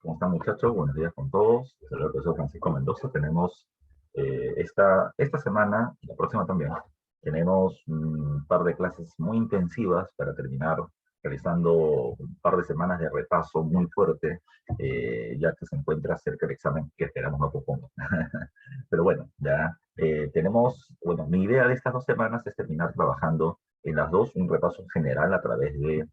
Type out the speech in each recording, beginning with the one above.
¿Cómo están, muchachos? Buenos días con todos. Les saluda el profesor Francisco Mendoza. Tenemos esta semana y la próxima también. Tenemos un par de clases muy intensivas para terminar realizando un par de semanas de repaso muy fuerte, ya que se encuentra cerca el examen que esperamos no posponga. Pero bueno, ya bueno, mi idea de estas 2 semanas es terminar trabajando en las dos, un repaso general a través de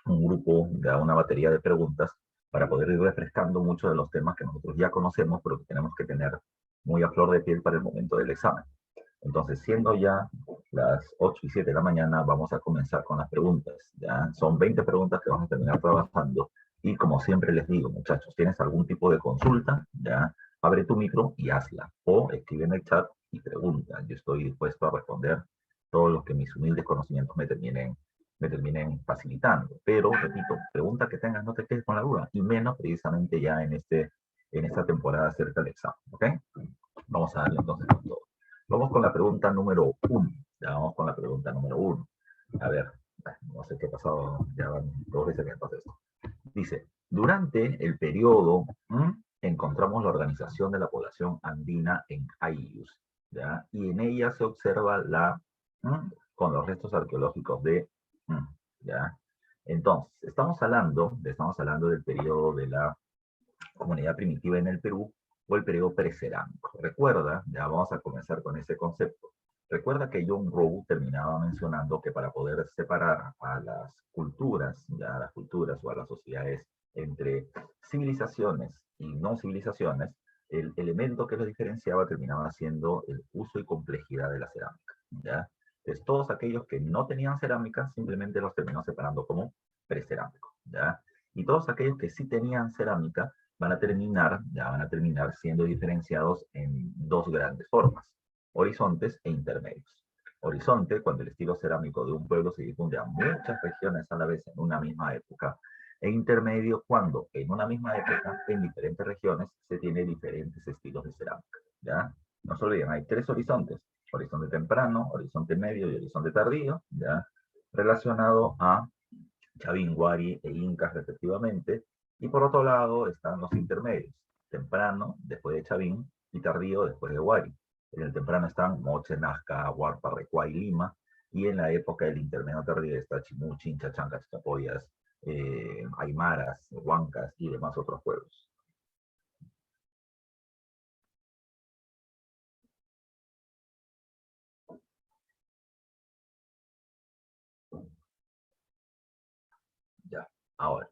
un grupo, de una batería de preguntas para poder ir refrescando muchos de los temas que nosotros ya conocemos, pero que tenemos que tener muy a flor de piel para el momento del examen. Entonces, siendo ya las 8 y 7 de la mañana, vamos a comenzar con las preguntas. ¿Ya? Son 20 preguntas que vamos a terminar trabajando. Y como siempre les digo, muchachos, ¿tienes algún tipo de consulta? ¿Ya? Abre tu micro y hazla. O escribe en el chat y pregunta. Yo estoy dispuesto a responder todos los que mis humildes conocimientos me terminen facilitando. Pero, repito, pregunta que tengas, no te quedes con la duda. Y menos precisamente ya en esta temporada cerca del examen. ¿Ok? Vamos a darle entonces con todo. Vamos con la pregunta número 1. Ya vamos con la pregunta número 1. A ver, no sé qué ha pasado, ya van 2 veces que pasa esto. Dice, durante el periodo encontramos la organización de la población andina en Ayllus, ¿ya? Y en ella se observa con los restos arqueológicos de, ¿ya? Entonces, estamos hablando del periodo de la comunidad primitiva en el Perú o el periodo precerámico. Recuerda, ya vamos a comenzar con ese concepto. Recuerda que John Rowe terminaba mencionando que para poder separar a las culturas, ya a las culturas o a las sociedades entre civilizaciones y no civilizaciones, el elemento que los diferenciaba terminaba siendo el uso y complejidad de la cerámica. ¿Ya? Entonces, todos aquellos que no tenían cerámica simplemente los terminó separando como precerámicos. ¿Ya? Y todos aquellos que sí tenían cerámica van a terminar siendo diferenciados en dos grandes formas, horizontes e intermedios. Horizonte, cuando el estilo cerámico de un pueblo se difunde a muchas regiones a la vez en una misma época, e intermedio, cuando en una misma época, en diferentes regiones, se tiene diferentes estilos de cerámica. ¿Ya? No se olviden, hay 3 horizontes, horizonte temprano, horizonte medio y horizonte tardío, ¿ya? Relacionado a Chavín, Huari e Incas respectivamente, y por otro lado están los intermedios, temprano después de Chavín y tardío después de Huari. En el temprano están Moche, Nazca, Huarpa, Recuay, Lima, y en la época del intermedio tardío está Chimú, Chincha, Chancas, Chapoyas, Aymaras, Huancas y demás otros pueblos. Ya, ahora,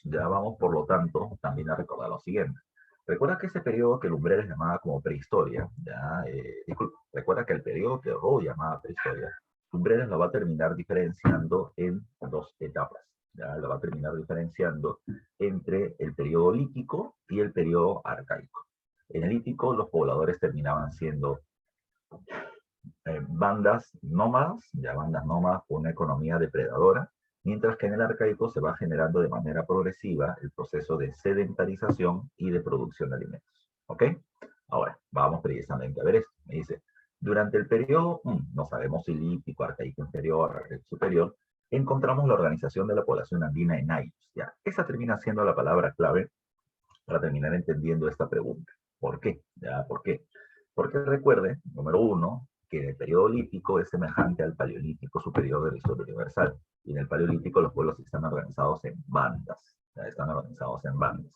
ya vamos por lo tanto también a recordar lo siguiente. Recuerda que ese periodo que Lumbreras llamaba como prehistoria, disculpa, recuerda que el periodo que Rowe llamaba prehistoria, Lumbreras lo va a terminar diferenciando en 2 etapas. Ya lo va a terminar diferenciando entre el periodo lítico y el periodo arcaico. En el lítico, los pobladores terminaban siendo bandas nómadas con una economía depredadora, mientras que en el arcaico se va generando de manera progresiva el proceso de sedentarización y de producción de alimentos. ¿Ok? Ahora, vamos precisamente a ver esto. Me dice, durante el periodo, no sabemos si lítico, arcaico inferior, arcaico superior, encontramos la organización de la población andina en Ayllus. Ya, esa termina siendo la palabra clave para terminar entendiendo esta pregunta. ¿Por qué? ¿Ya? ¿Por qué? Porque recuerde, número 1, que el periodo lítico es semejante al paleolítico superior de la historia universal. Y en el paleolítico los pueblos están organizados en bandas. ¿Ya? Están organizados en bandas.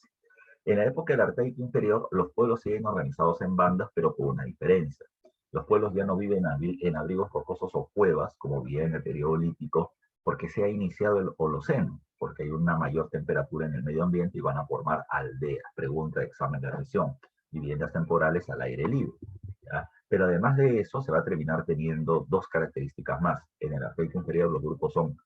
En la época del arcaico inferior, los pueblos siguen organizados en bandas, pero con una diferencia. Los pueblos ya no viven en abrigos rocosos o cuevas, como vivía en el periodo lítico, porque se ha iniciado el Holoceno, porque hay una mayor temperatura en el medio ambiente y van a formar aldeas, pregunta de examen de admisión, viviendas temporales al aire libre. ¿Ya? Pero además de eso, se va a terminar teniendo 2 características más. En el arcaico inferior los grupos son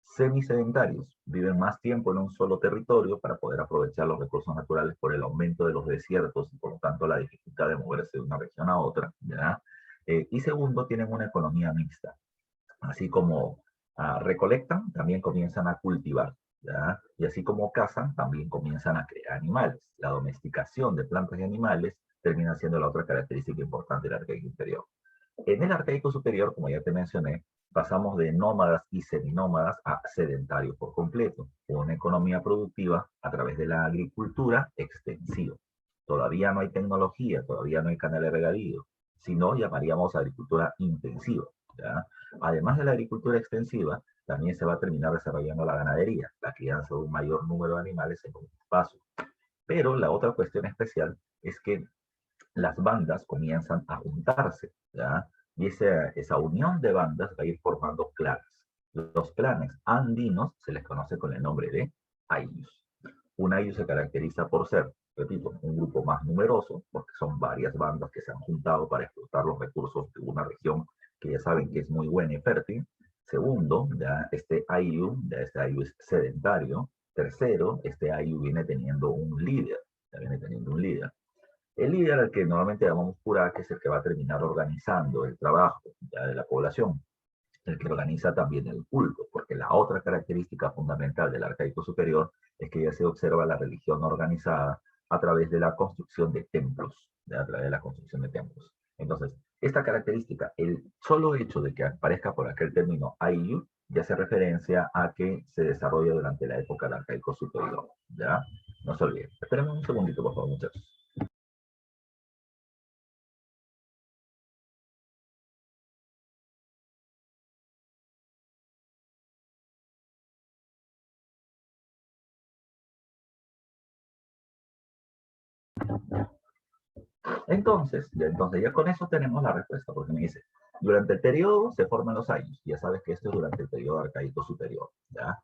semisedentarios, viven más tiempo en un solo territorio para poder aprovechar los recursos naturales por el aumento de los desiertos y por lo tanto la dificultad de moverse de una región a otra. ¿Ya? Y segundo, tienen una economía mixta. Así como recolectan, también comienzan a cultivar. ¿Ya? Y así como cazan, también comienzan a crear animales. La domesticación de plantas y animales termina siendo la otra característica importante del arcaico inferior. En el arcaico superior, como ya te mencioné, pasamos de nómadas y seminómadas a sedentarios por completo, una economía productiva a través de la agricultura extensiva. Todavía no hay tecnología, todavía no hay canales de regadío, si no llamaríamos agricultura intensiva, ¿ya? Además de la agricultura extensiva, también se va a terminar desarrollando la ganadería, la crianza de un mayor número de animales en un espacio. Pero la otra cuestión especial es que las bandas comienzan a juntarse, ¿ya? Y esa unión de bandas va a ir formando clanes. Los clanes andinos se les conoce con el nombre de ayllus. Un ayllu se caracteriza por ser, repito, un grupo más numeroso, porque son varias bandas que se han juntado para explotar los recursos de una región que ya saben que es muy buena y fértil. Segundo, ya este ayllu es sedentario. Tercero, este ayllu viene teniendo un líder, ya viene teniendo un líder. El líder al que normalmente llamamos que es el que va a terminar organizando el trabajo ya de la población, el que organiza también el culto, porque la otra característica fundamental del arcaico superior es que ya se observa la religión organizada a través de la construcción de templos, a través de la construcción de templos. Entonces, esta característica, el solo hecho de que aparezca por aquel término Ayllu, ya hace referencia a que se desarrolla durante la época del arcaico superior, ¿ya? No se olviden. Esperemos un segundito, por favor, muchachos. Entonces ya con eso tenemos la respuesta, porque me dice, durante el periodo se forman los años. Ya sabes que esto es durante el periodo arcaico superior, ¿ya?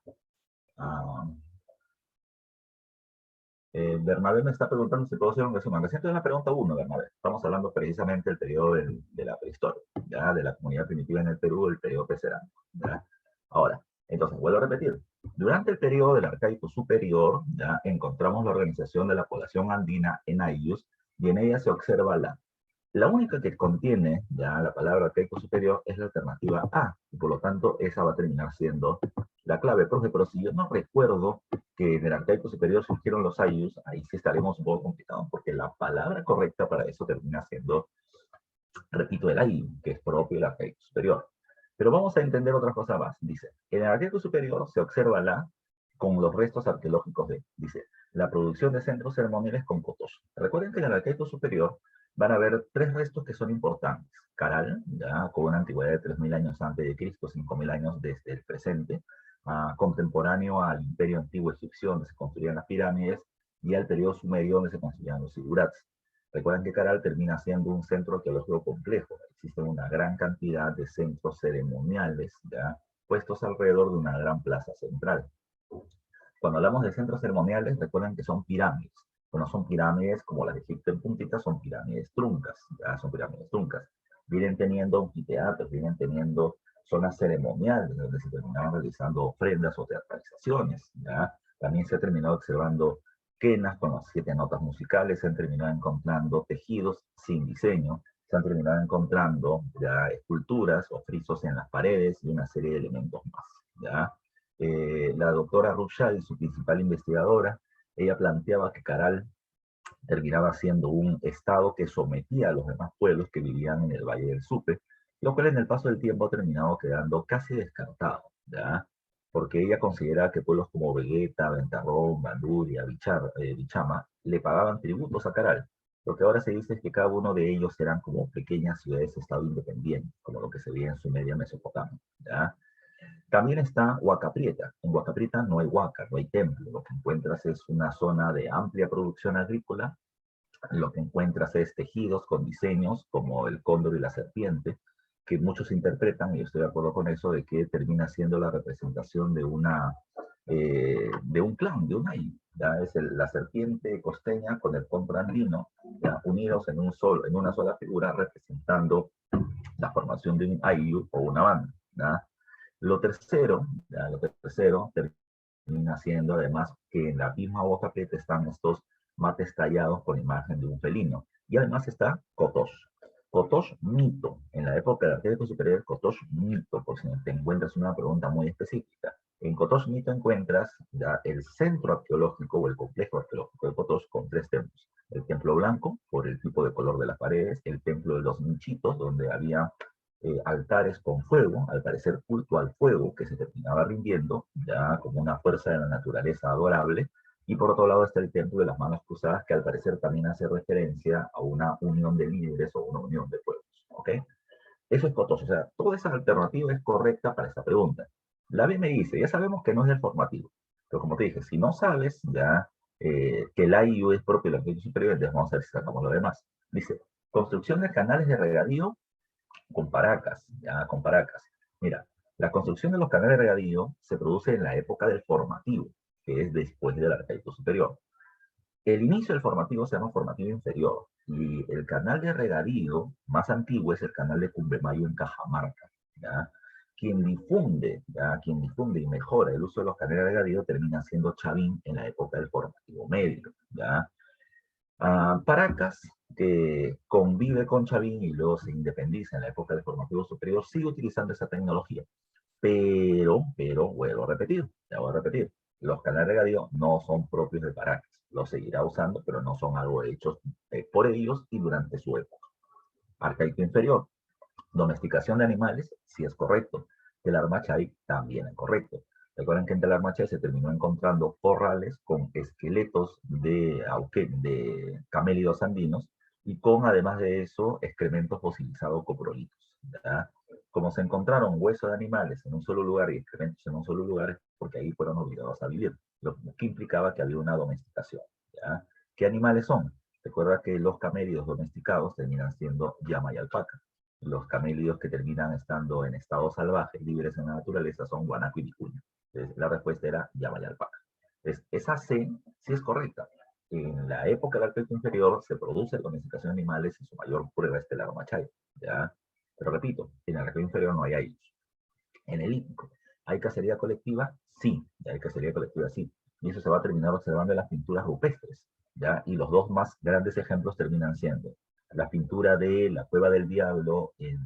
Ah, Bernabé me está preguntando si puedo hacer un resumen. Recién es la pregunta 1, Bernabé. Estamos hablando precisamente del periodo de la prehistoria, ¿ya? De la comunidad primitiva en el Perú, el periodo precerámico, ¿ya? Ahora, entonces, vuelvo a repetir. Durante el periodo del arcaico superior, ya encontramos la organización de la población andina en ayllus, y en ella se observa la única que contiene ya la palabra arcaico superior es la alternativa A, y por lo tanto esa va a terminar siendo la clave. Profe, pero si yo no recuerdo que en el arcaico superior surgieron los ayllus, ahí sí estaremos un poco complicados, porque la palabra correcta para eso termina siendo, repito, el ayllu, que es propio del arcaico superior. Pero vamos a entender otra cosa más. Dice, en el arcaico superior se observa con los restos arqueológicos dice, la producción de centros ceremoniales con cotos. Recuerden que en el arcaico superior van a haber tres restos que son importantes. Caral, ya con una antigüedad de 3.000 años antes de Cristo, 5.000 años desde el presente, contemporáneo al imperio antiguo egipcio, donde se construían las pirámides, y al periodo sumerio, donde se construían los zigurats. Recuerden que Caral termina siendo un centro arqueológico complejo. Existen una gran cantidad de centros ceremoniales, ya puestos alrededor de una gran plaza central. Cuando hablamos de centros ceremoniales, recuerden que son pirámides. No son pirámides como las de Egipto en puntita, son pirámides truncas, ¿ya? Son pirámides truncas. Vienen teniendo anfiteatros, vienen teniendo zonas ceremoniales donde se terminaban realizando ofrendas o teatralizaciones, ¿ya? También se ha terminado observando quenas con las 7 notas musicales, se han terminado encontrando tejidos sin diseño, se han terminado encontrando ya esculturas o frisos en las paredes y una serie de elementos más, ¿ya? La doctora Rushal, su principal investigadora, ella planteaba que Caral terminaba siendo un estado que sometía a los demás pueblos que vivían en el Valle del Supe, lo cual en el paso del tiempo ha terminado quedando casi descartado, ¿ya? Porque ella consideraba que pueblos como Vegeta, Ventarrón, Banduria, Bichama, le pagaban tributos a Caral. Lo que ahora se dice es que cada uno de ellos eran como pequeñas ciudades-estado independientes, como lo que se veía en su media Mesopotamia, ¿ya? También está Huaca Prieta. En Huaca Prieta no hay huaca, no hay templo. Lo que encuentras es una zona de amplia producción agrícola. Lo que encuentras es tejidos con diseños como el cóndor y la serpiente, que muchos interpretan, y yo estoy de acuerdo con eso, de que termina siendo la representación de un clan, de un ayllu. ¿Ya? Es la serpiente costeña con el cóndor andino, ¿ya? Unidos en una sola figura, representando la formación de un ayllu o una banda. ¿Ya? Lo tercero termina siendo además que en la misma hoja preta están estos mates tallados con imagen de un felino. Y además está Kotosh. Kotosh mito. En la época del arqueológico superior, Kotosh mito, por si te encuentras una pregunta muy específica. En Kotosh mito encuentras ya el centro arqueológico o el complejo arqueológico de Kotosh con tres templos. El templo blanco, por el tipo de color de las paredes, el templo de los Michitos, donde había altares con fuego, al parecer culto al fuego, que se terminaba rindiendo, ya como una fuerza de la naturaleza adorable, y por otro lado está el templo de las manos cruzadas, que al parecer también hace referencia a una unión de líderes o una unión de pueblos, ¿ok? Eso es costoso, o sea, toda esa alternativa es correcta para esta pregunta. La B me dice, ya sabemos que no es del formativo, pero como te dije, si no sabes ya que el IU es propio del arquitecto superior, entonces vamos a ver si sacamos lo demás. Dice, construcción de canales de regadío con paracas, ya con paracas. Mira, la construcción de los canales de regadío se produce en la época del formativo, que es después del arcaico superior. El inicio del formativo se llama formativo inferior, y el canal de regadío más antiguo es el canal de Cumbemayo en Cajamarca, ¿ya? Quien difunde y mejora el uso de los canales de regadío termina siendo Chavín en la época del formativo medio, ¿ya? Paracas, que convive con Chavín y luego se independiza en la época del formativo superior, sigue utilizando esa tecnología. Vuelvo a repetir, ya voy a repetir, los canales de regadío no son propios de Paracas, los seguirá usando, pero no son algo hechos por ellos y durante su época. Arcaico inferior, domesticación de animales, sí es correcto. El Armachay también es correcto. Recuerden que en el Armachay se terminó encontrando corrales con esqueletos de camélidos andinos y con, además de eso, excrementos fosilizados coprolitos, ¿ya? Como se encontraron huesos de animales en un solo lugar y excrementos en un solo lugar, es porque ahí fueron obligados a vivir, lo que implicaba que había una domesticación, ¿ya? ¿Qué animales son? Recuerda que los camélidos domesticados terminan siendo llama y alpaca. Los camélidos que terminan estando en estado salvaje, libres en la naturaleza, son guanaco y vicuña. Entonces, la respuesta era llama y alpaca. Entonces, esa C sí es correcta. En la época del Arcaico inferior se produce la domesticación de animales y su mayor prueba es el armachay, ¿ya? Pero repito, en el Arcaico inferior no hay aires. En el hípico, ¿hay cacería colectiva? Sí, hay cacería colectiva, sí. Y eso se va a terminar observando en las pinturas rupestres, ¿ya? Y los dos más grandes ejemplos terminan siendo la pintura de la Cueva del Diablo en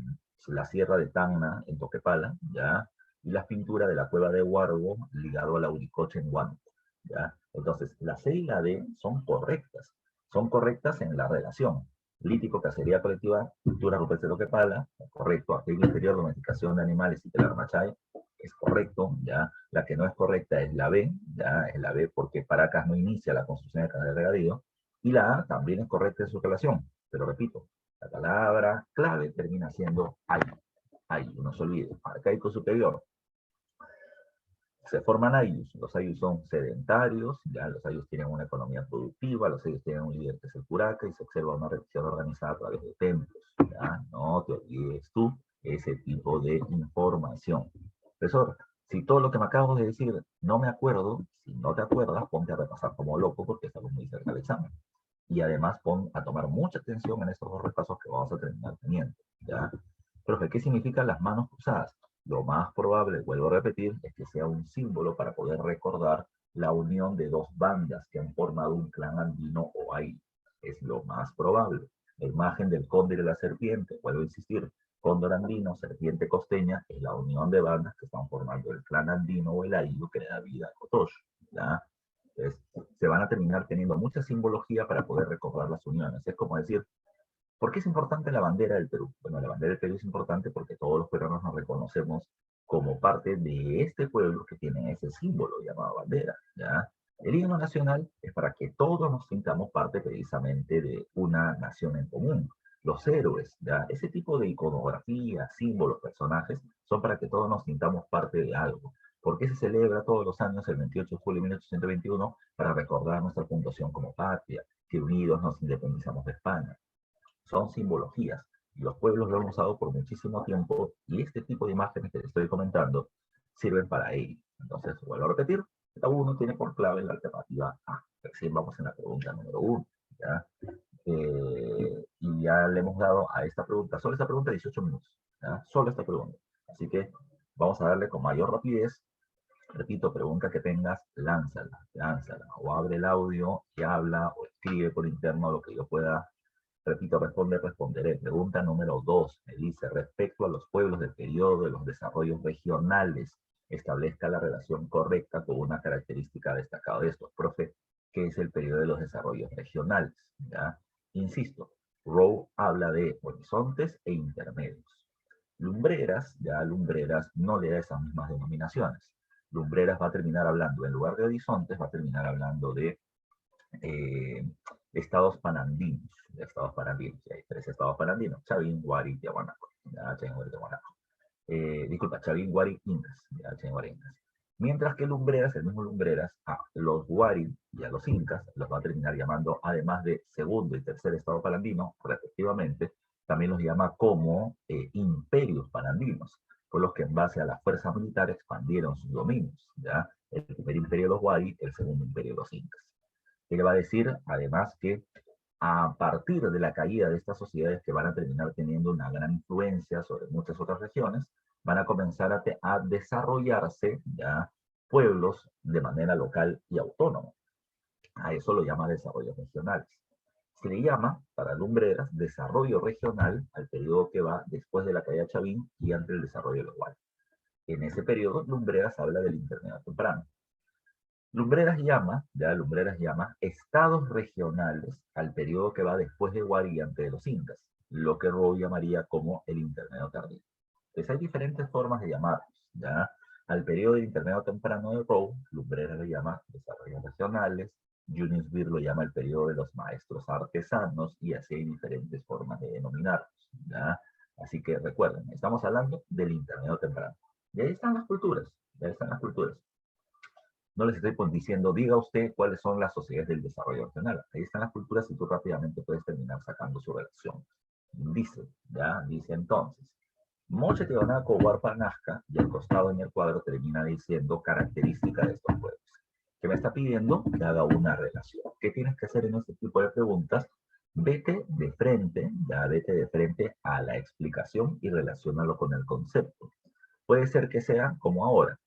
la Sierra de Tacna, en Toquepala, ¿ya? Y la pintura de la Cueva de Huargo, ligado a la Uricocha en Huánuco, ¿ya? Entonces, la C y la D son correctas en la relación. Lítico, cacería colectiva, cultura rupestre de Toquepala, correcto. Arcaico inferior, domesticación de animales y Telarmachay, es correcto, ¿ya? La que no es correcta es la B, ¿ya? Es la B porque Paracas no inicia la construcción del canal de regadío, y la A también es correcta en su relación, pero repito, la palabra clave termina siendo hay, no se olvide, arcaico superior. Se forman ayllus, los ayllus son sedentarios, ya los ayllus tienen una economía productiva, los ayllus tienen un líder que es el curaca y se observa una religión organizada a través de templos, ya no te olvides tú ese tipo de información. Profesor, si todo lo que me acabo de decir no me acuerdo, si no te acuerdas, ponte a repasar como loco porque estamos muy cerca del examen. Y además pon a tomar mucha atención en estos dos repasos que vamos a terminar teniendo, ¿ya? Profe, ¿qué significan las manos cruzadas? Lo más probable, vuelvo a repetir, es que sea un símbolo para poder recordar la unión de dos bandas que han formado un clan andino o ahí. Es lo más probable. La imagen del cóndor y la serpiente, vuelvo a insistir, cóndor andino, serpiente costeña, es la unión de bandas que están formando el clan andino o el aído que le da vida a Kotosh, ¿ya? Entonces, se van a terminar teniendo mucha simbología para poder recordar las uniones. Es como decir, ¿por qué es importante la bandera del Perú? Bueno, la bandera del Perú es importante porque todos los peruanos nos reconocemos como parte de este pueblo que tiene ese símbolo llamado bandera, ¿ya? El himno nacional es para que todos nos sintamos parte precisamente de una nación en común. Los héroes, ¿ya? Ese tipo de iconografía, símbolos, personajes, son para que todos nos sintamos parte de algo. ¿Por qué se celebra todos los años el 28 de julio de 1821? Para recordar nuestra fundación como patria, que unidos nos independizamos de España. Son simbologías y los pueblos lo han usado por muchísimo tiempo y este tipo de imágenes que te estoy comentando sirven para ello. Entonces, vuelvo a repetir, cada uno tiene por clave la alternativa A. Recién vamos en la pregunta número 1. ¿Ya? Y ya le hemos dado a esta pregunta, solo esta pregunta, 18 minutos. ¿Ya? Solo esta pregunta. Así que vamos a darle con mayor rapidez. Repito, pregunta que tengas, lánzala, lánzala. O abre el audio y habla o escribe por interno lo que yo pueda. Repito, responderé. Pregunta número 2. Me dice, respecto a los pueblos del periodo de los desarrollos regionales, establezca la relación correcta con una característica destacada de estos. Profe, ¿qué es el periodo de los desarrollos regionales? ¿Ya? Insisto, Rowe habla de horizontes e intermedios. Lumbreras, ya Lumbreras no le da esas mismas denominaciones. Lumbreras va a terminar hablando, en lugar de horizontes, va a terminar hablando de eh, estados panandinos. De estados panandinos. Y hay tres estados panandinos: Chavín, Guari y Tiahuanaco. Ya, Chavín, Guari y Tiahuanaco. Disculpa, Chavín, Guari, Incas. Ya, Chavín, Guari, Incas. Mientras que Lumbreras, el mismo Lumbreras, a los Guari y a los Incas los va a terminar llamando, además de segundo y tercer estado palandino, respectivamente, también los llama como imperios palandinos, por los que en base a la fuerza militar expandieron sus dominios. ¿Ya? El primer imperio de los Guari, el segundo imperio de los Incas. Él va a decir, además, que a partir de la caída de estas sociedades que van a terminar teniendo una gran influencia sobre muchas otras regiones, van a comenzar a desarrollarse ya pueblos de manera local y autónoma. A eso lo llama desarrollos regionales. Se le llama, para Lumbreras, desarrollo regional al periodo que va después de la caída de Chavín y ante el desarrollo global. En ese periodo, Lumbreras habla del intermedio temprano. Lumbreras llama estados regionales al periodo que va después de Guari ante de los Incas, lo que Rowe llamaría como el intermedio tardío. Entonces hay diferentes formas de llamarlos, ¿ya? Al periodo del intermedio temprano de Rowe, Lumbreras lo llama desarrollos regionales, Yunis Beer lo llama el periodo de los maestros artesanos, y así hay diferentes formas de denominarlos, ¿ya? Así que recuerden, estamos hablando del intermedio temprano. Y ahí están las culturas, ahí están las culturas. No les estoy diciendo, diga usted cuáles son las sociedades del desarrollo regional. Ahí están las culturas y tú rápidamente puedes terminar sacando su relación. Dice entonces, Moche Tiwanaku Huarpa Nazca, y al costado en el cuadro termina diciendo característica de estos pueblos. ¿Qué me está pidiendo? Que haga una relación. ¿Qué tienes que hacer en este tipo de preguntas? Vete de frente a la explicación y relaciónalo con el concepto. Puede ser que sea como ahora,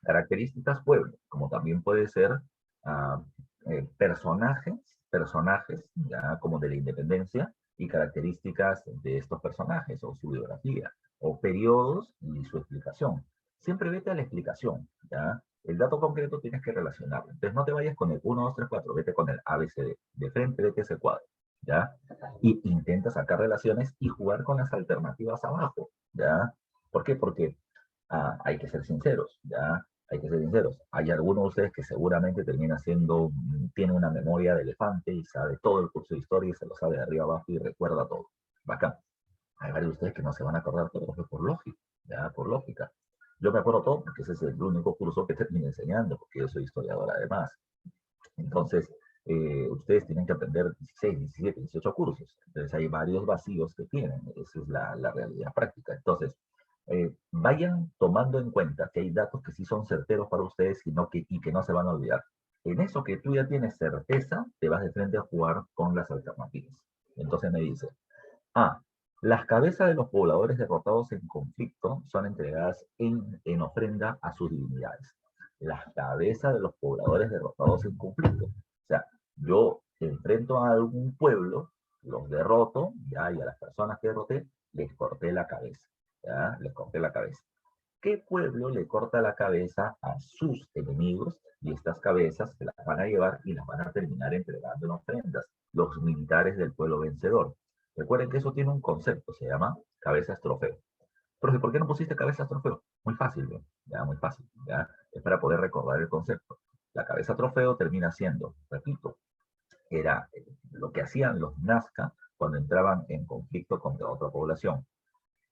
características pueblo, como también puede ser uh, personajes, ya como de la independencia, y características de estos personajes, o su biografía, o periodos y su explicación. Siempre vete a la explicación, ¿ya? El dato concreto tienes que relacionarlo. Entonces no te vayas con el 1, 2, 3, 4, vete con el ABCD. De frente vete a ese cuadro, ¿ya? Y intenta sacar relaciones y jugar con las alternativas abajo, ¿ya? ¿Por qué? Porque hay que ser sinceros, ¿ya? Hay que ser sinceros. Hay algunos de ustedes que seguramente termina siendo, tiene una memoria de elefante y sabe todo el curso de historia y se lo sabe de arriba abajo y recuerda todo. Bacán. Hay varios de ustedes que no se van a acordar todo por lógica, ya, por lógica. Yo me acuerdo todo porque ese es el único curso que termino enseñando, porque yo soy historiador además. Entonces, ustedes tienen que aprender 16, 17, 18 cursos. Entonces hay varios vacíos que tienen. Esa es la realidad práctica. Entonces, vayan tomando en cuenta que hay datos que sí son certeros para ustedes y que no se van a olvidar. En eso que tú ya tienes certeza, te vas de frente a jugar con las alternativas. Entonces me dice, las cabezas de los pobladores derrotados en conflicto son entregadas en ofrenda a sus divinidades. Las cabezas de los pobladores derrotados en conflicto. O sea, yo enfrento a algún pueblo, los derroto, ya, y a las personas que derroté, les corté la cabeza. ¿Ya? Les corté la cabeza. ¿Qué pueblo le corta la cabeza a sus enemigos? Y estas cabezas se las van a llevar y las van a terminar entregando en ofrendas. Los militares del pueblo vencedor. Recuerden que eso tiene un concepto, se llama cabezas trofeo. Profe, ¿por qué no pusiste cabezas trofeo? Muy fácil, ¿bien? Ya, muy fácil. ¿Ya? Es para poder recordar el concepto. La cabeza trofeo termina siendo, repito, era lo que hacían los Nazca cuando entraban en conflicto contra otra población.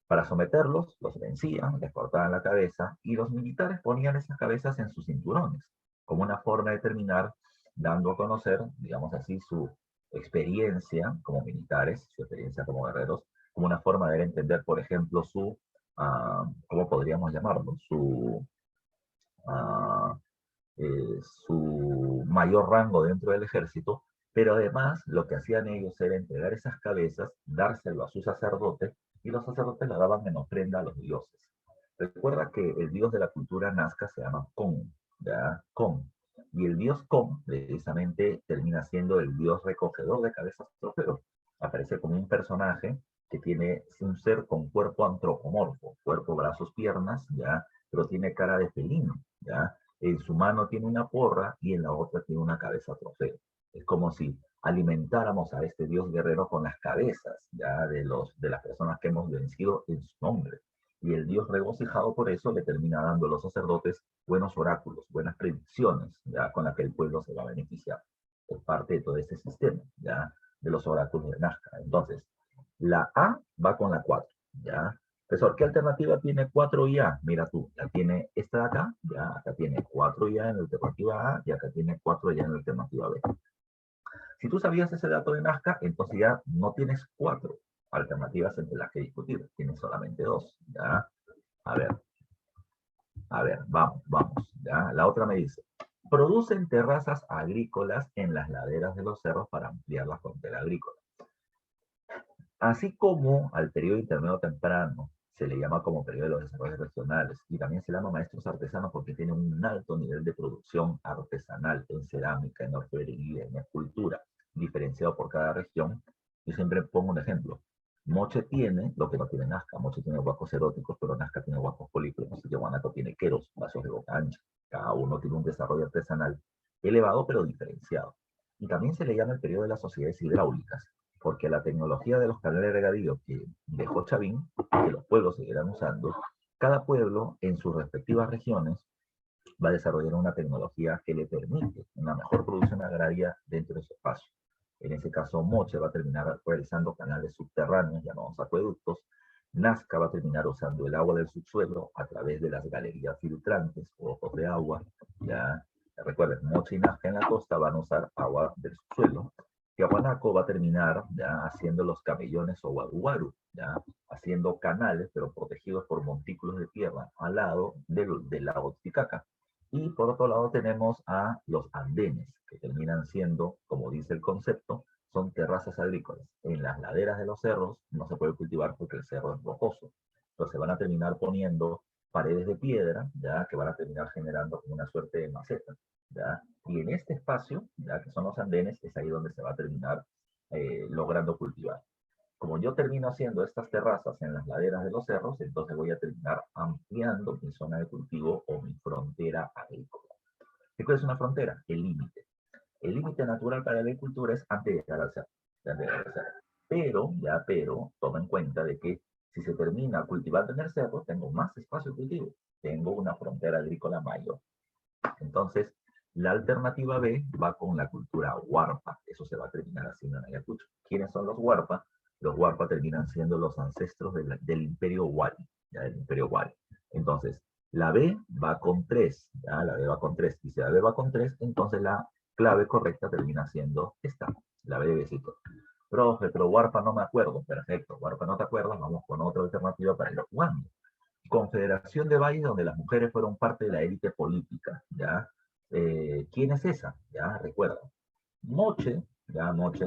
Para someterlos, los vencían, les cortaban la cabeza y los militares ponían esas cabezas en sus cinturones, como una forma de terminar dando a conocer, digamos así, su experiencia como militares, su experiencia como guerreros, como una forma de entender, por ejemplo, ¿cómo podríamos llamarlo? Uh, su mayor rango dentro del ejército, pero además lo que hacían ellos era entregar esas cabezas, dárselo a su sacerdote, y los sacerdotes la daban en ofrenda a los dioses. Recuerda que el dios de la cultura nazca se llama Kon, ¿ya? Kon. Y el dios Kon, precisamente, termina siendo el dios recogedor de cabezas trofeo. Aparece como un personaje que tiene un ser con cuerpo antropomorfo, cuerpo, brazos, piernas, ¿ya? Pero tiene cara de felino, ¿ya? En su mano tiene una porra y en la otra tiene una cabeza trofeo. Es como si alimentáramos a este dios guerrero con las cabezas ya de las personas que hemos vencido en su nombre. Y el dios regocijado por eso le termina dando a los sacerdotes buenos oráculos, buenas predicciones, ya con las que el pueblo se va a beneficiar. Es parte de todo este sistema, ya, de los oráculos de Nazca. Entonces, la A va con la 4, ya. Profesor, ¿qué alternativa tiene 4 y A? Mira tú, ya tiene esta de acá, ya acá tiene 4 y A en la alternativa A y acá tiene 4 y A en la alternativa B. Si tú sabías ese dato de Nazca, entonces ya no tienes 4 alternativas entre las que discutir, tienes solamente 2, ¿ya? A ver, vamos, ¿ya? La otra me dice, producen terrazas agrícolas en las laderas de los cerros para ampliar la frontera agrícola. Así como al periodo intermedio temprano se le llama como periodo de los desarrollos regionales y también se llama maestros artesanos porque tienen un alto nivel de producción artesanal en cerámica, en orfebrería, en escultura, diferenciado por cada región. Yo siempre pongo un ejemplo. Moche tiene lo que no tiene Nazca. Moche tiene huacos eróticos, pero Nazca tiene huacos polícromos. Y Guanaco tiene queros, vasos de boca ancha. Cada uno tiene un desarrollo artesanal elevado, pero diferenciado. Y también se le llama el periodo de las sociedades hidráulicas, porque la tecnología de los canales de regadío que dejó Chavín, que los pueblos seguirán usando, cada pueblo en sus respectivas regiones va a desarrollar una tecnología que le permite una mejor producción agraria dentro de su espacio. En ese caso, Moche va a terminar realizando canales subterráneos llamados acueductos. Nazca va a terminar usando el agua del subsuelo a través de las galerías filtrantes o ojos de agua. Ya recuerden, Moche y Nazca en la costa van a usar agua del subsuelo. Tiahuanaco va a terminar ya haciendo los camellones o guaruguaru, ya haciendo canales, pero protegidos por montículos de tierra al lado del lago Titicaca. Y por otro lado tenemos a los andenes, que terminan siendo, como dice el concepto, son terrazas agrícolas. En las laderas de los cerros no se puede cultivar porque el cerro es rocoso. Entonces van a terminar poniendo paredes de piedra, ya que van a terminar generando una suerte de maceta, ¿ya? Y en este espacio, ya que son los andenes, es ahí donde se va a terminar logrando cultivar. Como yo termino haciendo estas terrazas en las laderas de los cerros, entonces voy a terminar ampliando mi zona de cultivo o mi frontera agrícola. ¿Qué es una frontera? El límite. El límite natural para la agricultura es antes de llegar al cerro. Pero, toma en cuenta de que si se termina cultivando en el cerro, tengo más espacio de cultivo. Tengo una frontera agrícola mayor. Entonces, la alternativa B va con la cultura huarpa. Eso se va a terminar haciendo en Ayacucho. ¿Quiénes son los huarpa? Los huarpa terminan siendo los ancestros del imperio Wari, ¿ya? Del imperio Wari. Entonces, la B va con 3, ¿ya? La B va con 3. Y si la B va con 3, entonces la clave correcta termina siendo esta, la B de besito. Profe, pero huarpa no me acuerdo. Perfecto, huarpa no te acuerdas, vamos con otra alternativa para ir jugando. Confederación de Valles donde las mujeres fueron parte de la élite política, ¿ya? ¿Quién es esa? Ya, recuerda. Moche, ya, Moche,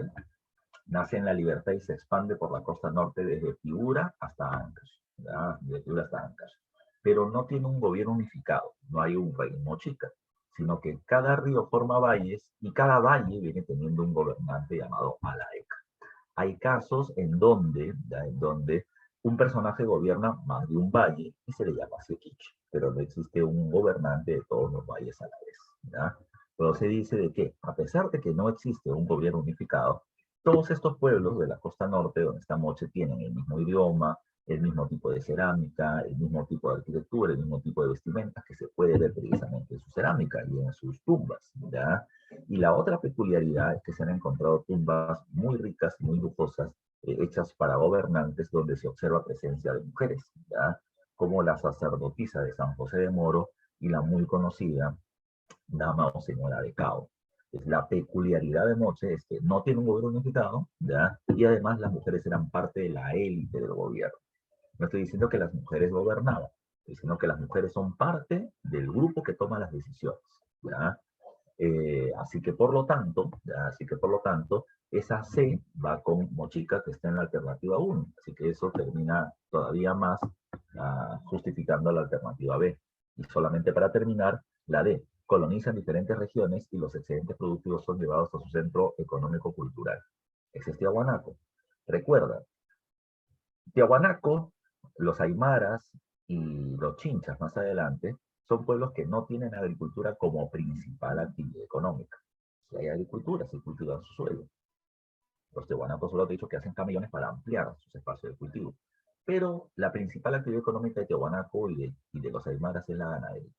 nace en La Libertad y se expande por la costa norte desde Piura hasta Ancash, ¿ya? De Piura hasta Ancash. Pero no tiene un gobierno unificado, no hay un rey mochica, sino que cada río forma valles y cada valle viene teniendo un gobernante llamado Alaeca. Hay casos en donde un personaje gobierna más de un valle y se le llama Sequiche, pero no existe un gobernante de todos los valles a la vez, ¿ya? Pero se dice de que, a pesar de que no existe un gobierno unificado, todos estos pueblos de la costa norte, donde está Moche, tienen el mismo idioma, el mismo tipo de cerámica, el mismo tipo de arquitectura, el mismo tipo de vestimentas que se puede ver precisamente en su cerámica y en sus tumbas, ¿ya? Y la otra peculiaridad es que se han encontrado tumbas muy ricas y muy lujosas, hechas para gobernantes, donde se observa presencia de mujeres, ¿ya? Como la sacerdotisa de San José de Moro y la muy conocida Dama o Señora de Cao. Es la peculiaridad de Moche es que no tiene un gobierno unificado, ¿ya? Y además las mujeres eran parte de la élite del gobierno. No estoy diciendo que las mujeres gobernaban, estoy diciendo que las mujeres son parte del grupo que toma las decisiones, ¿ya? Así que por lo tanto, esa C va con Mochica que está en la alternativa 1. Así que eso termina todavía más justificando la alternativa B. Y solamente para terminar, la D. Colonizan diferentes regiones y los excedentes productivos son llevados a su centro económico-cultural. Ese es Tiahuanaco. Recuerda, Tiahuanaco, los aymaras y los chinchas más adelante son pueblos que no tienen agricultura como principal actividad económica. si hay agricultura, si cultivan su suelo. Los tiahuanacos solo te he dicho que hacen camellones para ampliar sus espacios de cultivo. Pero la principal actividad económica de Tiahuanaco y de los aymaras es la ganadería.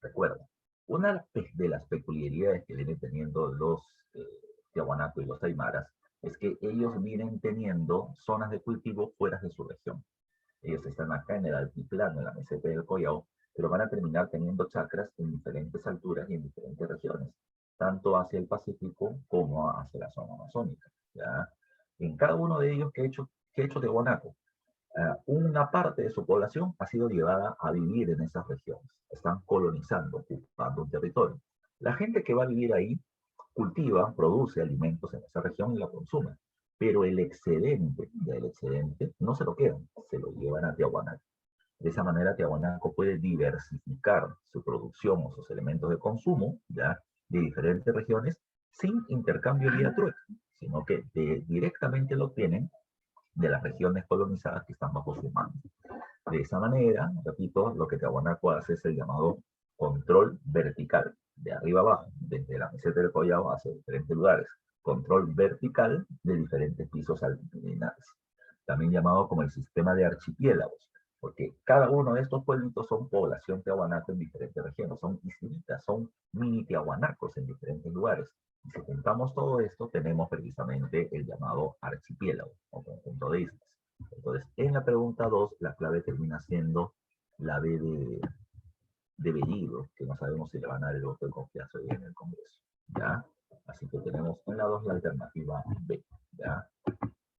Recuerda, una de las peculiaridades que vienen teniendo los Tiahuanaco y los aymaras es que ellos vienen teniendo zonas de cultivo fuera de su región. Ellos están acá en el altiplano, en la meseta del Collao, pero van a terminar teniendo chacras en diferentes alturas y en diferentes regiones, tanto hacia el Pacífico como hacia la zona amazónica. ¿Ya? En cada uno de ellos, ¿qué ha hecho Tiahuanaco? Una parte de su población ha sido llevada a vivir en esas regiones. Están colonizando, ocupando un territorio. La gente que va a vivir ahí cultiva, produce alimentos en esa región y la consume. Pero el excedente del excedente no se lo quedan, se lo llevan a Tiahuanaco. De esa manera, Tiahuanaco puede diversificar su producción o sus elementos de consumo, ¿ya?, de diferentes regiones sin intercambio vía trueque, sino que directamente lo obtienen de las regiones colonizadas que están bajo su mando. De esa manera, repito, lo que Tiahuanaco hace es el llamado control vertical, de arriba abajo, desde la meseta del Collao hacia diferentes lugares. Control vertical de diferentes pisos altitudinales, también llamado como el sistema de archipiélagos, porque cada uno de estos pueblitos son población tiahuanaco en diferentes regiones, son islitas, son mini tiahuanacos en diferentes lugares. Y si juntamos todo esto, tenemos precisamente el llamado archipiélago o conjunto de islas. Entonces, en la pregunta 2, la clave termina siendo la B de Bellido, que no sabemos si le van a dar el voto de confianza hoy en el Congreso. ¿Ya? Así que tenemos en la 2 la alternativa B. ¿Ya?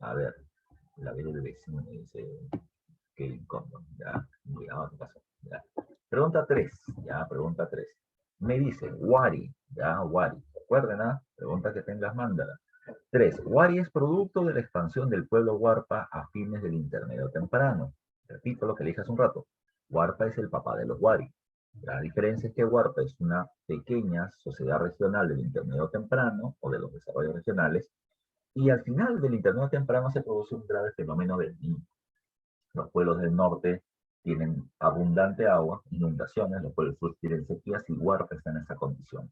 A ver, la B del vecino me dice Kevin Condon. ¿Ya? Cuidado, ¿qué pasó? ¿Ya? Pregunta 3. ¿Ya? Pregunta 3. Me dice, Wari. ¿Ya? Wari. Recuerden, ¿ah? Pregunta que tengas, mándala. 3. Wari es producto de la expansión del pueblo Huarpa a fines del intermedio temprano. Repito lo que le dije hace un rato. Huarpa es el papá de los Wari. La diferencia es que Huarpa es una pequeña sociedad regional del intermedio temprano o de los desarrollos regionales, y al final del intermedio temprano se produce un grave fenómeno del Niño. Los pueblos del norte tienen abundante agua, inundaciones, los pueblos del sur tienen sequías y Huarpa está en esa condición.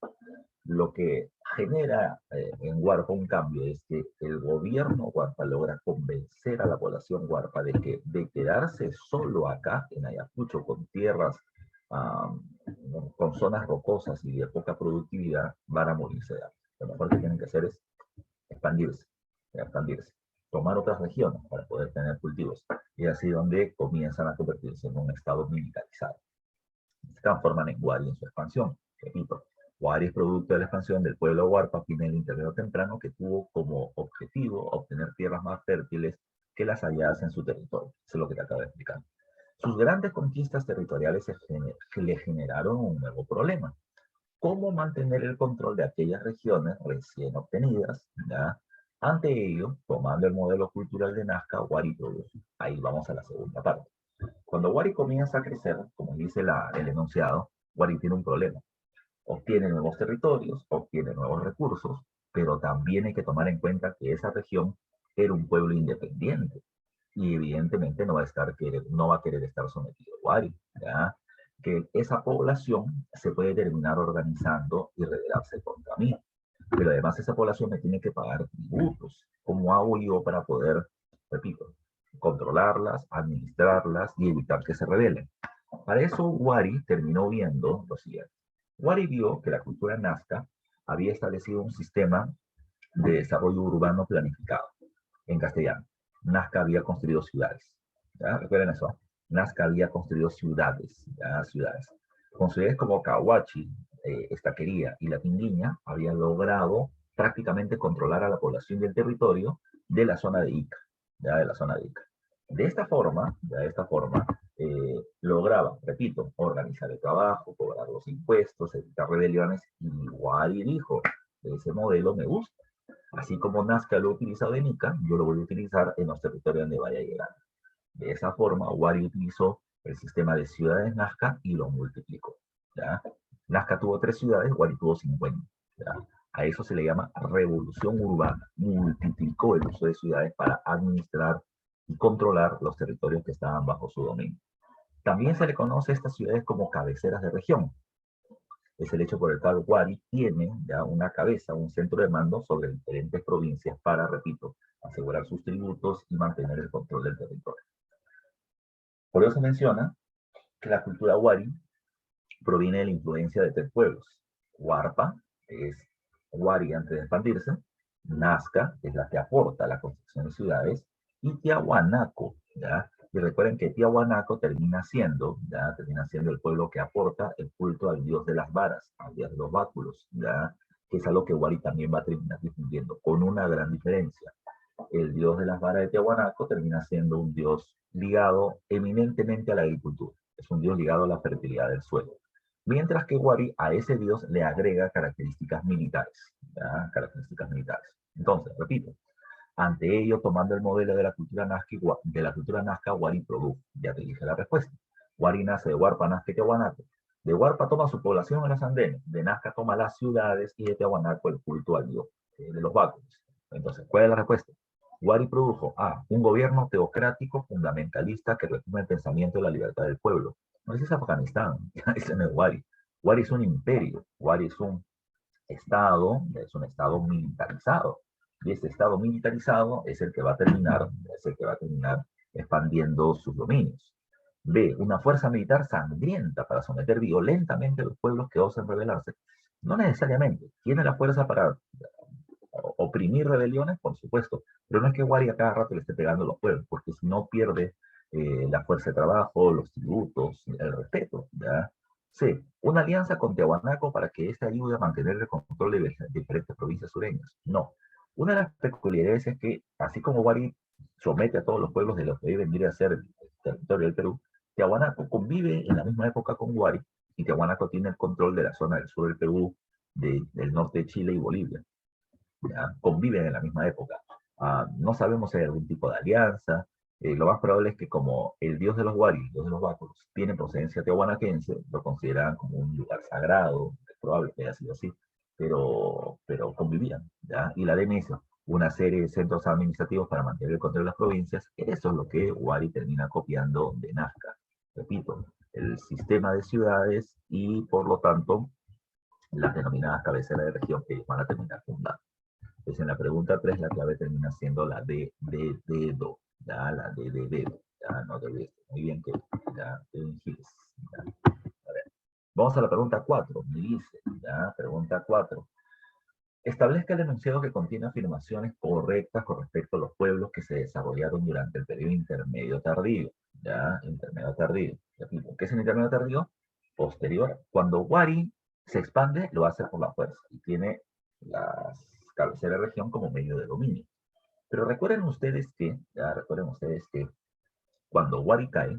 Lo que genera en Huarpa un cambio es que el gobierno Huarpa logra convencer a la población Huarpa de que de quedarse solo acá, en Ayacucho, con tierras, con zonas rocosas y de poca productividad, van a morirse de hambre. Lo mejor que tienen que hacer es expandirse, expandirse, tomar otras regiones para poder tener cultivos. Y así donde comienzan a convertirse en un estado militarizado. Se transforman en Wari en su expansión. Repito, Wari es producto de la expansión del pueblo Huarpa a fines del intermedio temprano, que tuvo como objetivo obtener tierras más fértiles que las halladas en su territorio. Eso es lo que te acabo de explicar. Sus grandes conquistas territoriales le generaron un nuevo problema. ¿Cómo mantener el control de aquellas regiones recién obtenidas? ¿Ya? Ante ello, tomando el modelo cultural de Nazca, Wari produce. Ahí vamos a la segunda parte. Cuando Wari comienza a crecer, como dice el enunciado, Wari tiene un problema. Obtiene nuevos territorios, obtiene nuevos recursos, pero también hay que tomar en cuenta que esa región era un pueblo independiente y evidentemente no va a querer estar sometido a Wari, ¿ya? Que esa población se puede terminar organizando y rebelarse contra mí. Pero además esa población me tiene que pagar tributos. ¿Cómo hago yo para poder, repito, controlarlas, administrarlas y evitar que se rebelen? Para eso Wari terminó viendo lo siguiente. Wari vio que la cultura nazca había establecido un sistema de desarrollo urbano planificado. En castellano, Nazca había construido ciudades. ¿Ya? Recuerden eso. Nazca había construido ciudades. ¿Ya? Ciudades. Con ciudades como Cahuachi, Estaquería y La Pinguiña, había logrado prácticamente controlar a la población del territorio de la zona de Ica. ¿Ya? De la zona de Ica. De esta forma, lograba, repito, organizar el trabajo, cobrar los impuestos, evitar rebeliones, y Wari dijo, ese modelo me gusta. Así como Nazca lo ha utilizado en Ica, yo lo voy a utilizar en los territorios donde vaya llegando. De esa forma, Wari utilizó el sistema de ciudades Nazca y lo multiplicó. ¿Ya? Nazca tuvo 3 ciudades, Wari tuvo 50. ¿Ya? A eso se le llama revolución urbana. Multiplicó el uso de ciudades para administrar y controlar los territorios que estaban bajo su dominio. También se le conoce a estas ciudades como cabeceras de región. es el hecho por el cual Wari tiene ya una cabeza, un centro de mando sobre diferentes provincias para, repito, asegurar sus tributos y mantener el control del territorio. Por eso se menciona que la cultura Wari proviene de la influencia de tres pueblos. Huarpa, es Wari antes de expandirse; Nazca, que es la que aporta la construcción de ciudades; y Tiahuanaco, ¿ya? Y recuerden que Tiahuanaco termina siendo el pueblo que aporta el culto al dios de las varas, al dios de los báculos, ¿ya? Que es algo que Wari también va a terminar difundiendo, con una gran diferencia. El dios de las varas de Tiahuanaco termina siendo un dios ligado eminentemente a la agricultura. Es un dios ligado a la fertilidad del suelo. Mientras que Wari a ese dios le agrega características militares. ¿Ya? Características militares. Entonces, repito, ante ello, tomando el modelo de la cultura Nazca, Wari produjo. Ya te dije la respuesta. Wari nace de Huarpa, Nazca y Tiahuanaco. De Huarpa toma su población en los andenes, de Nazca toma las ciudades y de Tiahuanaco el culto al dios de los báculos. Entonces, ¿cuál es la respuesta? Wari produjo A, un gobierno teocrático fundamentalista que resume el pensamiento de la libertad del pueblo. No es Afganistán, ese no es Wari. Wari es un imperio, Wari es un estado militarizado. Y este estado militarizado es el que va a terminar, expandiendo sus dominios. B, una fuerza militar sangrienta para someter violentamente a los pueblos que osen rebelarse. No necesariamente. Tiene la fuerza para oprimir rebeliones, por supuesto, pero no es que Wari a cada rato le esté pegando a los pueblos, porque si no pierde la fuerza de trabajo, los tributos, el respeto, ¿ya? C, una alianza con Tiahuanaco para que éste ayude a mantener el control de diferentes provincias sureñas. No. Una de las peculiaridades es que, así como Wari somete a todos los pueblos de lo que vendría a ser el territorio del Perú, Tiahuanaco convive en la misma época con Wari, y Tiahuanaco tiene el control de la zona del sur del Perú, del norte de Chile y Bolivia. ¿Ya? Conviven en la misma época. No sabemos si hay algún tipo de alianza. Lo más probable es que como el dios de los Wari, el dios de los báculos, tiene procedencia tiahuanaquense, lo consideran como un lugar sagrado. Es probable que haya sido así, pero convivían, ¿ya? Y la DMS, una serie de centros administrativos para mantener el control de las provincias. Eso es lo que Wari termina copiando de Nazca. Repito, el sistema de ciudades y, por lo tanto, las denominadas cabeceras de región que ellos van a terminar fundando. Pues en la pregunta 3 la clave termina siendo la D de dedo, ya, la D de dedo, ya, no te olvides. Muy bien, que ya, Giles, ya. A ver, vamos a la pregunta 4, me dice, ya, pregunta 4. Establezca el enunciado que contiene afirmaciones correctas con respecto a los pueblos que se desarrollaron durante el periodo intermedio tardío, ya, intermedio tardío. ¿Qué es el intermedio tardío? Posterior. Cuando Wari se expande, lo hace por la fuerza y tiene las cabecera de región como medio de dominio. Pero recuerden ustedes que cuando Wari cae,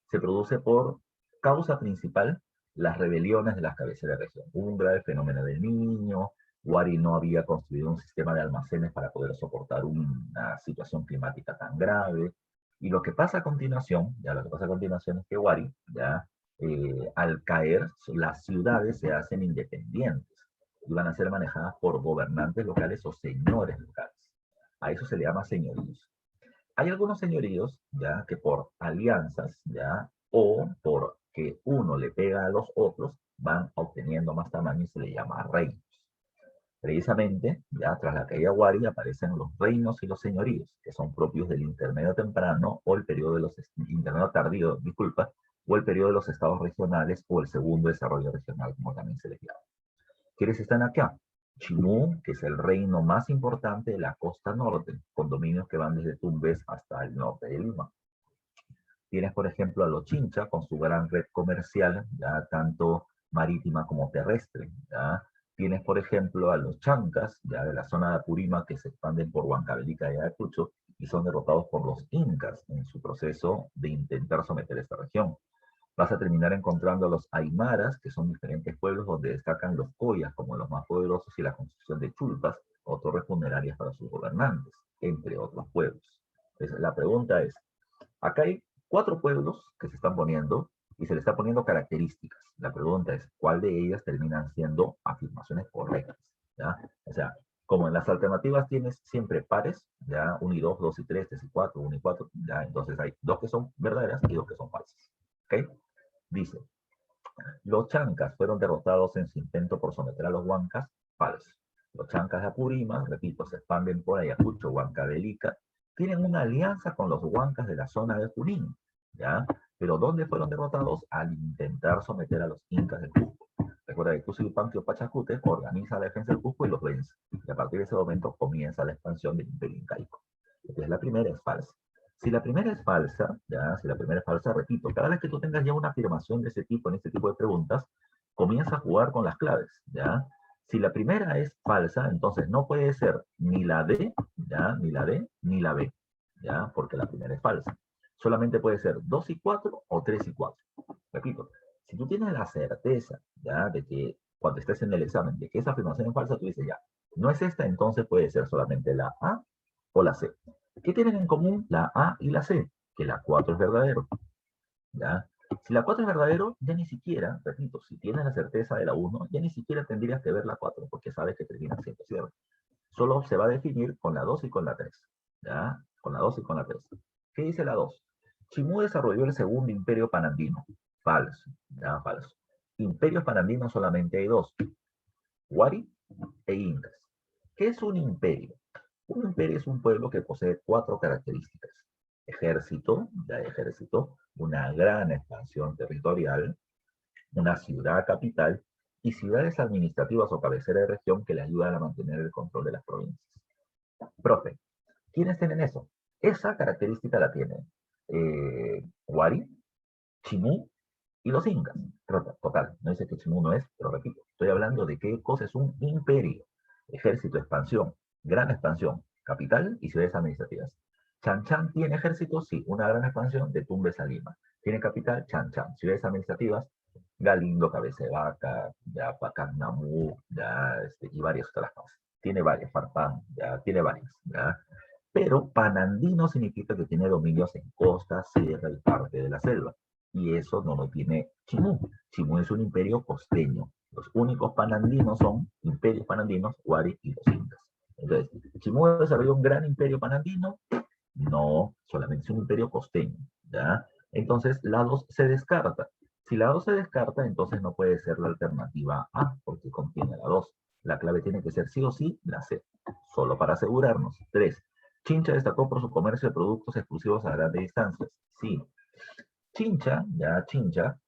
se produce por causa principal las rebeliones de las cabeceras de región. Hubo un grave fenómeno del Niño, Wari no había construido un sistema de almacenes para poder soportar una situación climática tan grave. Y lo que pasa a continuación, es que Wari, al caer, las ciudades se hacen independientes y van a ser manejadas por gobernantes locales o señores locales. A eso se le llama señoríos. Hay algunos señoríos, ya, que por alianzas, ya, o porque uno le pega a los otros, van obteniendo más tamaño y se le llama reinos. Precisamente, ya tras la caída de Wari aparecen los reinos y los señoríos, que son propios del intermedio temprano o el periodo de los intermedio tardío, disculpa, o el periodo de los estados regionales o el segundo desarrollo regional, como también se les llama. ¿Quiénes están acá? Chimú, que es el reino más importante de la costa norte, con dominios que van desde Tumbes hasta el norte de Lima. Tienes, por ejemplo, a los Chincha, con su gran red comercial, ya tanto marítima como terrestre. ¿Ya? Tienes, por ejemplo, a los Chancas, ya de la zona de Apurima, que se expanden por Huancavelica y Ayacucho, y son derrotados por los Incas en su proceso de intentar someter esta región. Vas a terminar encontrando a los aymaras, que son diferentes pueblos donde destacan los collas como los más poderosos y la construcción de chulpas o torres funerarias para sus gobernantes, entre otros pueblos. Entonces, la pregunta es, acá hay 4 pueblos que se están poniendo y se le está poniendo características. La pregunta es, ¿cuál de ellas terminan siendo afirmaciones correctas? ¿Ya? O sea, como en las alternativas tienes siempre pares, ya 1 y 2, 2 y 3, 3 y 4, 1 y 4, ya entonces hay 2 que son verdaderas y 2 que son falsas. ¿Ok? Dice, Los chancas fueron derrotados en su intento por someter a los huancas. Falso. Los chancas de Apurímac, repito, se expanden por Ayacucho, Huancavelica, tienen una alianza con los huancas de la zona de Junín, ¿ya? Pero ¿dónde fueron derrotados? Al intentar someter a los incas del Cusco. Recuerda que Tusilipantio Pachacute organiza la defensa del Cusco y los vence. Y a partir de ese momento comienza la expansión del Imperio Incaico. Entonces la primera es falsa. Si la primera es falsa, ya, si la primera es falsa, repito, cada vez que tú tengas ya una afirmación de ese tipo, en este tipo de preguntas, comienza a jugar con las claves, ¿ya? Si la primera es falsa, entonces no puede ser ni la D, ¿ya? Ni la D, ni la B, ¿ya? Porque la primera es falsa. Solamente puede ser 2 y 4 o 3 y 4. Repito, si tú tienes la certeza, ¿ya? De que cuando estés en el examen, de que esa afirmación es falsa, tú dices ya, no es esta, entonces puede ser solamente la A o la C. ¿Qué tienen en común la A y la C? Que la 4 es verdadero, ¿ya? Si la 4 es verdadero, ya ni siquiera, repito, si tienes la certeza de la 1, ya ni siquiera tendrías que ver la 4, porque sabes que termina siendo cierto. Solo se va a definir con la 2 y con la 3, ¿ya? Con la 2 y con la 3. ¿Qué dice la 2? Chimú desarrolló el segundo imperio panandino. Falso, ¿ya? Falso. Imperios panandinos solamente hay dos, Huari e Incas. ¿Qué es un imperio? Un imperio es un pueblo que posee cuatro características. Ejército, ya ejército, una gran expansión territorial, una ciudad capital y ciudades administrativas o cabecera de región que le ayudan a mantener el control de las provincias. Profe, ¿quiénes tienen eso? Esa característica la tienen Huari, Chimú y los incas. Total, no dice que Chimú no es, pero repito, estoy hablando de qué cosa es un imperio. Ejército, expansión, gran expansión, capital y ciudades administrativas. Chan Chan tiene ejército, sí, una gran expansión de Tumbes a Lima. Tiene capital, Chan Chan. Ciudades administrativas, Galindo, Cabeza de Vaca, ya Pacanamu, ya, y varias otras cosas. Tiene varias, Farfán, ya tiene varias, ya. Pero panandino significa que tiene dominios en costa, sierra y parte de la selva. Y eso no lo tiene Chimú. Chimú es un imperio costeño. Los únicos panandinos son imperios panandinos, Huari y los incas. Entonces, ¿Chimú desarrolló un gran imperio panandino? No, solamente es un imperio costeño, ¿ya? Entonces, la 2 se descarta. Si la 2 se descarta, entonces no puede ser la alternativa A, porque contiene la 2. La clave tiene que ser sí o sí la C. Solo para asegurarnos. 3. Chincha destacó por su comercio de productos exclusivos a grandes distancias. Sí. Chincha, ya Chincha,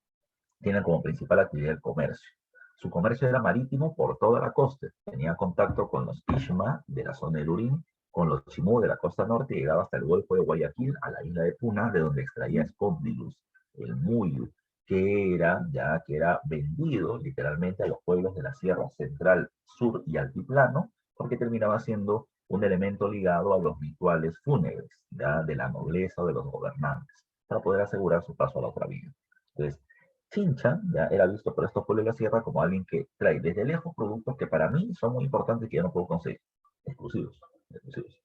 tiene como principal actividad el comercio. Su comercio era marítimo por toda la costa. Tenía contacto con los Ishma de la zona de Lurín, con los Chimú de la costa norte y llegaba hasta el Golfo de Guayaquil, a la isla de Puna, de donde extraía Scondilus, el muyu, que era vendido literalmente a los pueblos de la Sierra Central, Sur y Altiplano, porque terminaba siendo un elemento ligado a los rituales fúnebres, ya de la nobleza o de los gobernantes, para poder asegurar su paso a la otra vida. Entonces, Chincha ya era visto por estos pueblos de la sierra como alguien que trae desde lejos productos que para mí son muy importantes y que yo no puedo conseguir. Exclusivos. Exclusivos.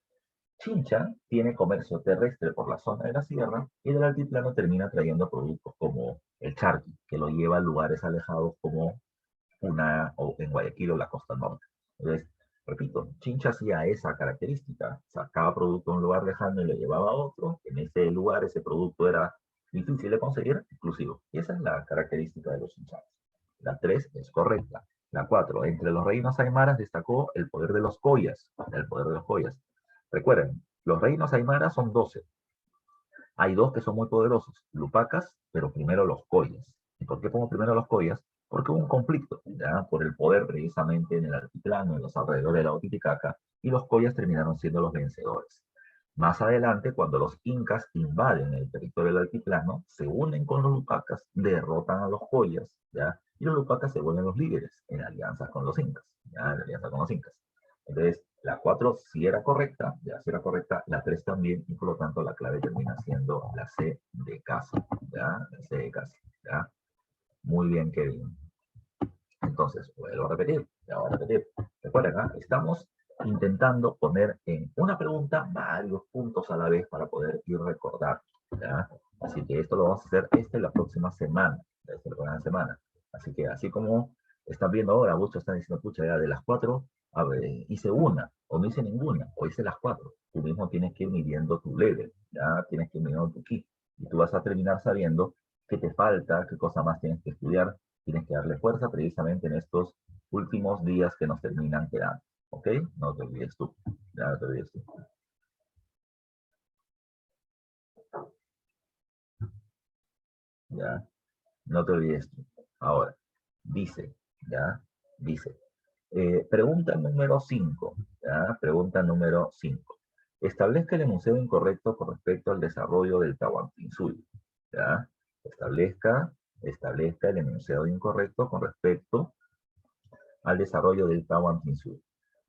Chincha tiene comercio terrestre por la zona de la sierra y del altiplano termina trayendo productos como el charqui, que lo lleva a lugares alejados como Puna o en Guayaquil o la costa norte. Entonces, repito, Chincha hacía esa característica, sacaba producto de un lugar lejano y lo llevaba a otro, en ese lugar ese producto era difícil de conseguir, exclusivo. Y esa es la característica de los chinchanos. La 3 es correcta. La 4, entre los reinos aymaras destacó el poder de los collas, el poder de los collas. Recuerden, los reinos aymaras son 12. Hay dos que son muy poderosos, Lupacas, pero primero los collas. ¿Y por qué pongo primero los collas? Porque hubo un conflicto, ¿ya? Por el poder precisamente en el altiplano, en los alrededores de la Titicaca, y los collas terminaron siendo los vencedores. Más adelante, cuando los incas invaden el territorio del altiplano, se unen con los lupacas, derrotan a los collas, ¿ya? Y los lupacas se vuelven los líderes en alianza con los incas, ¿ya? En alianza con los incas. Entonces, la 4 sí era correcta, ya sí era correcta, la 3 también, y por lo tanto la clave termina siendo la C de casa, ¿ya? La C de casa, ¿ya? Muy bien, Kevin. Entonces, vuelvo a repetir, ya voy a repetir. Recuerden, ¿eh? Estamos intentando poner en una pregunta varios puntos a la vez para poder ir recordando, ¿ya? Así que esto lo vamos a hacer la próxima semana, la próxima semana. Así que así como están viendo ahora, muchos están diciendo, pucha, ya de las 4, a ver, hice una, o no hice ninguna, o hice las 4. Tú mismo tienes que ir midiendo tu level, ¿ya? Tienes que ir midiendo tu ki. Y tú vas a terminar sabiendo qué te falta, qué cosa más tienes que estudiar, Tienes que darle fuerza precisamente en estos últimos días que nos terminan quedando. ¿Ok? No te olvides tú. Ya no te olvides tú. Ya, no te olvides tú. Ahora, dice, ya, dice. Pregunta número 5. ¿Ya? Pregunta número 5. Establezca el enunciado incorrecto con respecto al desarrollo del Tahuantinsuyo. ¿Ya? Establezca el enunciado incorrecto con respecto al desarrollo del Tahuantinsuyo.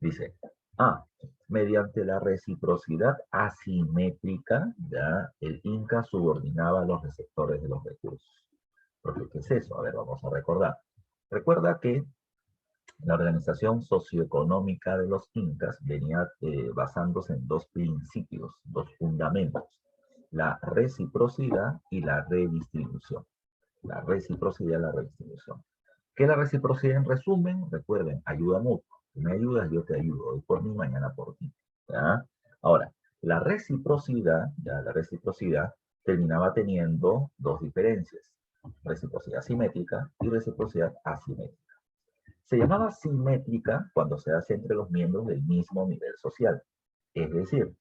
Dice, A. Mediante la reciprocidad asimétrica, ¿ya? El Inca subordinaba a los receptores de los recursos. Porque, ¿qué es eso? A ver, vamos a recordar. Recuerda que la organización socioeconómica de los incas venía basándose en dos principios, dos fundamentos, la reciprocidad y la redistribución. La reciprocidad y la redistribución. ¿Qué es la reciprocidad en resumen? Recuerden, ayuda mutua. Si me ayudas, yo te ayudo. Hoy por mí, mañana por ti. ¿Ya? Ahora, la reciprocidad terminaba teniendo dos diferencias. Reciprocidad simétrica y reciprocidad asimétrica. Se llamaba simétrica cuando se hace entre los miembros del mismo nivel social. Es decir,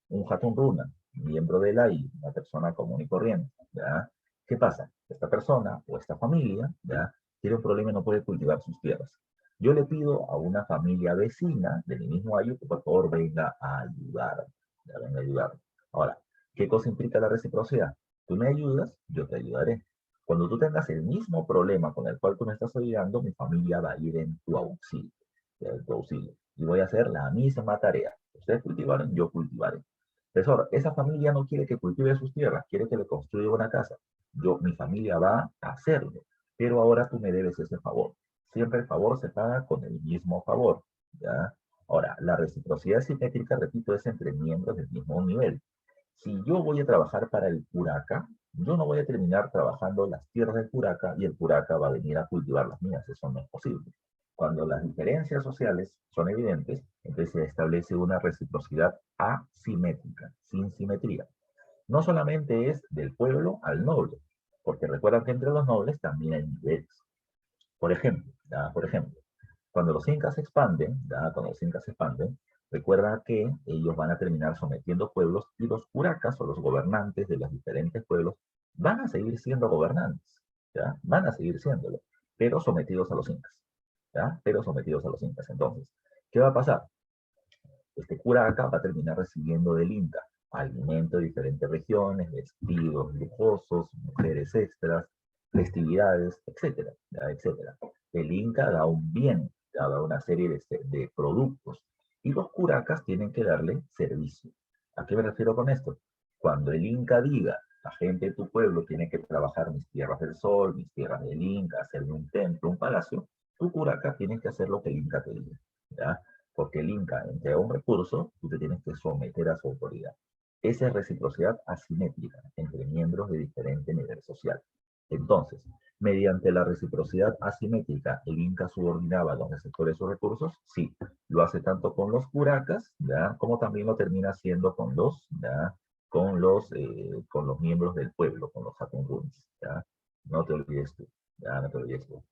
un Hatun Runa, miembro de la I, una persona común y corriente, ¿ya? ¿Qué pasa? Esta persona o esta familia, ¿ya? Tiene un problema y no puede cultivar sus tierras. Yo le pido a una familia vecina de mi mismo ayu que por favor venga a ayudar. Ya venga a ayudar. Ahora, ¿qué cosa implica la reciprocidad? Tú me ayudas, yo te ayudaré. Cuando tú tengas el mismo problema con el cual tú me estás ayudando, mi familia va a ir en tu auxilio, en tu auxilio. Y voy a hacer la misma tarea. Ustedes cultivaron, yo cultivaré. Profesor, esa familia no quiere que cultive sus tierras, quiere que le construya una casa. Mi familia va a hacerlo, pero ahora tú me debes ese favor. Siempre el favor se paga con el mismo favor, ¿ya? Ahora, la reciprocidad simétrica, repito, es entre miembros del mismo nivel. Si yo voy a trabajar para el Puraca, yo no voy a terminar trabajando las tierras del Puraca y el Puraca va a venir a cultivar las mías. Eso no es posible. Cuando las diferencias sociales son evidentes, entonces se establece una reciprocidad asimétrica, sin simetría. No solamente es del pueblo al noble, porque recuerdan que entre los nobles también hay niveles. Por ejemplo, ¿ya? Por ejemplo, cuando los incas se expanden, ¿ya? Cuando los incas se expanden, recuerda que ellos van a terminar sometiendo pueblos y los curacas o los gobernantes de los diferentes pueblos van a seguir siendo gobernantes, ¿ya? Van a seguir siéndolo, pero sometidos a los incas, ¿ya? Pero sometidos a los incas. Entonces, ¿qué va a pasar? Este curaca va a terminar recibiendo del Inca alimento de diferentes regiones, vestidos lujosos, mujeres extras, festividades, etcétera, ¿ya? Etcétera. El Inca da un bien, ya da una serie de productos, y los curacas tienen que darle servicio. ¿A qué me refiero con esto? Cuando el Inca diga, la gente de tu pueblo tiene que trabajar mis tierras del sol, mis tierras del Inca, hacerme un templo, un palacio, tu curaca tiene que hacer lo que el Inca te diga, ¿ya? Porque el Inca entrega un recurso, tú te tienes que someter a su autoridad. Esa es reciprocidad asimétrica entre miembros de diferente nivel social. Entonces, mediante la reciprocidad asimétrica, ¿el Inca subordinaba a los receptores de sus recursos? Sí, lo hace tanto con los curacas, ¿ya? Como también lo termina haciendo con ¿ya? Con los miembros del pueblo, con los Hatungunis, ¿ya? No te olvides tú, ¿ya? No te olvides tú.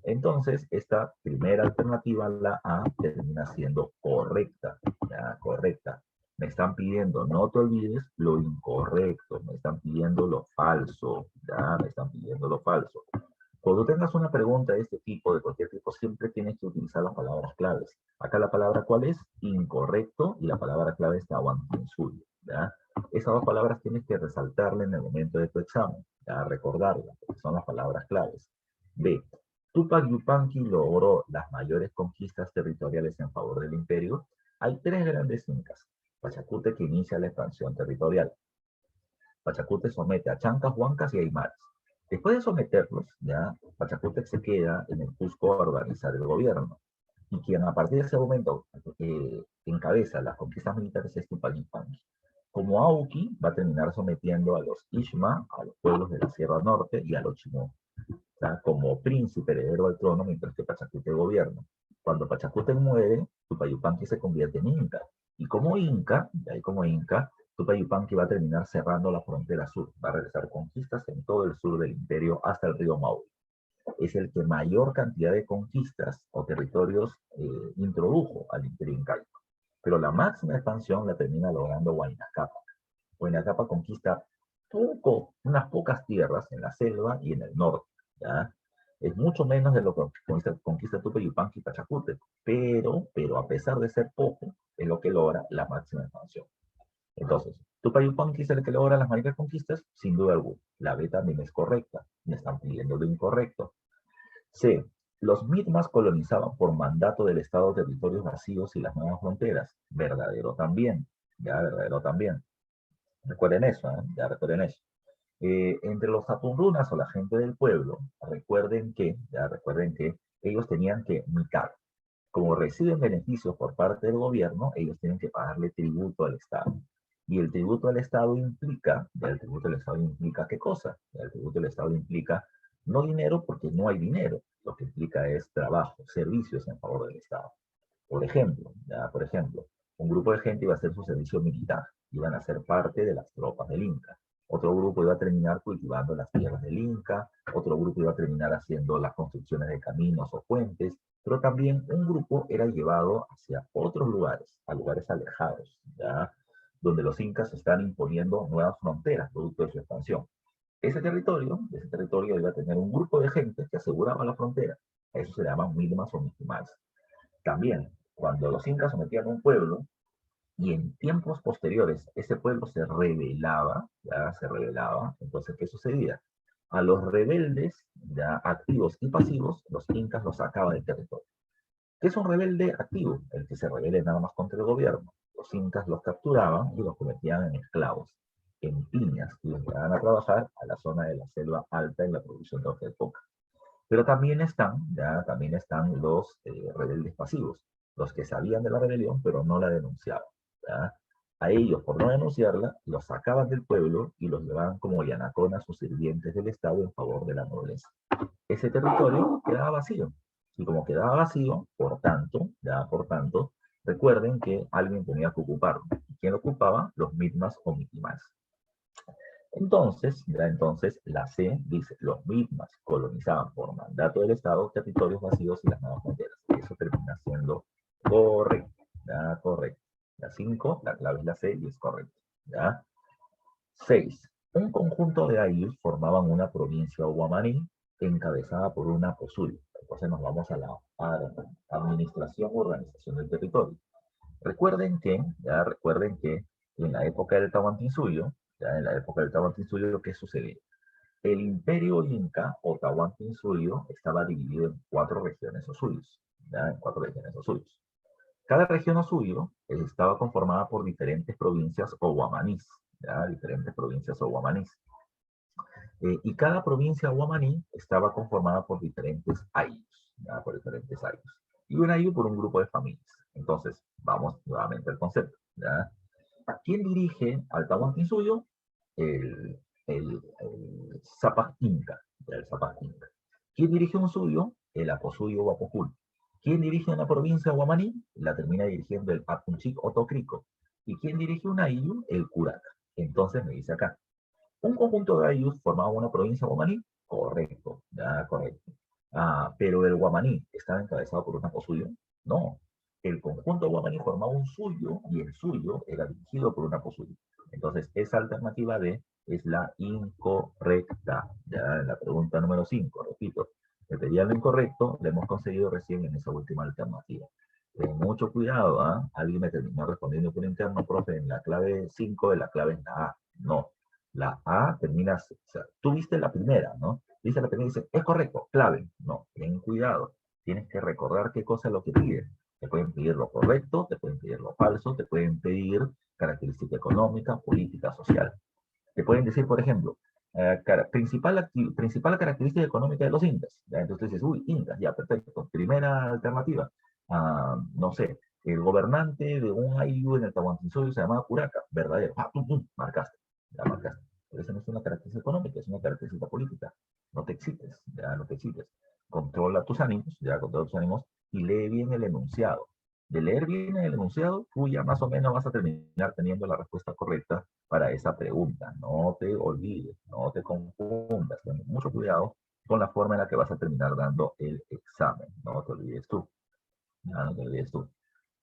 Entonces, esta primera alternativa, la A, termina siendo correcta, ¿ya? Correcta. Me están pidiendo, no te olvides lo incorrecto, me están pidiendo lo falso, ya, me están pidiendo lo falso. Cuando tengas una pregunta de este tipo, de cualquier tipo, siempre tienes que utilizar las palabras claves. Acá la palabra ¿cuál es? Incorrecto, y la palabra clave es Tahuantinsuyo, ¿ya? Esas dos palabras tienes que resaltarla en el momento de tu examen, ¿ya? Recordarlas, porque son las palabras claves. B. Tupac Yupanqui logró las mayores conquistas territoriales en favor del imperio. Hay tres grandes incas. Pachacute, que inicia la expansión territorial. Pachacute somete a Chancas, Huancas y Aymaras. Después de someterlos, ya, Pachacute se queda en el Cusco a organizar el gobierno. Y quien a partir de ese momento encabeza las conquistas militares es Tupac Yupanqui. Como Auqui va a terminar sometiendo a los Ishma, a los pueblos de la Sierra Norte y a los Chimú, sea, como príncipe heredero al trono mientras que Pachacute gobierna. Cuando Pachacute muere, Tupayupanqui se convierte en Inca. Y como Inca, de ahí como Inca, Tupayupanqui va a terminar cerrando la frontera sur, va a realizar conquistas en todo el sur del imperio hasta el río Maule. es el que mayor cantidad de conquistas o territorios introdujo al Imperio Incaico. Pero la máxima expansión la termina logrando Huayna Cápac. Huayna Cápac conquista unas pocas tierras en la selva y en el norte, ¿ya? Es mucho menos de lo que conquista Tupac y Pachacútec, pero a pesar de ser poco, es lo que logra la máxima expansión. Entonces, Tupac es el que logra las mayores conquistas, sin duda alguna. La B también es correcta, me están pidiendo lo incorrecto. C. Los mitmas colonizaban por mandato del Estado territorios vacíos y las nuevas fronteras. Verdadero también, ya, verdadero también. Recuerden eso, ya recuerden eso. Entre los tapundunas o la gente del pueblo, recuerden que ellos tenían que micar. Como reciben beneficios por parte del gobierno, ellos tienen que pagarle tributo al Estado. Y el tributo al Estado implica, ¿qué cosa? El tributo al Estado implica no dinero porque no hay dinero. Lo que implica es trabajo, servicios en favor del Estado. Por ejemplo, un grupo de gente iba a hacer su servicio militar, iban a ser parte de las tropas del Inca. Otro grupo iba a terminar cultivando las tierras del Inca, otro grupo iba a terminar haciendo las construcciones de caminos o puentes, pero también un grupo era llevado hacia otros lugares, a lugares alejados, ¿ya? Donde los incas están imponiendo nuevas fronteras, producto de su expansión. Ese territorio iba a tener un grupo de gente que aseguraba la frontera. A eso se llaman milmas o mitimals. También, cuando los incas sometían a un pueblo, y en tiempos posteriores ese pueblo se rebelaba, ya se rebelaba, entonces, ¿qué sucedía? A los rebeldes, ya activos y pasivos, los incas los sacaban del territorio. ¿Qué es un rebelde activo? El que se rebele nada más contra el gobierno. Los incas los capturaban y los convertían en esclavos, en piñas, y los llevaban a trabajar a la zona de la selva alta en la producción de hoja de coca. Pero también están los rebeldes pasivos, los que sabían de la rebelión pero no la denunciaban, ¿ya? A ellos, por no denunciarla, los sacaban del pueblo y los llevaban como yanaconas sus sirvientes del Estado en favor de la nobleza. Ese territorio quedaba vacío. Y como quedaba vacío, por tanto, recuerden que alguien tenía que ocuparlo. ¿Quién lo ocupaba? Los mitmas o mitimás. Entonces, la C dice, los mismas colonizaban por mandato del Estado territorios vacíos y las nuevas fronteras. Eso termina siendo correcto, ¿ya? Correcto. La 5, la clave es la C y es correcto, ¿ya? 6. Un conjunto de ayllus formaban una provincia huamaní encabezada por una posul. Entonces nos vamos a la administración o organización del territorio. Recuerden que en la época del Tahuantinsuyo, ¿qué sucedía? El imperio inca o Tahuantinsuyo estaba dividido en 4 regiones o suyos, ¿ya? En 4 regiones o suyos. Cada región o suyo estaba conformada por diferentes provincias o guamanís, ¿ya? Diferentes provincias o guamanís. Y cada provincia guamaní estaba conformada por diferentes ayllus, ¿ya? Por diferentes ayllus. Y un ayllu por un grupo de familias. Entonces, vamos nuevamente al concepto, ¿ya? ¿Quién dirige al Tahuantinsuyo? El, el Zapac Inca, el Zapac Inca. ¿Quién dirige un suyo? El Aposuyo o Apocul. ¿Quién dirige una provincia guamaní? La termina dirigiendo el Apunchic o Tocrico. ¿Y quién dirige un ayllu? El Curaca. Entonces me dice acá, ¿un conjunto de ayllus formaba una provincia guamaní? Correcto, ya, correcto. Pero el guamaní estaba encabezado por un aposuyo. No, el conjunto guamaní formaba un suyo y el suyo era dirigido por un aposuyo. Entonces, esa alternativa D es la incorrecta. Ya en la pregunta número 5, repito, me pedían lo incorrecto, lo hemos conseguido recién en esa última alternativa. Ten mucho cuidado, ¿ah? Alguien me terminó respondiendo por interno, profe, en la clave 5 de la clave es la A. No, la A termina, o sea, tú viste la primera, ¿no? Dice la primera y dice, es correcto, clave. No, ten cuidado. Tienes que recordar qué cosa es lo que pide. Te pueden pedir lo correcto, te pueden pedir lo falso, te pueden pedir característica económica, política, social. Te pueden decir, por ejemplo, principal característica económica de los incas. ¿Ya? Entonces dices, uy, incas, ya, perfecto. Primera alternativa, no sé, el gobernante de un ayllu en el Tahuantinsuyo se llamaba Curaca, verdadero. Pum, pum, marcaste, ya marcaste. Pero eso no es una característica económica, es una característica política. No te excites, ya no te excites. Controla tus ánimos, ya controla tus ánimos y lee bien el enunciado. De leer bien el enunciado, tú ya más o menos vas a terminar teniendo la respuesta correcta para esa pregunta. No te olvides, no te confundas, ten mucho cuidado con la forma en la que vas a terminar dando el examen. No te olvides tú. Ya, no te olvides tú.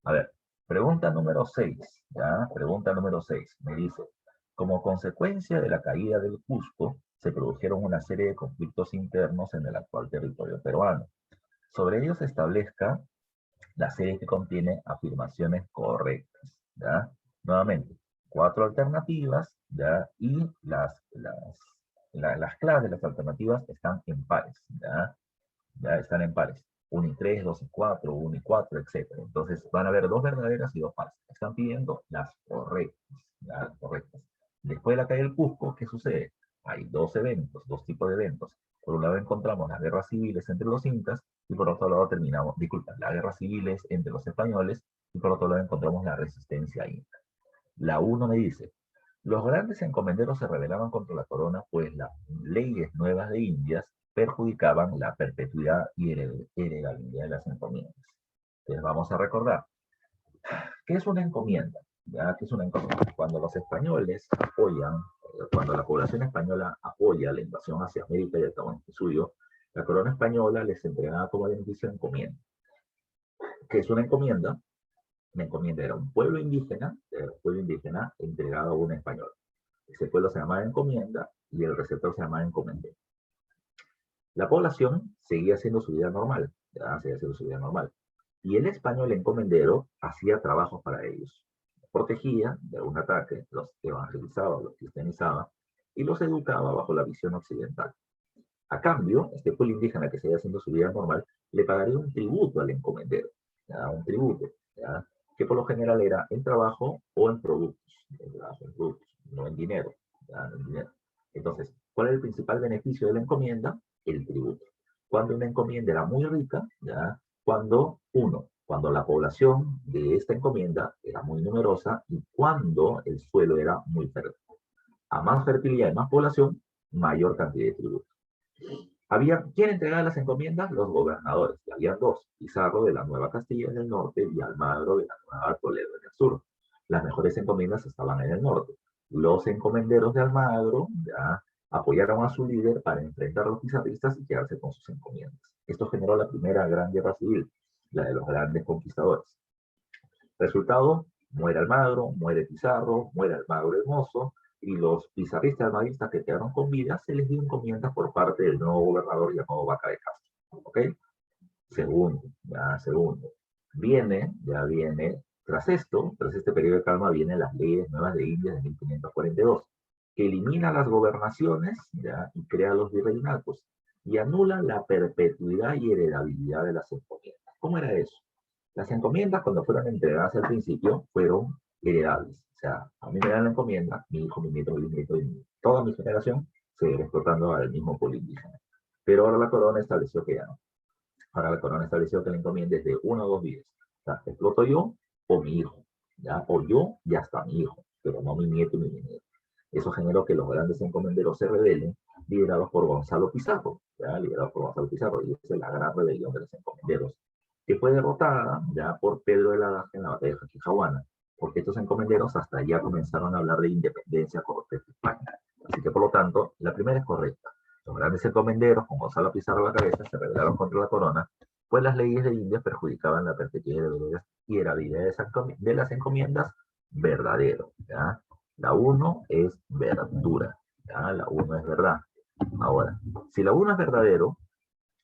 A ver, pregunta número 6. ¿Ya? Pregunta número 6. Me dice, como consecuencia de la caída del Cusco, se produjeron una serie de conflictos internos en el actual territorio peruano. Sobre ello se establezca la serie que contiene afirmaciones correctas. ¿Ya? Nuevamente, 4 alternativas, ¿ya? Y las claves de las alternativas están en pares. ¿Ya? Ya están en pares. 1 y 3, 2 y 4, 1 y 4, etc. Entonces van a haber 2 verdaderas y 2 falsas. Están pidiendo las correctas. ¿Ya? Las correctas. Después de la caída del Cusco, ¿qué sucede? Hay 2 eventos, 2 tipos de eventos. Por un lado encontramos las guerras civiles entre los incas y por otro lado terminamos, disculpa, las guerras civiles entre los españoles y por otro lado encontramos la resistencia inca. La 1 me dice, los grandes encomenderos se rebelaban contra la corona, pues las leyes nuevas de Indias perjudicaban la perpetuidad y heredabilidad de las encomiendas. Entonces vamos a recordar, ¿qué es una encomienda? ¿Ya? ¿Qué es una encomienda? Cuando los españoles apoyan, cuando la población española apoya la invasión hacia América y el Tahuantinsuyo suyo, la corona española les entregaba como beneficio encomienda. ¿Qué es una encomienda? Una encomienda era un pueblo indígena entregado a un español. Ese pueblo se llamaba encomienda y el receptor se llamaba encomendero. La población seguía haciendo su vida normal, ¿ya? Seguía haciendo su vida normal. Y el español encomendero hacía trabajos para ellos. Los protegía de algún ataque, los evangelizaba, los cristianizaba y los educaba bajo la visión occidental. A cambio, este pueblo indígena que seguía haciendo su vida normal le pagaría un tributo al encomendero, ¿ya? Un tributo, ¿ya? Que por lo general era en trabajo o en productos, no en dinero, ¿ya? No en dinero. Entonces, ¿cuál es el principal beneficio de la encomienda? El tributo. Cuando una encomienda era muy rica, ¿ya? Cuando la población de esta encomienda era muy numerosa y cuando el suelo era muy fértil. A más fertilidad y más población, mayor cantidad de tributo. ¿Quién entregaba las encomiendas? Los gobernadores. Y había 2, Pizarro de la Nueva Castilla en el norte y Almagro de la Nueva Toledo en el sur. Las mejores encomiendas estaban en el norte. Los encomenderos de Almagro ya apoyaron a su líder para enfrentar a los pizarristas y quedarse con sus encomiendas. Esto generó la primera gran guerra civil, la de los grandes conquistadores. Resultado, muere Almagro, muere Pizarro, muere Almagro Hermoso, y los pizarristas almagristas que quedaron con vida se les dio encomiendas por parte del nuevo gobernador llamado Vaca de Castro. ¿Ok? Segundo. Tras este periodo de calma, vienen las leyes nuevas de Indias de 1542, que elimina las gobernaciones, ¿ya? Y crea los virreinatos, y anula la perpetuidad y heredabilidad de las encomiendas. ¿Cómo era eso? Las encomiendas, cuando fueron entregadas al principio, fueron heredables. O sea, a mí me dan la encomienda, mi hijo, mi nieto, mi nieto, y toda mi generación se irá explotando al mismo pueblo indígena. Pero ahora la corona estableció que ya no. Ahora la corona estableció que la encomienda es de 1 o 2 vidas. O sea, exploto yo o mi hijo. ¿Ya? O yo y hasta mi hijo, pero no mi nieto y mi nieto. Eso generó que los grandes encomenderos se rebelen, liderados por Gonzalo Pizarro. ¿Ya? Liderados por Gonzalo Pizarro. Y esa es la gran rebelión de los encomenderos, que fue derrotada ya por Pedro de la Daza en la batalla de Jaquijahuana, porque estos encomenderos hasta allá comenzaron a hablar de independencia con respecto a España. Así que, por lo tanto, la primera es correcta. Los grandes encomenderos, con Gonzalo Pizarro a la cabeza, se rebelaron contra la corona, pues las leyes de Indias perjudicaban la perpetuidad y heredabilidad de las encomiendas. Verdadero. ¿Ya? La 1 es verdura. ¿Ya? La 1 es verdad. Ahora, si la 1 es verdadero,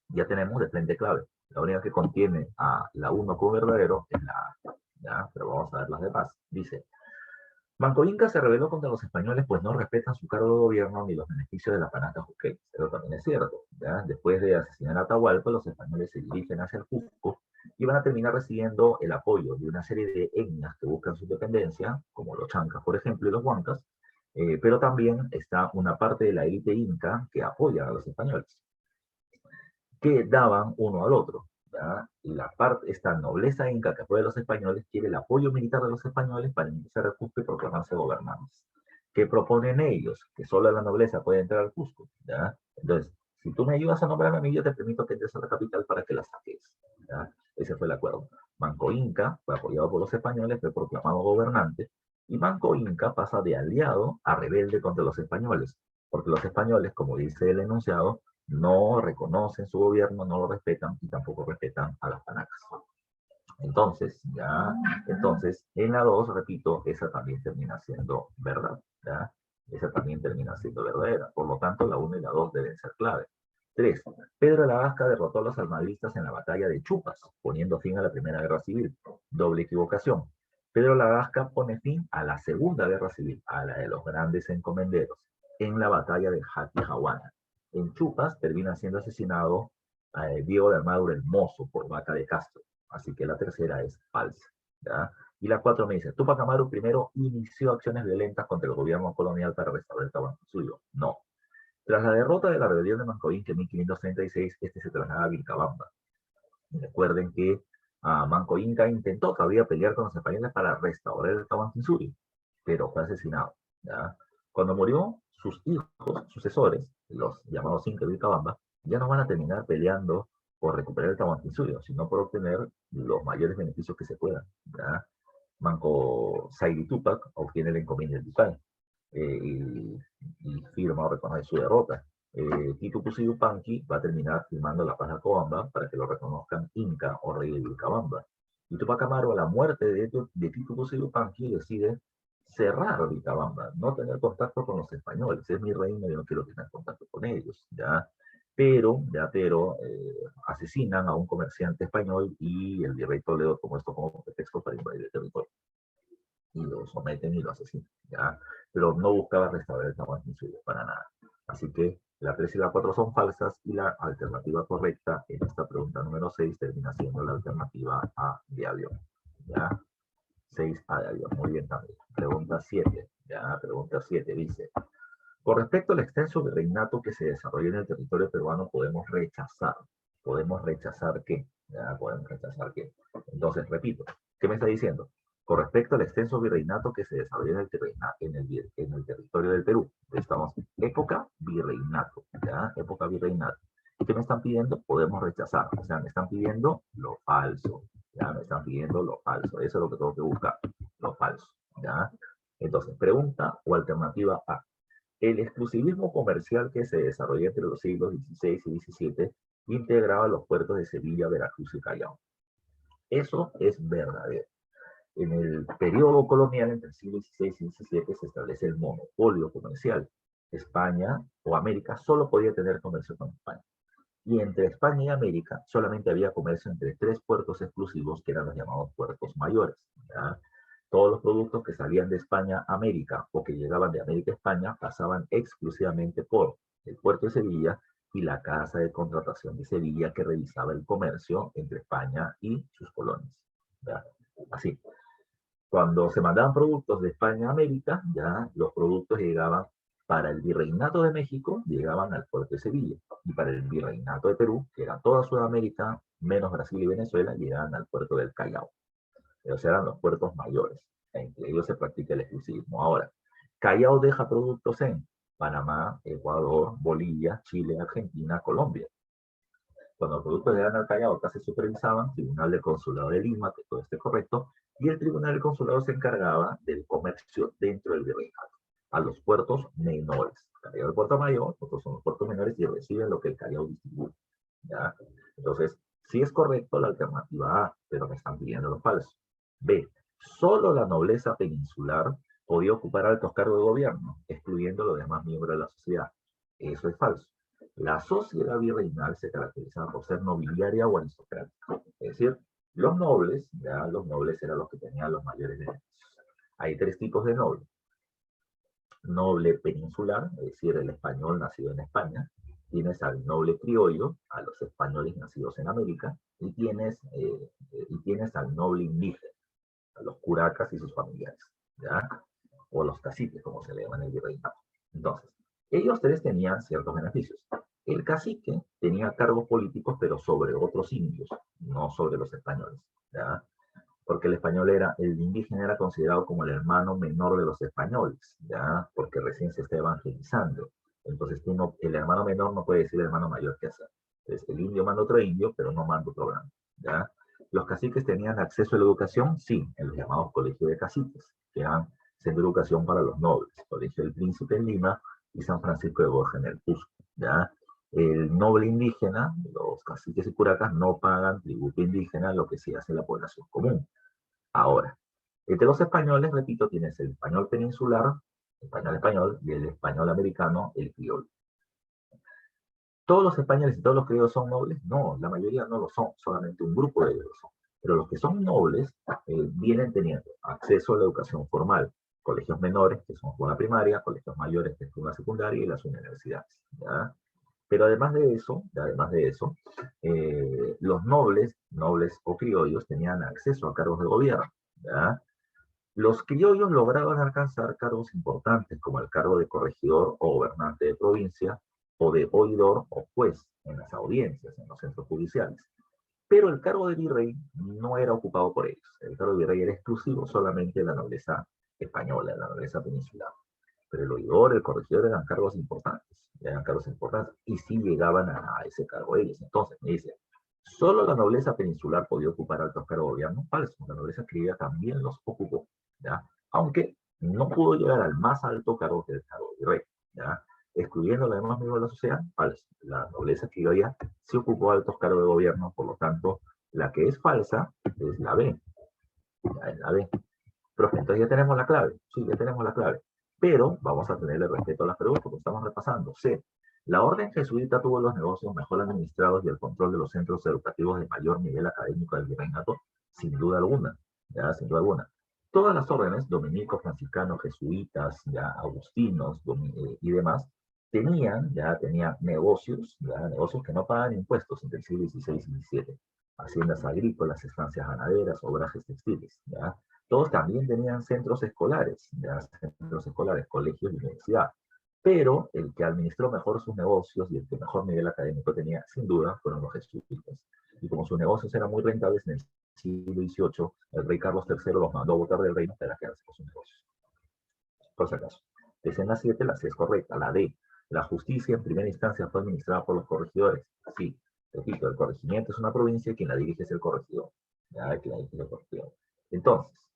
ya tenemos de frente clave. La única que contiene a la 1 como verdadero es la A. ¿Ya? Pero vamos a ver las demás. Dice, Manco Inca se rebeló contra los españoles pues no respetan su cargo de gobierno ni los beneficios de la panata juqueña. Pero también es cierto. ¿Ya? Después de asesinar a Atahualpa, los españoles se dirigen hacia el Cusco y van a terminar recibiendo el apoyo de una serie de etnias que buscan su independencia, como los chancas, por ejemplo, y los huancas, pero también está una parte de la élite inca que apoya a los españoles, que daban uno al otro. ¿Ya? Esta nobleza inca que apoya a los españoles quiere el apoyo militar de los españoles para iniciar el Cusco y proclamarse gobernantes. ¿Qué proponen ellos? Que solo la nobleza puede entrar al Cusco. ¿Ya? Entonces, si tú me ayudas a nombrar a mí, yo te permito que entres a la capital para que la saques. ¿Ya? Ese fue el acuerdo. Manco Inca fue apoyado por los españoles, fue proclamado gobernante, y Manco Inca pasa de aliado a rebelde contra los españoles, porque los españoles, como dice el enunciado, no reconocen su gobierno, no lo respetan y tampoco respetan a las panacas. Entonces, entonces, en la 2, repito, esa también termina siendo verdad, ¿ya? Esa también termina siendo verdadera. Por lo tanto, la 1 y la 2 deben ser clave. 3. Pedro de la Gasca derrotó a los almavistas en la batalla de Chupas, poniendo fin a la Primera Guerra Civil. Doble equivocación. Pedro de la Gasca pone fin a la Segunda Guerra Civil, a la de los grandes encomenderos, en la batalla de Jatijahuana. En Chupas termina siendo asesinado Diego de Almagro el Mozo por Vaca de Castro. Así que la tercera es falsa, ¿ya? Y la 4 me dice, Tupac Amaru primero inició acciones violentas contra el gobierno colonial para restaurar el Tahuantinsuyo. No. Tras la derrota de la rebelión de Mancoinca en 1536, este se traslada a Vilcabamba. Recuerden que Manco Inca intentó todavía pelear con los españoles para restaurar el Tahuantinsuyo, pero fue asesinado, ¿ya? Cuando murió, sus hijos, sucesores, los llamados Inca de Vilcabamba, ya no van a terminar peleando por recuperar el Tahuantinsuyo, sino por obtener los mayores beneficios que se puedan, ¿ya? Manco Saidi Tupac obtiene la encomienda del Ducal y firma o reconoce su derrota. Titu Cusi Yupanqui va a terminar firmando la paz de Cobamba para que lo reconozcan Inca o rey de Vilcabamba. Y Tupac Amaru, a la muerte de Titu Cusi Yupanqui, decide cerrar Vilcabamba, no tener contacto con los españoles. Es mi reino y yo no quiero tener contacto con ellos, ¿ya? Pero asesinan a un comerciante español y el virrey Toledo tomó esto como pretexto para invadir el territorio. Y lo someten y lo asesinan, ¿ya? Pero no buscaba restaurar el Tahuantinsuyo para nada. Así que la 3 y la 4 son falsas y la alternativa correcta en esta pregunta número 6 termina siendo la alternativa A de avión, ¿ya? 6A de avión, muy bien también. Pregunta 7, ¿ya? Pregunta 7 dice, con respecto al extenso virreinato que se desarrolló en el territorio peruano, podemos rechazar. ¿Podemos rechazar qué? ¿Ya? Podemos rechazar qué. Entonces, repito, ¿qué me está diciendo? Con respecto al extenso virreinato que se desarrolló en el territorio del Perú, estamos época virreinato, ¿ya? Época virreinato. ¿Y qué me están pidiendo? Podemos rechazar. O sea, me están pidiendo lo falso, ¿ya? Me están pidiendo lo falso. Eso es lo que tengo que buscar, lo falso, ¿ya? Entonces, pregunta o alternativa A. El exclusivismo comercial que se desarrolló entre los siglos XVI y XVII integraba los puertos de Sevilla, Veracruz y Callao. Eso es verdadero. En el periodo colonial, entre el siglo XVI y XVII, se establece el monopolio comercial. España o América solo podía tener comercio con España. Y entre España y América solamente había comercio entre 3 puertos exclusivos, que eran los llamados puertos mayores, ¿ya? Todos los productos que salían de España a América o que llegaban de América a España pasaban exclusivamente por el puerto de Sevilla y la casa de contratación de Sevilla, que revisaba el comercio entre España y sus colonias, ¿ya? Así. Cuando se mandaban productos de España a América, ya los productos llegaban para el Virreinato de México, llegaban al puerto de Sevilla. Y para el Virreinato de Perú, que era toda Sudamérica, menos Brasil y Venezuela, llegaban al puerto del Callao. Esos eran los puertos mayores. Entre ellos se practica el exclusivismo. Ahora, Callao deja productos en Panamá, Ecuador, Bolivia, Chile, Argentina, Colombia. Cuando los productos llegan al Callao, acá se supervisaban, Tribunal del Consulado de Lima, que todo esté correcto, y el Tribunal del Consulado se encargaba del comercio dentro del virreinato, a los puertos menores. Callao el puerto mayor, otros son los puertos menores y reciben lo que el Callao distribuye, ¿ya? Entonces, sí es correcto la alternativa A, pero me están pidiendo lo falso. B, solo la nobleza peninsular podía ocupar altos cargos de gobierno, excluyendo a los demás miembros de la sociedad. Eso es falso. La sociedad virreinal se caracterizaba por ser nobiliaria o aristocrática. Es decir, los nobles, ya los nobles eran los que tenían los mayores derechos. Hay 3 tipos de nobles. Noble peninsular, es decir, el español nacido en España. Tienes al noble criollo, a los españoles nacidos en América. Y tienes al noble indígena, a los curacas y sus familiares, ¿ya? O los caciques, como se le llama en el virreinato. Entonces, ellos 3 tenían ciertos beneficios. El cacique tenía cargos políticos, pero sobre otros indios, no sobre los españoles, ¿ya? Porque el indígena era considerado como el hermano menor de los españoles, ¿ya? Porque recién se está evangelizando. Entonces, el hermano menor no puede decir el hermano mayor qué hacer. Entonces, el indio manda otro indio, pero no manda otro blanco, ¿ya? ¿Los caciques tenían acceso a la educación? Sí, en los llamados colegios de caciques, que eran centro de educación para los nobles, Colegio del Príncipe en Lima y San Francisco de Borja en el Cusco, ¿ya? el noble indígena, los caciques y curacas, no pagan tributo indígena, lo que sí hace la población común. Ahora, entre los españoles, repito, tienes el español peninsular, español, y el español americano, el criollo. ¿Todos los españoles y todos los criollos son nobles? No, la mayoría no lo son, solamente un grupo de ellos lo son. Pero los que son nobles vienen teniendo acceso a la educación formal, colegios menores, que son la primaria, colegios mayores, que es la secundaria, y las universidades. ¿Ya? Pero además de eso los nobles o criollos, tenían acceso a cargos de gobierno. ¿Ya? Los criollos lograban alcanzar cargos importantes, como el cargo de corregidor o gobernante de provincia, o de oidor o juez en las audiencias, en los centros judiciales. Pero el cargo de virrey no era ocupado por ellos. El cargo de virrey era exclusivo solamente de la nobleza española, de la nobleza peninsular. Pero el oidor, el corregidor eran cargos importantes, y sí llegaban a ese cargo ellos. Entonces me dice, ¿solo la nobleza peninsular podía ocupar altos cargos de gobierno? Falso, la nobleza criolla también los ocupó, ¿ya? Aunque no pudo llegar al más alto cargo que el cargo de virrey, ¿ya? Excluyendo los demás miembros de la sociedad, falso. La nobleza criolla sí ocupó altos cargos de gobierno, por lo tanto, la que es falsa es la B. Ya es la B. Profe, entonces ya tenemos la clave. Sí, ya tenemos la clave. Pero vamos a tenerle respeto a las preguntas porque estamos repasando. C. La orden jesuita tuvo los negocios mejor administrados y el control de los centros educativos de mayor nivel académico del virreinato, sin duda alguna. Ya, sin duda alguna. Todas las órdenes, dominicos, franciscanos, jesuitas, ya, agustinos y demás, tenían negocios que no pagan impuestos entre el siglo XVI y XVII. Haciendas agrícolas, estancias ganaderas, obrajes textiles. ¿Ya? Todos también tenían centros escolares, colegios y universidad. Pero el que administró mejor sus negocios y el que mejor nivel académico tenía, sin duda, fueron los jesuitas. Y como sus negocios eran muy rentables en el siglo XVIII, el rey Carlos III los mandó a votar del reino para quedarse con sus negocios. Por si acaso. Escena 7, la C es correcta. La D, la justicia en primera instancia fue administrada por los corregidores. Sí, repito, el corregimiento es una provincia y quien la dirige es el corregidor. Ya, quien la dirige es el corregidor. Entonces,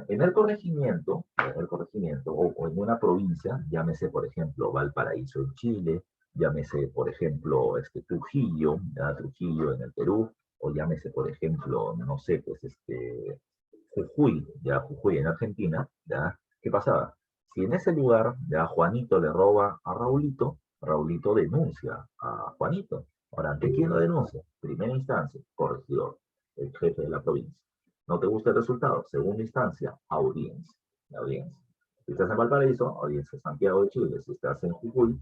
en el corregimiento o en una provincia, llámese por ejemplo Valparaíso en Chile, llámese por ejemplo Trujillo, ¿ya? Trujillo en el Perú, o llámese por ejemplo, no sé, pues Jujuy en Argentina, ¿ya? ¿Qué pasaba? Si en ese lugar ya Juanito le roba a Raulito, Raulito denuncia a Juanito. Ahora, ¿ante quién lo denuncia? Primera instancia, corregidor, el jefe de la provincia. ¿No te gusta el resultado? Segunda instancia, audiencia. La audiencia. Si estás en Valparaíso, audiencia de Santiago de Chile. Si estás en Jujuy,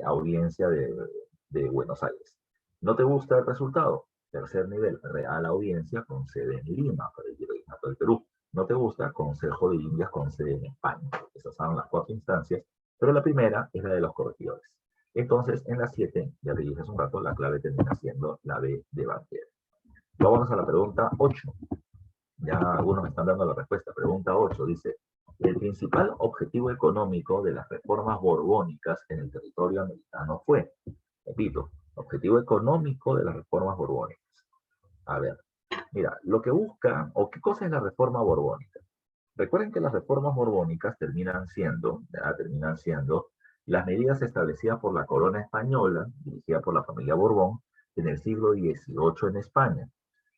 audiencia de Buenos Aires. ¿No te gusta el resultado? Tercer nivel, Real Audiencia con sede en Lima, para el Virreinato del Perú. ¿No te gusta? Consejo de Indias con sede en España. Esas son las 4 instancias, pero la primera es la de los corregidores. Entonces, en la 7, ya te dije hace un rato, la clave termina siendo la B de Banquera. Vámonos a la pregunta 8. Ya algunos me están dando la respuesta. Pregunta 8 dice, el principal objetivo económico de las reformas borbónicas en el territorio americano fue, repito, objetivo económico de las reformas borbónicas. A ver, mira, lo que busca, o qué cosa es la reforma borbónica. Recuerden que las reformas borbónicas terminan siendo las medidas establecidas por la corona española, dirigida por la familia Borbón, en el siglo XVIII en España.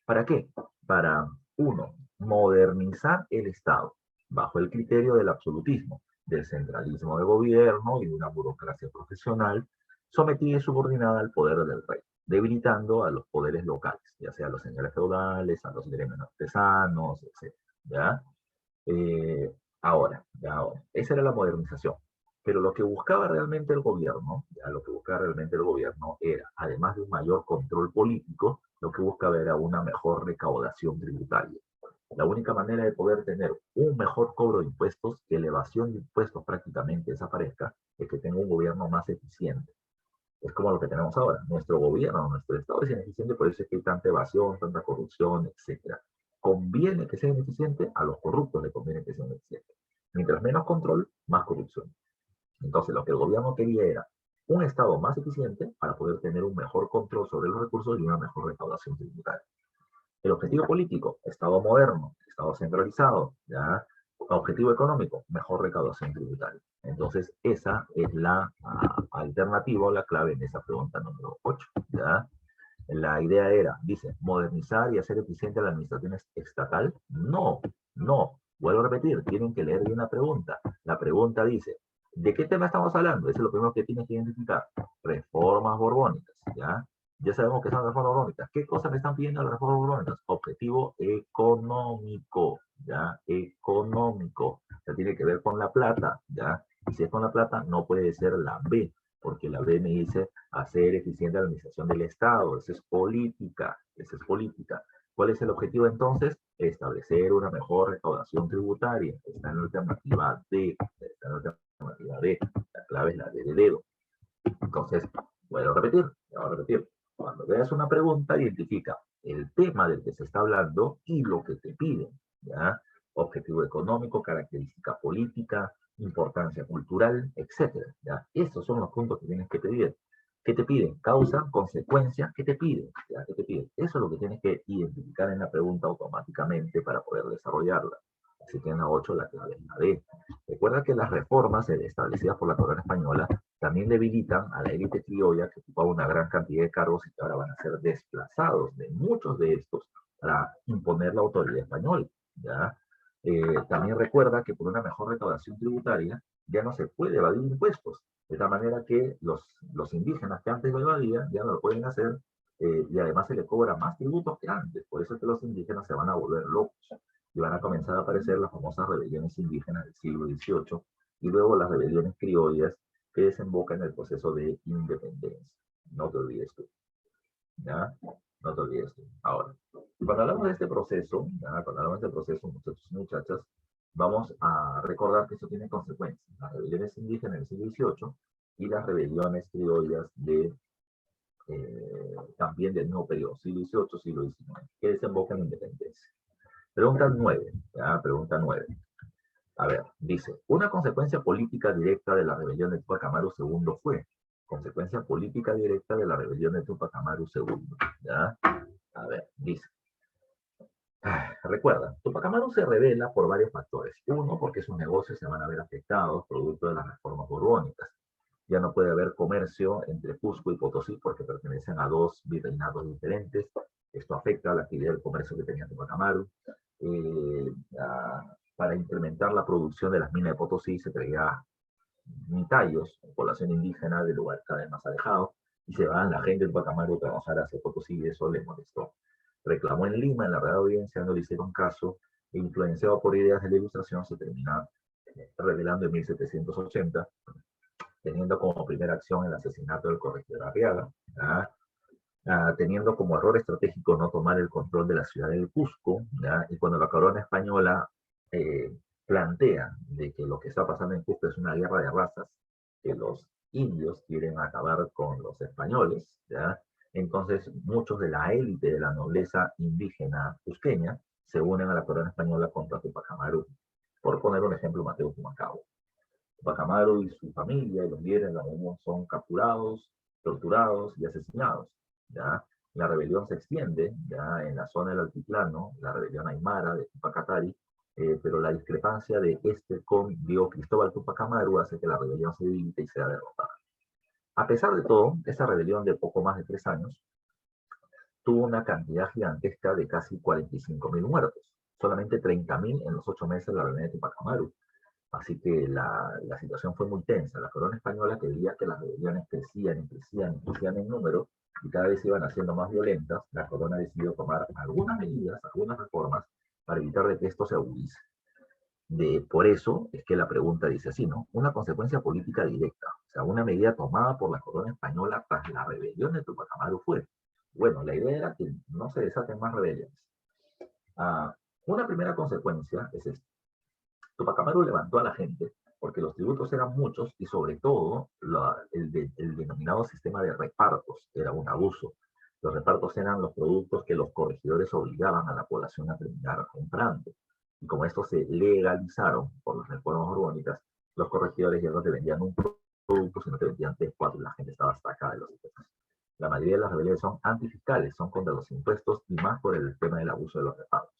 ¿Para qué? Para, uno, modernizar el Estado, bajo el criterio del absolutismo, del centralismo de gobierno y de una burocracia profesional, sometida y subordinada al poder del rey, debilitando a los poderes locales, ya sea a los señores feudales, a los gremios artesanos, etc. ¿Ya? Ahora, esa era la modernización. Pero lo que buscaba realmente el gobierno, era, además de un mayor control político, lo que buscaba era una mejor recaudación tributaria. La única manera de poder tener un mejor cobro de impuestos, que elevación de impuestos prácticamente desaparezca, es que tenga un gobierno más eficiente. Es como lo que tenemos ahora. Nuestro gobierno, nuestro Estado es ineficiente, por eso es que hay tanta evasión, tanta corrupción, etc. Conviene que sea ineficiente, a los corruptos les conviene que sea ineficiente. Mientras menos control, más corrupción. Entonces, lo que el gobierno quería era un Estado más eficiente para poder tener un mejor control sobre los recursos y una mejor recaudación tributaria. El objetivo político, Estado moderno, Estado centralizado, ¿ya? Objetivo económico, mejor recaudación tributaria. Entonces, esa es la alternativa o la clave en esa pregunta número 8. ¿Ya? La idea era, dice, modernizar y hacer eficiente la administración estatal. No, no. Vuelvo a repetir, tienen que leer bien la pregunta. La pregunta dice, ¿de qué tema estamos hablando? Eso es lo primero que tienes que identificar. Reformas borbónicas, ¿ya? Ya sabemos que son reformas borbónicas. ¿Qué cosas me están pidiendo las reformas borbónicas? Objetivo económico, ¿ya? Económico. O sea, tiene que ver con la plata, ¿ya? Y si es con la plata, no puede ser la B, porque la B me dice hacer eficiente la administración del Estado. Esa es política, esa es política. ¿Cuál es el objetivo entonces? Establecer una mejor recaudación tributaria. Está en la alternativa D. Está en la alternativa D. La clave es la D de dedo. Entonces, vuelvo a repetir. Cuando veas una pregunta, identifica el tema del que se está hablando y lo que te piden, ¿ya? Objetivo económico, característica política, importancia cultural, etcétera, ¿ya? Estos son los puntos que tienes que pedir. ¿Qué te piden? Causa, consecuencia, ¿qué te piden? ¿Ya? ¿Qué te piden? Eso es lo que tienes que identificar en la pregunta automáticamente para poder desarrollarla. Así que en la 8 la clave es la D. Recuerda que las reformas establecidas por la corona española también debilitan a la élite criolla que ocupaba una gran cantidad de cargos y que ahora van a ser desplazados de muchos de estos para imponer la autoridad española. ¿Ya? También recuerda que por una mejor recaudación tributaria ya no se puede evadir impuestos, de tal manera que los indígenas que antes lo evadían ya no lo pueden hacer y además se le cobra más tributos que antes. Por eso es que los indígenas se van a volver locos y van a comenzar a aparecer las famosas rebeliones indígenas del siglo XVIII y luego las rebeliones criollas que desembocan en el proceso de independencia. No te olvides tú. ¿Ya? No te olvides tú. Ahora, cuando hablamos de este proceso, ¿ya? Cuando hablamos de este proceso, muchachos y muchachas, vamos a recordar que eso tiene consecuencias. Las rebeliones indígenas del siglo XVIII y las rebeliones criollas también del nuevo periodo, siglo XVIII, siglo XIX, que desembocan en independencia. Pregunta 9, ¿ya? Pregunta 9. A ver, dice, una consecuencia política directa de la rebelión de Tupac Amaru II fue, consecuencia política directa de la rebelión de Tupac Amaru II, ¿ya? A ver, dice, recuerda, Tupac Amaru se revela por varios factores. Uno, porque sus negocios se van a ver afectados producto de las reformas borbónicas. Ya no puede haber comercio entre Cusco y Potosí porque pertenecen a dos virreinatos diferentes. Esto afecta a la actividad del comercio que tenía Tupac Amaru. Para incrementar la producción de las minas de Potosí se traía mitayos, población indígena de lugares cada vez más alejados, y se van la gente de Tupac Amaru a trabajar hacia Potosí y eso le molestó. Reclamó en Lima, en la Real Audiencia, no le hicieron caso, e influenciado por ideas de la Ilustración, se termina revelando en 1780, teniendo como primera acción el asesinato del corregidor Arriaga, teniendo como error estratégico no tomar el control de la ciudad del Cusco, ¿ya? Y cuando la corona española plantea de que lo que está pasando en Cusco es una guerra de razas, que los indios quieren acabar con los españoles, ¿ya? Entonces muchos de la élite de la nobleza indígena cusqueña se unen a la corona española contra Tupac Amaru. Por poner un ejemplo, Mateo Pumacao. Tupac Amaru y su familia y los líderes de la Unión son capturados, torturados y asesinados. ¿Ya? La rebelión se extiende ya en la zona del altiplano, la rebelión aymara de Tupac Katari, pero la discrepancia de este con Cristóbal Tupac Amaru hace que la rebelión se debilite y sea derrotada. A pesar de todo, esta rebelión de poco más de 3 años tuvo una cantidad gigantesca de casi 45.000 muertos, solamente 30.000 en los 8 meses de la rebelión de Tupac Amaru. Así que la situación fue muy tensa. La corona española quería que las rebeliones crecían y crecían y crecían en número y cada vez iban haciendo más violentas. La corona decidió tomar algunas medidas, algunas reformas para evitar de que esto se agudice. Por eso es que la pregunta dice así, ¿no? Una consecuencia política directa, o sea, una medida tomada por la corona española tras la rebelión de Tupac Amaru fue, bueno, la idea era que no se desaten más rebeliones. Una primera consecuencia es esta. Tupac Amaru levantó a la gente porque los tributos eran muchos y sobre todo el denominado sistema de repartos era un abuso. Los repartos eran los productos que los corregidores obligaban a la población a terminar comprando. Y como estos se legalizaron por las reformas borbónicas, los corregidores ya no te vendían un producto, sino te vendían 3, 4 y la gente estaba hasta acá de los impuestos. La mayoría de las rebeliones son antifiscales, son contra los impuestos y más por el tema del abuso de los repartos.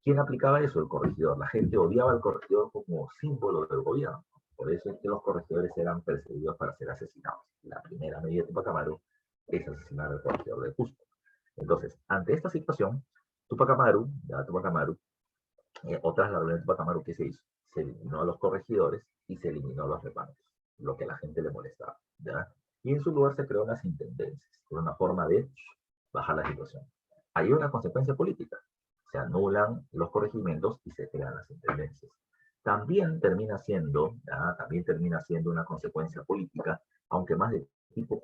¿Quién aplicaba eso? El corregidor. La gente odiaba al corregidor como símbolo del gobierno. Por eso es que los corregidores eran perseguidos para ser asesinados. La primera medida de Tupac Amaru es asesinar al corregidor de Cusco. Entonces, ante esta situación, Tupac Amaru, o tras la rebelión de Tupac Amaru, ¿qué se hizo? Se eliminó a los corregidores y se eliminó a los reparos, lo que a la gente le molestaba, ¿ya? Y en su lugar se creó las intendencias, una forma de bajar la situación. Hay una consecuencia política, se anulan los corregimientos y se crean las intendencias. También termina siendo una consecuencia política, aunque más de tipo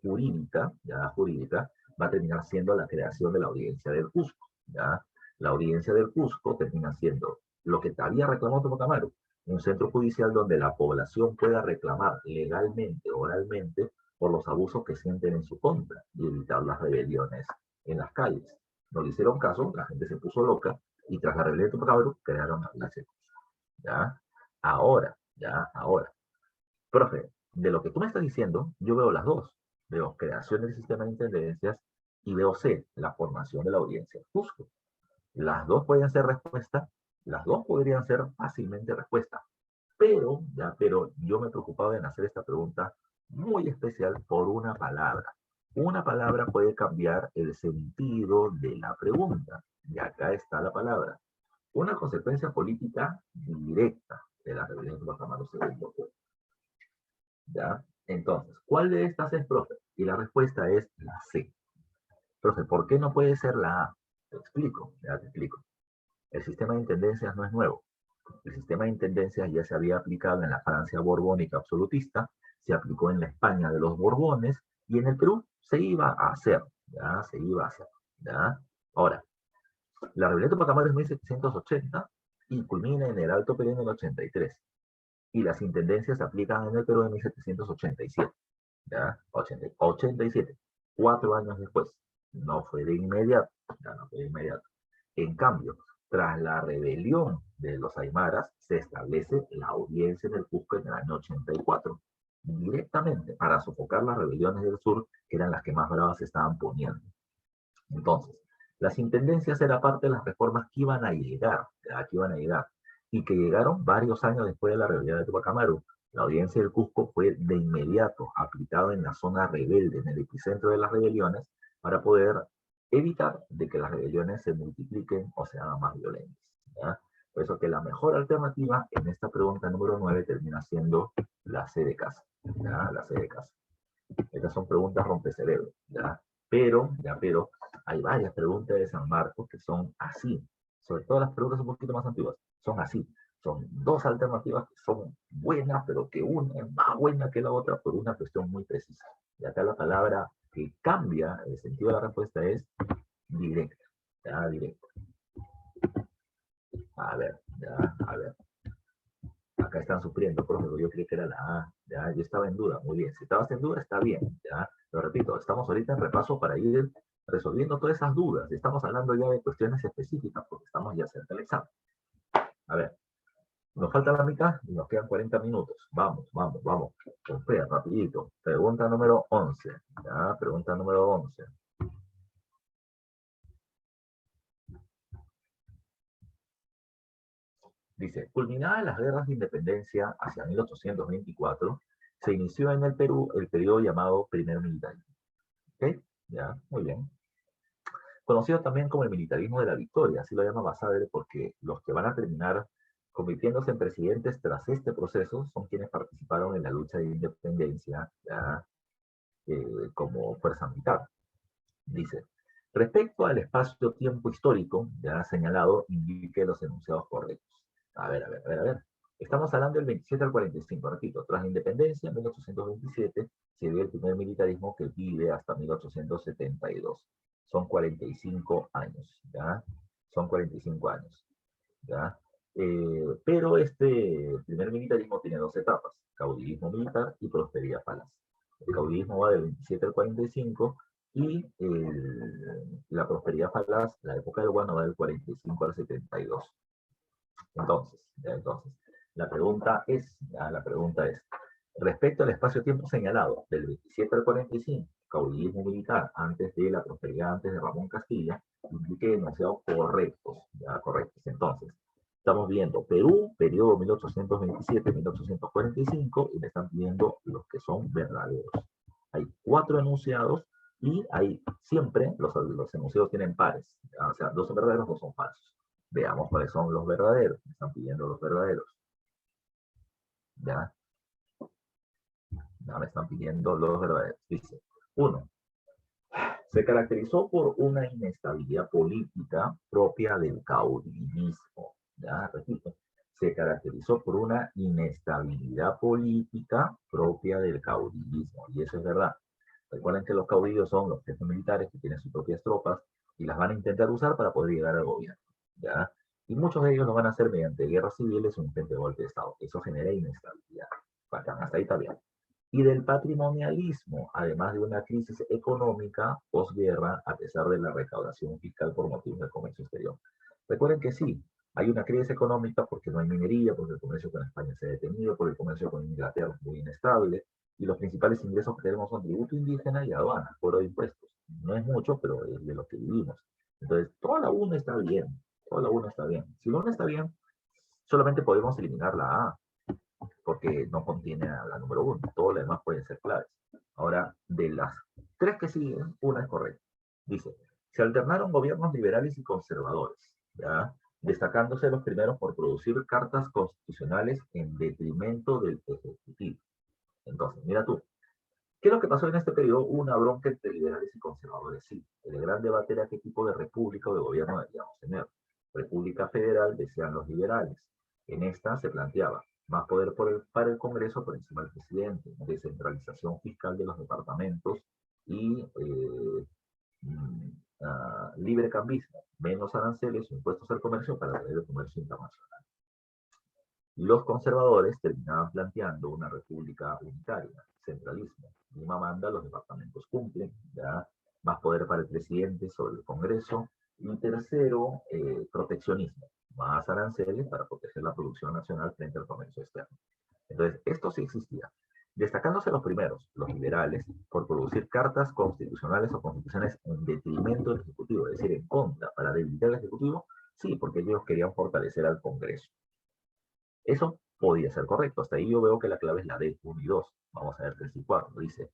jurídica, va a terminar siendo la creación de la audiencia del Cusco, ¿ya? La audiencia del Cusco termina siendo lo que había reclamado Tupac Amaru, un centro judicial donde la población pueda reclamar legalmente, oralmente, por los abusos que sienten en su contra y evitar las rebeliones en las calles. No le hicieron caso, la gente se puso loca y tras la rebelión de Tupac Amaru crearon la audiencia. ¿Ya? Ahora. Profe, de lo que tú me estás diciendo, yo veo las dos. Veo creación del sistema de intendencias y veo C, la formación de la audiencia. Cusco. Las dos pueden ser respuesta, las dos podrían ser fácilmente respuesta. Pero yo me he preocupado en hacer esta pregunta muy especial por una palabra. Una palabra puede cambiar el sentido de la pregunta. Y acá está la palabra. Una consecuencia política directa de la rebelión de Tupac Amaru II. ¿Ya? Entonces, ¿cuál de estas es, profe? Y la respuesta es la C. Profe, ¿por qué no puede ser la A? Te explico, ya te explico. El sistema de intendencias no es nuevo. El sistema de intendencias ya se había aplicado en la Francia borbónica absolutista, se aplicó en la España de los Borbones y en el Perú se iba a hacer, ¿ya? Se iba a hacer, ¿ya? Ahora, la rebelión de Tupac Amaru es 1780 y culmina en el Alto Perú en el 83. Y las intendencias se aplican en el Perú en 1787, ¿ya? 87, 4 años después. No fue de inmediato, ya no fue de inmediato. En cambio, tras la rebelión de los aymaras, se establece la audiencia en el Cusco en el año 84, directamente para sofocar las rebeliones del sur, que eran las que más bravas se estaban poniendo. Entonces, las intendencias eran parte de las reformas que iban a llegar, y que llegaron varios años después de la rebelión de Tupac Amaru. La audiencia del Cusco fue de inmediato aplicada en la zona rebelde, en el epicentro de las rebeliones, para poder evitar de que las rebeliones se multipliquen o se hagan más violentas, ¿ya? Por eso que la mejor alternativa en esta pregunta número 9 termina siendo la C de casa, ¿ya? La C de casa. Estas son preguntas rompecerebros, ¿ya? Pero, hay varias preguntas de San Marcos que son así. Sobre todo las preguntas un poquito más antiguas, son así. Son dos alternativas que son buenas, pero que una es más buena que la otra por una cuestión muy precisa. Y acá la palabra que cambia el sentido de la respuesta es directa. ¿Ya? Directa. A ver. Acá están sufriendo, profe, yo creí que era la A, ¿ya? Yo estaba en duda, muy bien. Si estabas en duda, está bien, ¿ya? Lo repito, estamos ahorita en repaso para ir resolviendo todas esas dudas. Estamos hablando ya de cuestiones específicas, porque estamos ya cerca del examen. A ver, nos falta la mitad y nos quedan 40 minutos. Vamos. Confía, rapidito. Pregunta número 11, ¿ya? Pregunta número 11. Dice, culminadas las guerras de independencia hacia 1824, se inició en el Perú el periodo llamado primer militarismo. ¿Ok? Ya, muy bien. Conocido también como el militarismo de la victoria, así lo llama Basadre, porque los que van a terminar convirtiéndose en presidentes tras este proceso son quienes participaron en la lucha de independencia, ya, como fuerza militar. Dice, respecto al espacio-tiempo histórico ya señalado, indique los enunciados correctos. A ver. Estamos hablando del 27 al 45, repito, tras la independencia, en 1827, se dio el primer militarismo que vive hasta 1872. Son 45 años, ¿ya? Son 45 años, ¿ya? Pero este primer militarismo tiene dos etapas, caudillismo militar y prosperidad falaz. El caudillismo va del 27 al 45 y la prosperidad falaz, la época del guano, va del 45 al 72. Entonces, la pregunta es, respecto al espacio-tiempo señalado, del 27 al 45, caudillismo militar antes de la prosperidad, antes de Ramón Castilla, implique enunciados correctos, Ya, correcto. Entonces, estamos viendo Perú, periodo 1827-1845, y me están pidiendo los que son verdaderos. Hay 4 enunciados y hay siempre, los enunciados tienen pares. O sea, 2 son verdaderos, 2 son falsos. Veamos cuáles son los verdaderos. Me están pidiendo los verdaderos. Ya, ya me están pidiendo los verdaderos. Dice, 1. Se caracterizó por una inestabilidad política propia del caudillismo. Ya, repito, se caracterizó por una inestabilidad política propia del caudillismo. Y eso es verdad. Recuerden que los caudillos son los jefes militares que tienen sus propias tropas y las van a intentar usar para poder llegar al gobierno. ¿Ya? Y muchos de ellos lo van a hacer mediante guerras civiles o intento de golpe de Estado. Eso genera inestabilidad. Bacán, hasta ahí está bien. Y del patrimonialismo, además de una crisis económica posguerra, a pesar de la recaudación fiscal por motivos del comercio exterior. Recuerden que sí, hay una crisis económica porque no hay minería, porque el comercio con España se ha detenido, porque el comercio con Inglaterra es muy inestable, y los principales ingresos que tenemos son tributo indígena y aduanas, cobro de impuestos. No es mucho, pero es de lo que vivimos. Entonces, toda la 1 está bien, toda la 1 está bien. Si la 1 está bien, solamente podemos eliminar la A, porque no contiene a la número 1. Todo lo demás pueden ser claves. Ahora, de las 3 que siguen, una es correcta. Dice, se alternaron gobiernos liberales y conservadores, ¿ya? Destacándose los primeros por producir cartas constitucionales en detrimento del Ejecutivo. Entonces, mira tú, ¿qué es lo que pasó en este periodo? Hubo una bronca entre liberales y conservadores, sí. El gran debate era qué tipo de república o de gobierno deberíamos tener. República federal, decían los liberales. En esta se planteaba más poder para el Congreso por encima del presidente, descentralización fiscal de los departamentos y libre cambismo, menos aranceles o impuestos al comercio para atraer el comercio internacional. Los conservadores terminaban planteando una república unitaria, centralismo. Lima manda, los departamentos cumplen, ¿ya? Más poder para el presidente sobre el Congreso. Y tercero, proteccionismo, más aranceles para proteger la producción nacional frente al comercio externo. Entonces, esto sí existía. Destacándose los primeros, los liberales, por producir cartas constitucionales o constituciones en detrimento del Ejecutivo, es decir, en contra, para debilitar el Ejecutivo, sí, porque ellos querían fortalecer al Congreso. Eso podría ser correcto. Hasta ahí yo veo que la clave es la D, 1 y 2. Vamos a ver 3 y 4. Dice,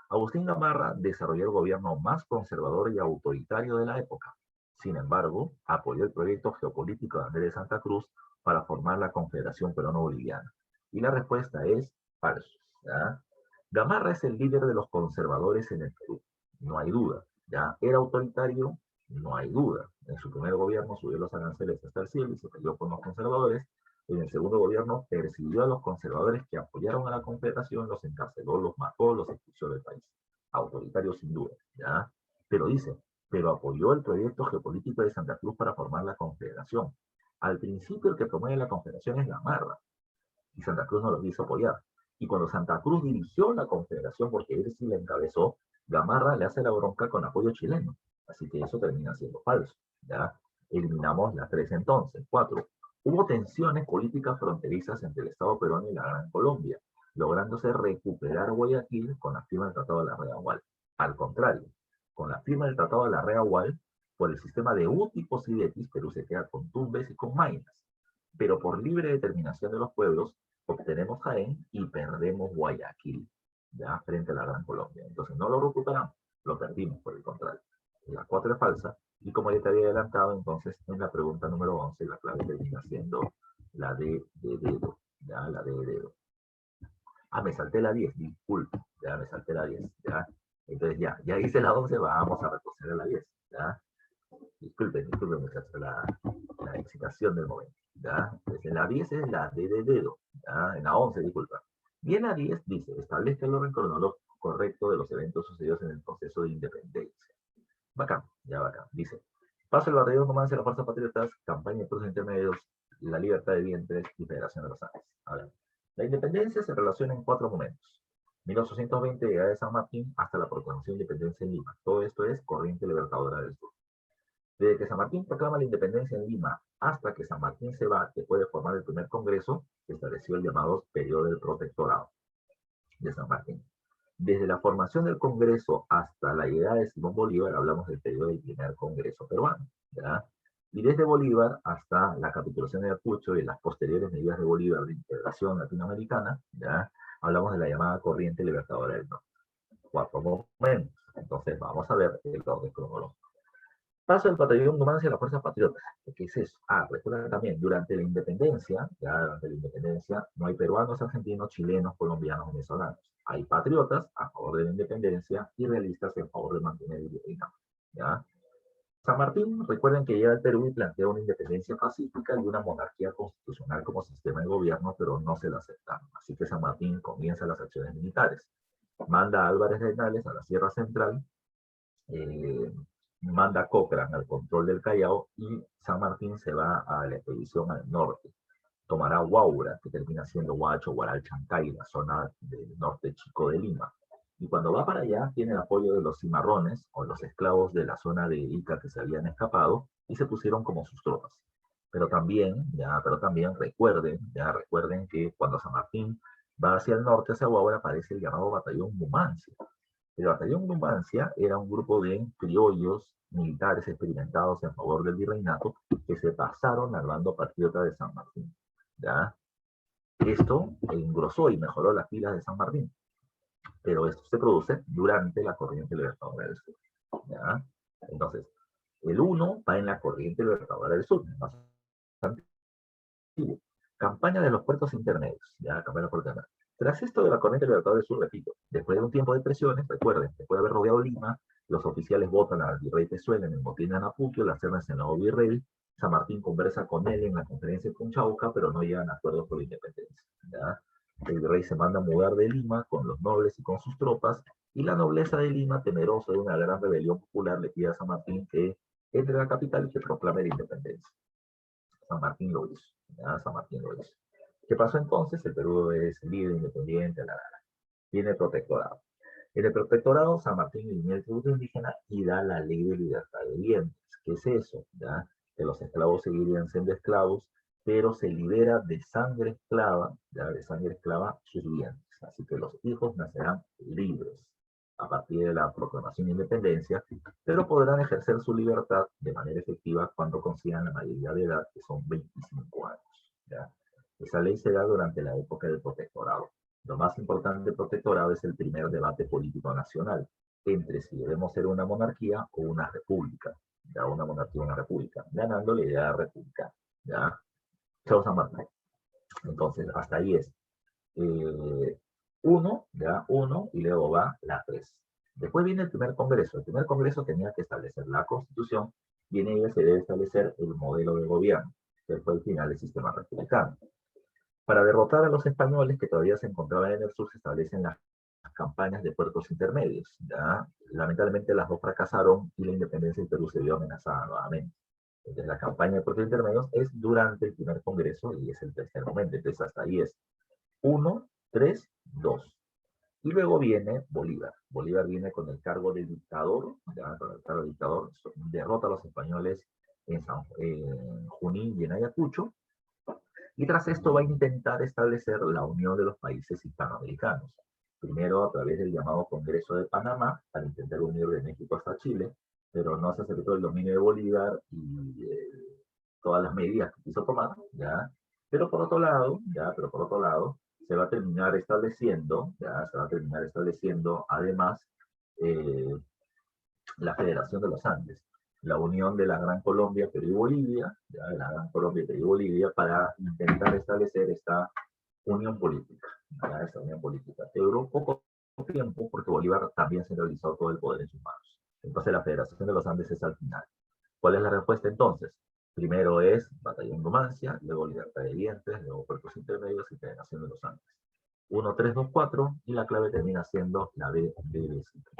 Agustín Gamarra desarrolló el gobierno más conservador y autoritario de la época. Sin embargo, apoyó el proyecto geopolítico de Andrés de Santa Cruz para formar la Confederación Peruano-Boliviana. Y la respuesta es falso. ¿Ya? Gamarra es el líder de los conservadores en el Perú. No hay duda. ¿Ya? Era autoritario, no hay duda. En su primer gobierno subió los aranceles hasta el cielo y se peleó con los conservadores. En el segundo gobierno persiguió a los conservadores que apoyaron a la Confederación, los encarceló, los mató, los expulsó del país. Autoritario sin duda, ¿ya? Pero dice, pero apoyó el proyecto geopolítico de Santa Cruz para formar la Confederación. Al principio el que promueve la Confederación es Gamarra, y Santa Cruz no lo quiso apoyar. Y cuando Santa Cruz dirigió la Confederación, porque él sí la encabezó, Gamarra le hace la bronca con apoyo chileno. Así que eso termina siendo falso, ¿ya? Eliminamos las 3 entonces. 4. Hubo tensiones políticas fronterizas entre el Estado peruano y la Gran Colombia, lográndose recuperar Guayaquil con la firma del Tratado de la Rea-Gual. Al contrario, con la firma del Tratado de la Rea-Gual, por el sistema de UTI Posidetis, Perú se queda con Tumbes y con Maynas. Pero por libre determinación de los pueblos, obtenemos Jaén y perdemos Guayaquil, ya frente a la Gran Colombia. Entonces no lo recuperamos, lo perdimos por el contrario. La 4 es falsa, y como ya te había adelantado, entonces en la pregunta número 11, la clave termina siendo la D de dedo, ya la D de dedo. Ah, me salté la 10, disculpe, ya me salté la 10, ya. Entonces ya hice la 11, vamos a retroceder a la 10, ya. Disculpen, muchachos, la excitación del momento, ¿ya? Entonces, en la 10 es la D de dedo, ¿ya? En la 11, disculpa. Y en la 10 dice, establezca el orden cronológico correcto de los eventos sucedidos en el proceso de independencia. Bacán, ya bacán. Dice, paso el batallón comandante de las fuerzas patriotas, campaña de procesos intermedios, la libertad de vientres y federación de los Andes. A ver, la independencia se relaciona en 4 momentos. 1820, llegada de San Martín, hasta la proclamación de independencia en Lima. Todo esto es corriente libertadora del sur. Desde que San Martín proclama la independencia en Lima hasta que San Martín se va, que puede formar el primer congreso, se estableció el llamado periodo del protectorado de San Martín. Desde la formación del Congreso hasta la llegada de Simón Bolívar, hablamos del periodo del primer Congreso peruano, ¿ya? Y desde Bolívar hasta la capitulación de Ayacucho y las posteriores medidas de Bolívar de integración latinoamericana, ¿ya? Hablamos de la llamada corriente libertadora del norte. 4 momentos. Entonces vamos a ver el orden cronológico. Paso del batallón Numancia a las fuerzas patriotas. ¿Qué es eso? Recuerden también, durante la independencia, ya durante la independencia, no hay peruanos, argentinos, chilenos, colombianos, venezolanos. Hay patriotas a favor de la independencia y realistas en favor de mantener el virreinato. ¿Ya? San Martín, recuerden que llega al Perú y plantea una independencia pacífica y una monarquía constitucional como sistema de gobierno, pero no se la aceptaron. Así que San Martín comienza las acciones militares. Manda a Álvarez de Henares a la Sierra Central, manda a Cochrane al control del Callao y San Martín se va a la expedición al norte. Tomará Huaura, que termina siendo Huacho, Huaral, Chancay, la zona del norte chico de Lima. Y cuando va para allá, tiene el apoyo de los cimarrones, o los esclavos de la zona de Ica que se habían escapado, y se pusieron como sus tropas. Pero también recuerden que cuando San Martín va hacia el norte, hacia Huaura, aparece el llamado Batallón Numancia. El batallón Numancia era un grupo de criollos militares experimentados en favor del virreinato que se pasaron al bando patriota de San Martín. ¿Ya? Esto engrosó y mejoró las filas de San Martín, pero esto se produce durante la corriente libertadora del sur. ¿Ya? Entonces, el 1 va en la corriente libertadora del sur, más antiguo. Campaña de los puertos intermedios. ¿Ya? Campaña de los puertos intermedios. Tras esto de la corriente libertadora del sur, repito, después de un tiempo de presiones, recuerden, después de haber rodeado Lima, los oficiales votan al virrey Pezuela en el motín de Anapuquio, la Serna es el nuevo virrey, San Martín conversa con él en la conferencia de Conchauca, pero no llegan a acuerdos por la independencia. ¿Ya? El virrey se manda a mudar de Lima con los nobles y con sus tropas, y la nobleza de Lima, temerosa de una gran rebelión popular, le pide a San Martín que entre a la capital y que proclame la independencia. San Martín lo hizo. ¿Ya? San Martín lo hizo. ¿Qué pasó entonces? El Perú es libre, independiente, viene el protectorado. En el protectorado, San Martín elimina el tributo indígena y da la ley de libertad de bienes. ¿Qué es eso? ¿Ya? Que los esclavos seguirían siendo esclavos, pero se libera de sangre esclava, ¿ya? De sangre esclava sus bienes. Así que los hijos nacerán libres a partir de la proclamación de independencia, pero podrán ejercer su libertad de manera efectiva cuando consigan la mayoría de edad, que son 25 años. ¿Ya? Esa ley se da durante la época del protectorado. Lo más importante del protectorado es el primer debate político nacional entre si debemos ser una monarquía o una república. Ya una monarquía o una república, ganando la idea republicana. ¿Ya? Chao San Martín. Entonces, hasta ahí es 1, ya 1, y luego va la 3. Después viene el primer congreso. El primer congreso tenía que establecer la constitución y en ella se debe establecer el modelo de gobierno, que fue el final del sistema republicano. Para derrotar a los españoles que todavía se encontraban en el sur, se establecen las campañas de puertos intermedios. ¿Ya? Lamentablemente las dos fracasaron y la independencia del Perú se vio amenazada nuevamente. Entonces la campaña de puertos intermedios es durante el primer congreso y es el tercer momento. Entonces hasta ahí es 1, 3, 2. Y luego viene Bolívar. Bolívar viene con el cargo de dictador, ¿ya? Con el cargo de dictador, derrota a los españoles en Junín y en Ayacucho. Y tras esto va a intentar establecer la unión de los países hispanoamericanos. Primero a través del llamado Congreso de Panamá, para intentar unir de México hasta Chile, pero no se aceptó el dominio de Bolívar y todas las medidas que quiso tomar, ¿ya? Pero por otro lado, se va a terminar estableciendo, además la Federación de los Andes, la unión de la Gran Colombia, Perú y Bolivia, ¿ya? La Gran Colombia, Perú y Bolivia, para intentar establecer esta unión política, ¿ya? Esta unión política. Que duró poco tiempo porque Bolívar también centralizó todo el poder en sus manos. Entonces la Federación de los Andes es al final. ¿Cuál es la respuesta entonces? Primero es Batallón Numancia, luego Libertad de Dientes, luego Puertos Intermedios y Federación de los Andes. 1, 3, 2, 4, y la clave termina siendo la B de Besito.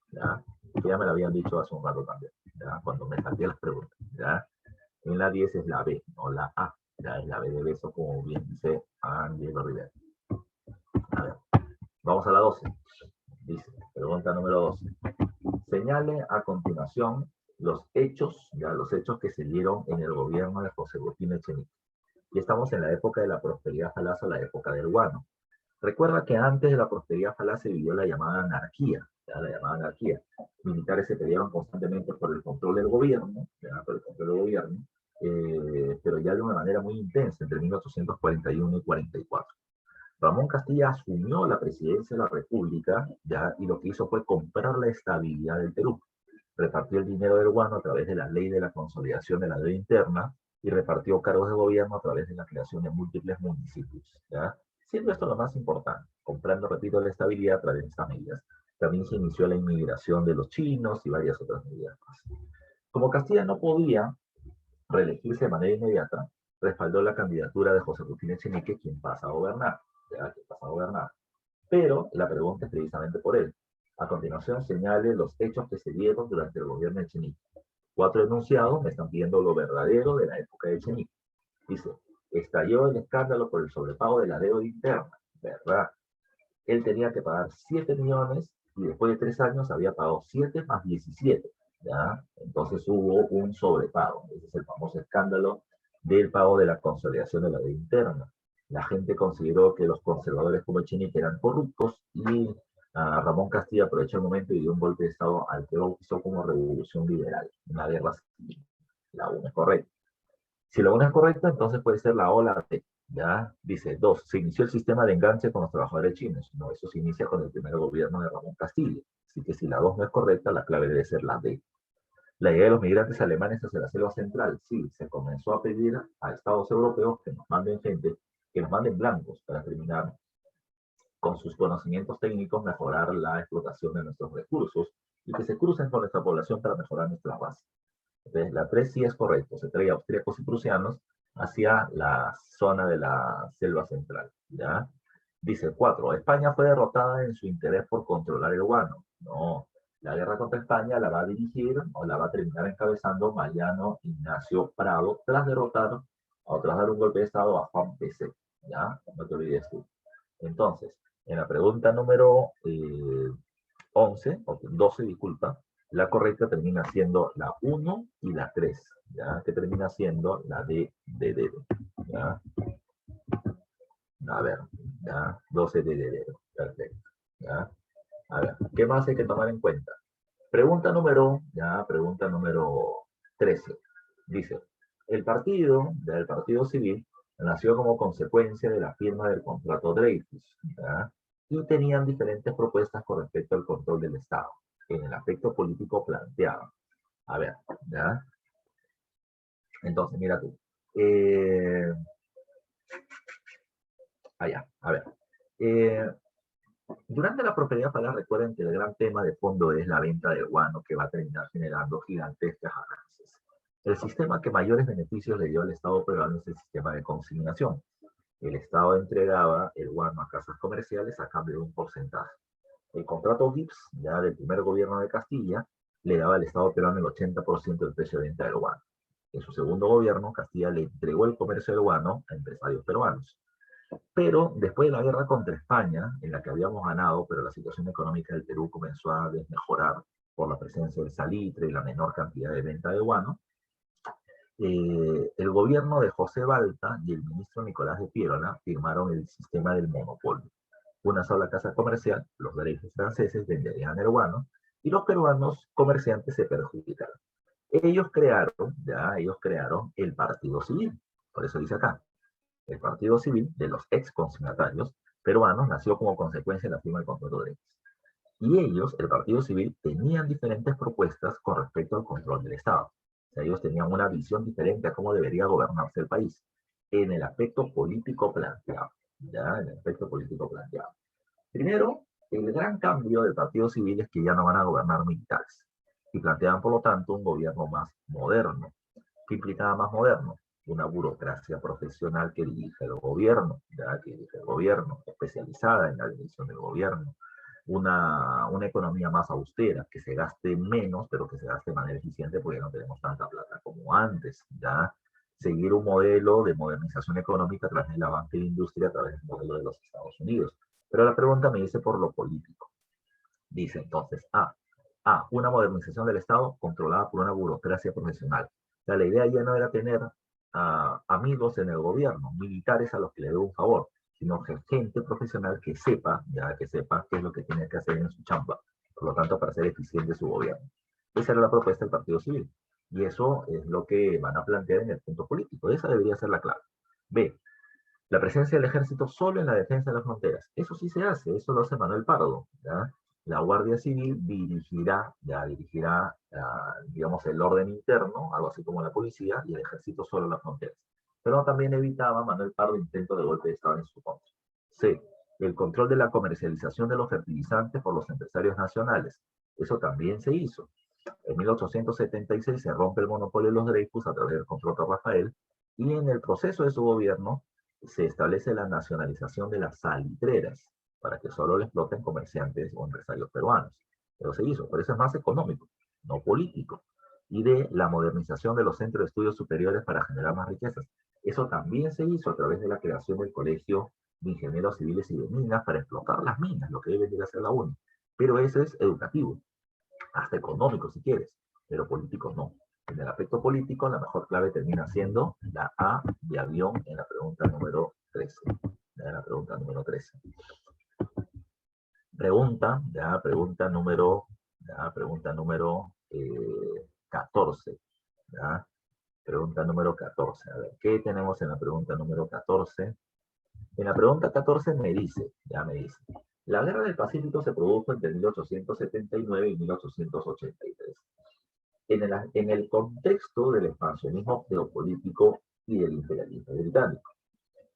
¿Ya? Que ya me lo habían dicho hace un rato también, ¿ya? Cuando me saqué las preguntas. ¿Ya? En la 10 es la B, no la A. Ya es la B de beso, como bien dice Diego Rivera. A ver, vamos a la 12. Dice, pregunta número 12. Señale a continuación los hechos que se dieron en el gobierno de José Agustín Echenique. Y estamos en la época de la prosperidad falaz o la época del guano. Recuerda que antes de la prosperidad falaz se vivió la llamada anarquía. ¿Ya? La llamada anarquía. Militares se pelearon constantemente por el control del gobierno, ¿ya? Por el control del gobierno, pero ya de una manera muy intensa entre 1841 y 44. Ramón Castilla asumió la presidencia de la República, ya, y lo que hizo fue comprar la estabilidad del Perú. Repartió el dinero del guano a través de la ley de la consolidación de la deuda interna y repartió cargos de gobierno a través de la creación de múltiples municipios, ¿ya? Siendo esto lo más importante, comprando, repito, la estabilidad a través de estas medidas. También se inició la inmigración de los chinos y varias otras medidas más. Como Castilla no podía reelegirse de manera inmediata, respaldó la candidatura de José Agustín Echenique, quien pasa a gobernar, ¿ya? Quien pasa a gobernar. Pero la pregunta es precisamente por él. A continuación señale los hechos que se dieron durante el gobierno de Echenique. 4 enunciados me están pidiendo lo verdadero de la época de Echenique. Dice, estalló el escándalo por el sobrepago de la deuda interna, ¿verdad? Él tenía que pagar 7 millones y después de 3 años había pagado 7 más 17, ¿ya? Entonces hubo un sobrepago. Ese es el famoso escándalo del pago de la consolidación de la deuda interna. La gente consideró que los conservadores como Echenique eran corruptos y Ramón Castilla aprovechó el momento y dio un golpe de Estado al que bautizó como Revolución Liberal, una guerra civil. La una es correcta. Si la una es correcta, entonces puede ser la O o la T. ¿Ya? Dice, 2. Se inició el sistema de enganche con los trabajadores chinos. No, eso se inicia con el primer gobierno de Ramón Castilla. Así que si la 2 no es correcta, la clave debe ser la D. La llegada de los migrantes alemanes hacia la selva central. Sí, se comenzó a pedir a estados europeos que nos manden gente, que nos manden blancos para terminar con sus conocimientos técnicos, mejorar la explotación de nuestros recursos y que se crucen con nuestra población para mejorar nuestra base. Entonces, la 3 sí es correcto, se trae austríacos y prusianos hacia la zona de la selva central, ¿ya? Dice 4, España fue derrotada en su interés por controlar el guano. No, la guerra contra España la va a dirigir o la va a terminar encabezando Mariano Ignacio Prado tras dar un golpe de Estado a Juan PC, ¿ya? No te olvides tú. Entonces, en la pregunta número 11, o 12, disculpa, la correcta termina siendo la 1 y la 3, ¿ya? Que termina siendo la D de dedo, ¿ya? A ver, ¿ya? 12 de dedo, perfecto, ¿ya? A ver, ¿qué más hay que tomar en cuenta? Pregunta número 13. Dice, el partido civil, nació como consecuencia de la firma del contrato Dreyfus, ¿ya? Y tenían diferentes propuestas con respecto al control del Estado, en el aspecto político planteado. A ver, ¿ya? Entonces, mira tú. Allá, a ver. Eh, Durante la propiedad paga, recuerden que el gran tema de fondo es la venta del guano que va a terminar generando gigantescas ganancias. El sistema que mayores beneficios le dio al Estado peruano es el sistema de consignación. El Estado entregaba el guano a casas comerciales a cambio de un porcentaje. El contrato Gibbs, ya del primer gobierno de Castilla, le daba al Estado peruano el 80% del precio de venta del guano. En su segundo gobierno, Castilla le entregó el comercio del guano a empresarios peruanos. Pero después de la guerra contra España, en la que habíamos ganado, pero la situación económica del Perú comenzó a desmejorar por la presencia del salitre y la menor cantidad de venta de guano, el gobierno de José Balta y el ministro Nicolás de Piérola firmaron el sistema del monopolio. Una sola casa comercial, los derechos franceses venderían el guano y los peruanos comerciantes se perjudicaron. Ellos crearon el Partido Civil, por eso dice acá, el Partido Civil de los ex consignatarios peruanos nació como consecuencia de la firma del contrato de derechos. Y ellos, el Partido Civil, tenían diferentes propuestas con respecto al control del Estado. O sea, ellos tenían una visión diferente a cómo debería gobernarse el país en el aspecto político planteado. ¿Ya? En el aspecto político planteado. Primero, el gran cambio del Partido Civil es que ya no van a gobernar militares y plantean, por lo tanto, un gobierno más moderno. ¿Qué implicaba más moderno? Una burocracia profesional que dirige el gobierno, ¿ya? Que dirige el gobierno, especializada en la dirección del gobierno. Una economía más austera, que se gaste menos, pero que se gaste de manera eficiente porque no tenemos tanta plata como antes, ¿ya? Seguir un modelo de modernización económica a través de la banca y la industria, a través del modelo de los Estados Unidos. Pero la pregunta me dice por lo político. Dice entonces, una modernización del Estado controlada por una burocracia profesional. O sea, la idea ya no era tener amigos en el gobierno, militares a los que le dé un favor, sino gente profesional que sepa qué es lo que tiene que hacer en su chamba, por lo tanto, para ser eficiente su gobierno. Esa era la propuesta del Partido Civil. Y eso es lo que van a plantear en el punto político. Esa debería ser la clave. B, la presencia del ejército solo en la defensa de las fronteras. Eso sí se hace, eso lo hace Manuel Pardo, ¿ya? La Guardia Civil dirigirá, digamos, el orden interno, algo así como la policía, y el ejército solo en las fronteras. Pero también evitaba Manuel Pardo intento de golpe de Estado en su contra. C, el control de la comercialización de los fertilizantes por los empresarios nacionales. Eso también se hizo. En 1876 se rompe el monopolio de los Dreyfus a través del contrato Rafael, y en el proceso de su gobierno se establece la nacionalización de las salitreras, para que solo lo exploten comerciantes o empresarios peruanos. Pero se hizo, pero eso es más económico, no político. Y de la modernización de los centros de estudios superiores para generar más riquezas. Eso también se hizo a través de la creación del Colegio de Ingenieros Civiles y de Minas para explotar las minas, lo que debe de hacer la UNI. Pero eso es educativo, hasta económico si quieres, pero político no. En el aspecto político, la mejor clave termina siendo la A de avión en la pregunta número 13. En la pregunta número 13. Pregunta número 14. ¿Ya? Pregunta número 14. A ver, ¿qué tenemos en la pregunta número 14? En la pregunta 14 me dice, la Guerra del Pacífico se produjo entre 1879 y 1883. En el contexto del expansionismo geopolítico y del imperialismo británico.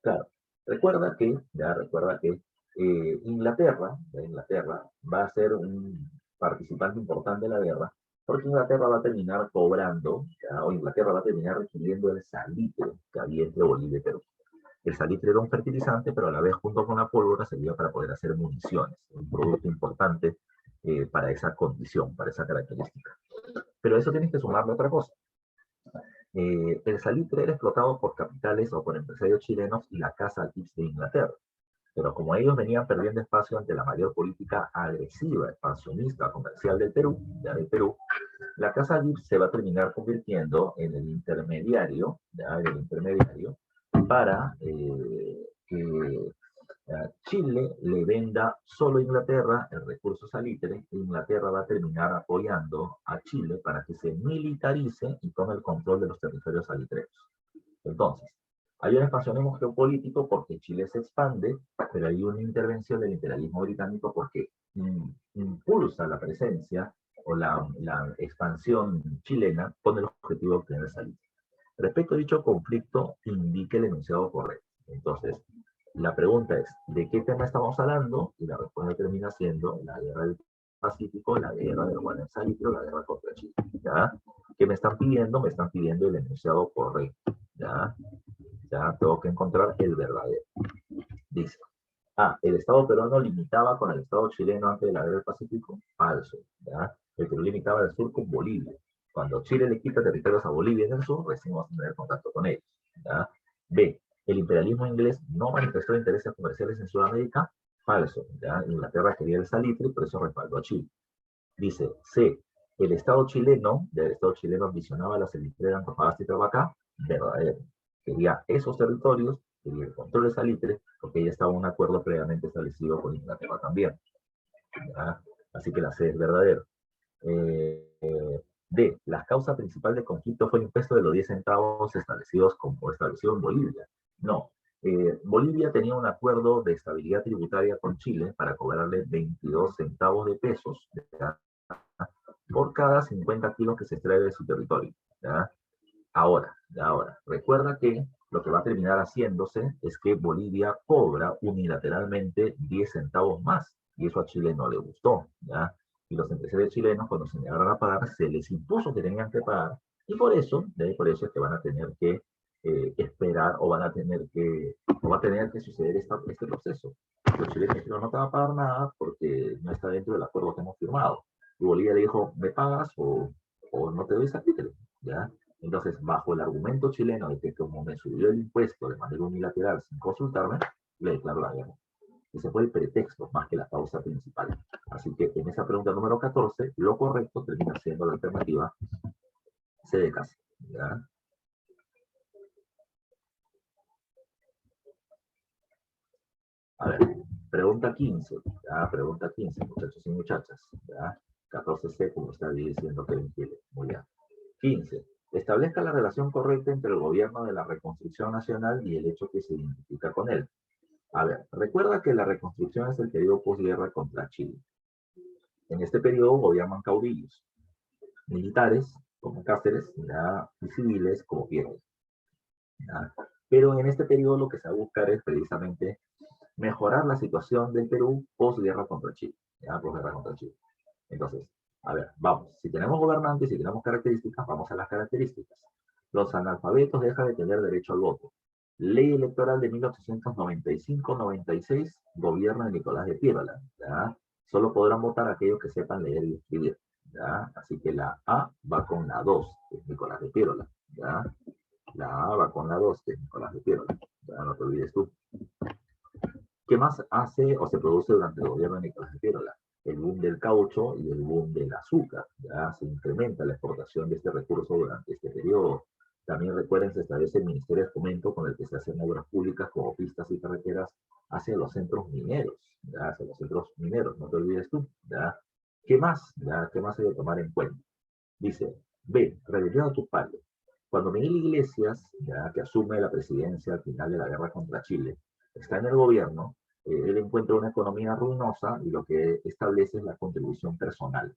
Claro, recuerda que Inglaterra va a ser un participante importante de la guerra, porque Inglaterra va a terminar cobrando, ¿ya? O Inglaterra va a terminar requiriendo el salitre que había entre Bolivia y Perú. El salitre era un fertilizante, pero a la vez junto con la pólvora servía para poder hacer municiones, un producto importante para esa condición, para esa característica. Pero eso tienes que sumarle otra cosa. El salitre era explotado por capitales o por empresarios chilenos y la Casa Gibbs de Inglaterra. Pero como ellos venían perdiendo espacio ante la mayor política agresiva, expansionista, comercial del Perú, la Casa Gibbs se va a terminar convirtiendo en el intermediario, para que Chile le venda solo a Inglaterra el recurso salitre, e Inglaterra va a terminar apoyando a Chile para que se militarice y tome el control de los territorios salitreros. Entonces, hay un expansionismo geopolítico porque Chile se expande, pero hay una intervención del imperialismo británico porque impulsa la presencia o la expansión chilena con el objetivo de obtener salitre. Respecto a dicho conflicto, indique el enunciado correcto. Entonces, la pregunta es, ¿de qué tema estamos hablando? Y la respuesta termina siendo la guerra del Pacífico, la guerra del Guadalajara Salitre, la guerra contra Chile. ¿Ya? ¿Qué me están pidiendo? Me están pidiendo el enunciado correcto. ¿Ya? Ya tengo que encontrar el verdadero. Dice, el Estado peruano limitaba con el Estado chileno antes de la guerra del Pacífico. Falso. ¿Ya? El Perú limitaba al sur con Bolivia. Cuando Chile le quita territorios a Bolivia en el sur, recién vamos a tener contacto con ellos. ¿Ya? B, el imperialismo inglés no manifestó intereses comerciales en Sudamérica. Falso. ¿Ya? Inglaterra quería el salitre y por eso respaldó a Chile. Dice, C, el Estado chileno ambicionaba la salitrera Antofagasta y Tarapacá. Verdadero. Quería esos territorios, quería el control de salitre, porque ya estaba un acuerdo previamente establecido con Inglaterra también. ¿Ya? Así que la C es verdadero. D, la causa principal del conflicto fue el impuesto de los 10 centavos establecido en Bolivia. No, Bolivia tenía un acuerdo de estabilidad tributaria con Chile para cobrarle 22 centavos de pesos por cada 50 kilos que se extrae de su territorio. ¿Ya? Ahora, recuerda que lo que va a terminar haciéndose es que Bolivia cobra unilateralmente 10 centavos más, y eso a Chile no le gustó, ¿ya? Y los empresarios chilenos, cuando se negaron a pagar, se les impuso que tenían que pagar, y por eso es que van a tener que esperar, o va a tener que suceder este proceso. Los chilenos dijeron, no te va a pagar nada porque no está dentro del acuerdo que hemos firmado. Y Bolivia le dijo, me pagas o no te doy esa título, ¿ya? Entonces, bajo el argumento chileno de que como me subió el impuesto de manera unilateral sin consultarme, le declaro la guerra. Ese fue el pretexto más que la causa principal. Así que en esa pregunta número 14, lo correcto termina siendo la alternativa C de casa. ¿Ya? A ver, pregunta 15. ¿Ya? Pregunta 15, muchachos y muchachas. ¿Ya? 14C, como está diciendo Kevin Chile. Muy bien. 15. Establezca la relación correcta entre el gobierno de la reconstrucción nacional y el hecho que se identifica con él. A ver, recuerda que la reconstrucción es el periodo posguerra contra Chile. En este periodo gobiernan caudillos, militares como Cáceres, ¿ya? Y civiles como Piedras. ¿Ya? Pero en este periodo lo que se va a buscar es precisamente mejorar la situación del Perú posguerra contra Chile. ¿Ya? Posguerra contra Chile. Entonces, a ver, vamos. Si tenemos gobernantes, si tenemos características, vamos a las características. Los analfabetos dejan de tener derecho al voto. Ley electoral de 1895-96, gobierno de Nicolás de Piérola. ¿Ya? Solo podrán votar aquellos que sepan leer y escribir. ¿Ya? Así que la A va con la 2, que es Nicolás de Piérola. ¿Ya? La A va con la 2, que es Nicolás de Piérola. Ya no te olvides tú. ¿Qué más hace o se produce durante el gobierno de Nicolás de Piérola? El boom del caucho y el boom del azúcar. Ya se incrementa la exportación de este recurso durante este periodo. También recuerden, se establece el Ministerio de Fomento con el que se hacen obras públicas como pistas y carreteras hacia los centros mineros. Ya, hacia los centros mineros, no te olvides tú. ¿Ya? ¿Qué más? ¿Ya? ¿Qué más hay que tomar en cuenta? Dice, B, rebelión a tus padres. Cuando Miguel Iglesias, ya que asume la presidencia al final de la guerra contra Chile, está en el gobierno, él encuentra una economía ruinosa y lo que establece es la contribución personal.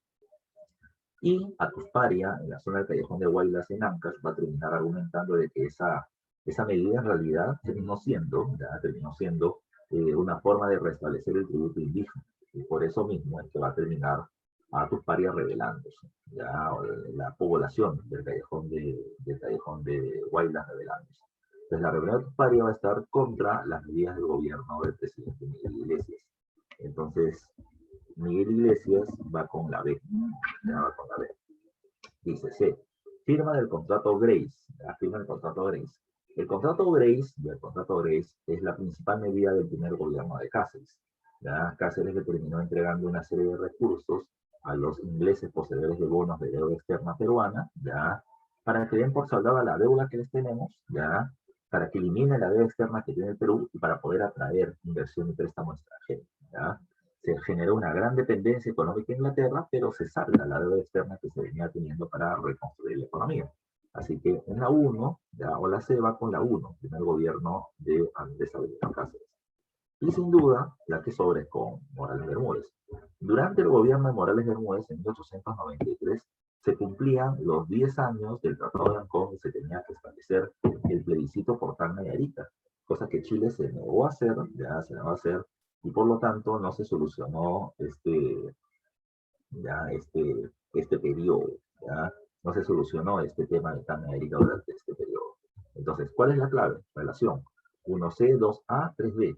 Y Atusparia, en la zona del Callejón de Guaylas en Ancash, va a terminar argumentando de que esa medida en realidad terminó siendo una forma de restablecer el tributo indígena. Y por eso mismo es que va a terminar Atusparia rebelándose, ya la población del callejón de Guaylas rebelándose. Entonces la rebelión de Atusparia va a estar contra las medidas del gobierno del presidente Miguel Iglesias. Entonces, Miguel Iglesias va con la B, ya va con la B. Dice C, firma del contrato Grace, ya firma el contrato Grace. El contrato Grace es la principal medida del primer gobierno de Cáceres. ¿Ya? Cáceres le terminó entregando una serie de recursos a los ingleses poseedores de bonos de deuda externa peruana, ¿ya? Para que den por saldada la deuda que les tenemos, ¿ya? Para que eliminen la deuda externa que tiene el Perú y para poder atraer inversión y préstamo extranjero, ¿ya? Se generó una gran dependencia económica en Inglaterra, pero se salda la deuda externa que se venía teniendo para reconstruir la economía. Así que en la 1, ¿ya? O la C va con la 1, primer gobierno de Andrés Avelino Cáceres. Y sin duda, la que sobra es con Morales Bermúdez. Durante el gobierno de Morales Bermúdez, en 1893, se cumplían los 10 años del Tratado de Ancón y se tenía que establecer el plebiscito por Tacna y Arica, cosa que Chile se negó a hacer, ya se negó a hacer, y por lo tanto no se solucionó este periodo, ya no se solucionó este tema de Tacna y Arica durante este periodo. Entonces, ¿cuál es la clave? Relación 1C, 2A, 3B.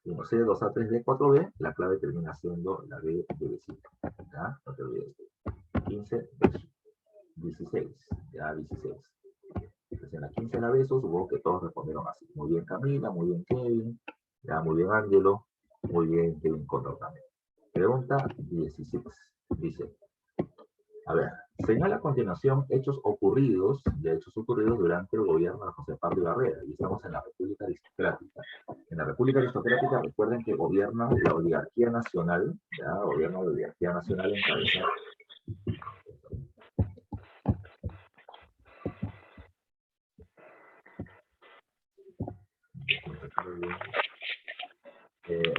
1C, 2A, 3D, 4B, la clave termina siendo la B de vecino. ¿Ya? No te olvides. 15, 16. Ya, 16. Entonces en la 15 la B, supongo que todos respondieron así. Muy bien Camila, muy bien Kevin, ya, muy bien Ángelo, muy bien Kevin Condor también. Pregunta 16. Dice, a ver, señala a continuación hechos ocurridos durante el gobierno de José Pardo Barrera. Y estamos en la República Aristocrática. En la República Aristocrática, recuerden que gobierna la oligarquía nacional, ya, gobierna la oligarquía nacional en cabeza.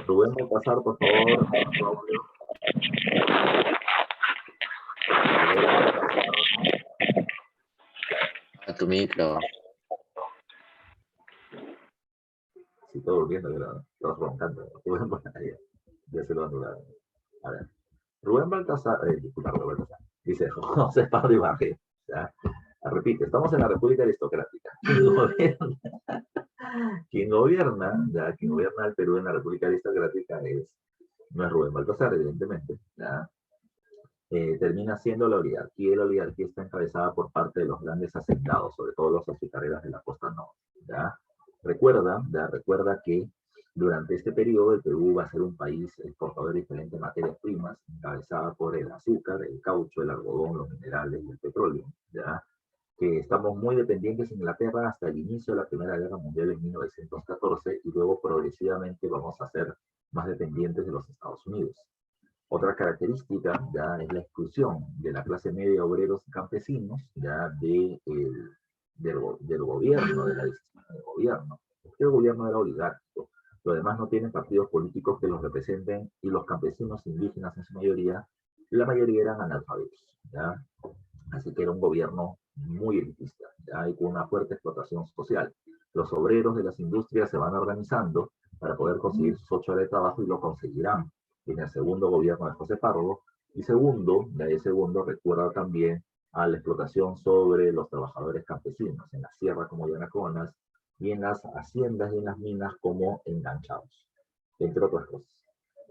Rubén Baltasar, por favor. A tu micro. Si todo durmiendo, todos roncando. Rubén Baltasar, ya se lo anularon. A ver. Rubén Baltasar, disculpa, Rubén Baltasar. Dice José Pardo Ibarre. ¿Ya? Repite, estamos en la República Aristocrática. Quien gobierna el Perú en la República Aristocrática no es Rubén Baltasar, evidentemente. ¿Ya? Termina siendo la oligarquía, y la oligarquía está encabezada por parte de los grandes hacendados, sobre todo los azucareros de la costa norte. ¿Ya? Recuerda que durante este periodo el Perú va a ser un país exportador de diferentes materias primas, encabezada por el azúcar, el caucho, el algodón, los minerales y el petróleo. ¿Ya? Que estamos muy dependientes de Inglaterra hasta el inicio de la Primera Guerra Mundial en 1914 y luego progresivamente vamos a ser más dependientes de los Estados Unidos. Otra característica ya es la exclusión de la clase media, obreros y campesinos ya del gobierno, de la decisión del gobierno. El gobierno era oligárquico. Los demás no tienen partidos políticos que los representen y los campesinos indígenas en su mayoría, la mayoría eran analfabetos. ¿Ya? Así que era un gobierno muy elitista, ¿ya? Y con una fuerte explotación social. Los obreros de las industrias se van organizando para poder conseguir sus 8 horas de trabajo y lo conseguirán en el segundo gobierno de José Pardo. Y segundo, recuerda también a la explotación sobre los trabajadores campesinos, en la sierra como Yanaconas, y en las haciendas y en las minas como enganchados, entre otras cosas.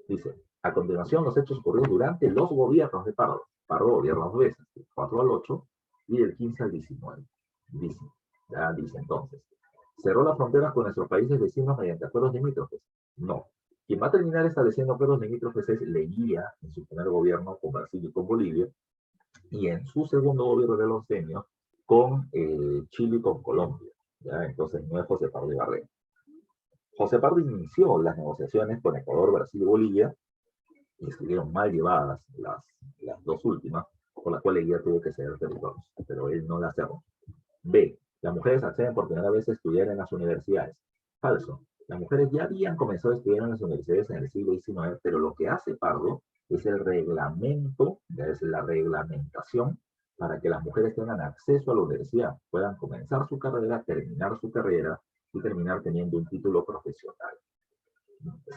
Dice, a continuación los hechos ocurrieron durante los gobiernos de Pardo. Pardo gobierna 2 veces, del 4 al 8 y del 15 al 19. Dice, ya dice entonces, ¿cerró las fronteras con nuestros países vecinos mediante acuerdos limítrofes? No. Quien va a terminar estableciendo acuerdos limítrofes es Leguía en su primer gobierno con Brasil y con Bolivia, y en su segundo gobierno del oncenio con Chile y con Colombia. ¿Ya? Entonces no es José Pardo Ibarra. José Pardo inició las negociaciones con Ecuador, Brasil y Bolivia, y estuvieron mal llevadas las 2 últimas, por las cuales Leguía tuvo que ceder territorios, pero él no las cerró. B. Las mujeres acceden por primera vez a estudiar en las universidades. Falso. Las mujeres ya habían comenzado a estudiar en las universidades en el siglo XIX, pero lo que hace Pardo es el reglamento, es la reglamentación para que las mujeres tengan acceso a la universidad, puedan comenzar su carrera, terminar su carrera y terminar teniendo un título profesional.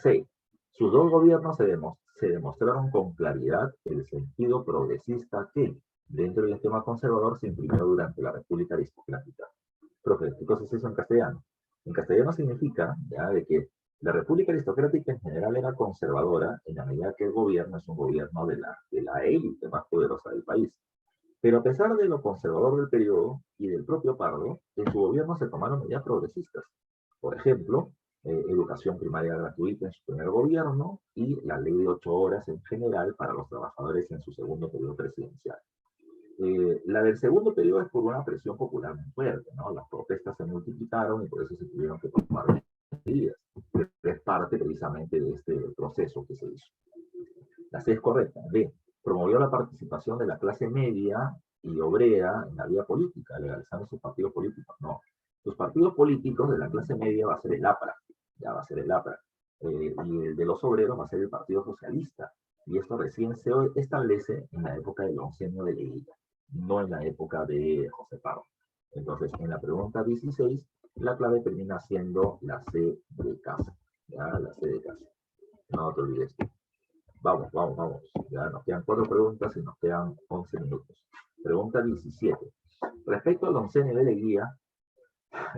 C. Sus 2 gobiernos se demostraron con claridad el sentido progresista que, dentro del esquema conservador, se imprimió durante la República Aristocrática. Profe, ¿qué cosa es eso en castellano? En castellano significa ya, de que la República Aristocrática en general era conservadora en la medida que el gobierno es un gobierno de la élite más poderosa del país. Pero a pesar de lo conservador del periodo y del propio Pardo, en su gobierno se tomaron medidas progresistas. Por ejemplo, educación primaria gratuita en su primer gobierno y la ley de 8 horas en general para los trabajadores en su segundo periodo presidencial. La del segundo periodo es por una presión popular muy fuerte, ¿no? Las protestas se multiplicaron y por eso se tuvieron que tomar medidas. Es parte precisamente de este proceso que se hizo. La C es correcta. D. Promovió la participación de la clase media y obrera en la vida política, legalizando sus partidos políticos. No. Los partidos políticos de la clase media va a ser el APRA, ya va a ser el APRA. Y el de los obreros va a ser el Partido Socialista. Y esto recién se establece en la época del oncenio de Leguía, no en la época de José Pardo. Entonces, en la pregunta 16, la clave termina siendo la C de casa. Ya, la C de casa. No te olvides. Vamos. Ya nos quedan 4 preguntas y nos quedan 11 minutos. Pregunta 17. Respecto al oncenio de Leguía,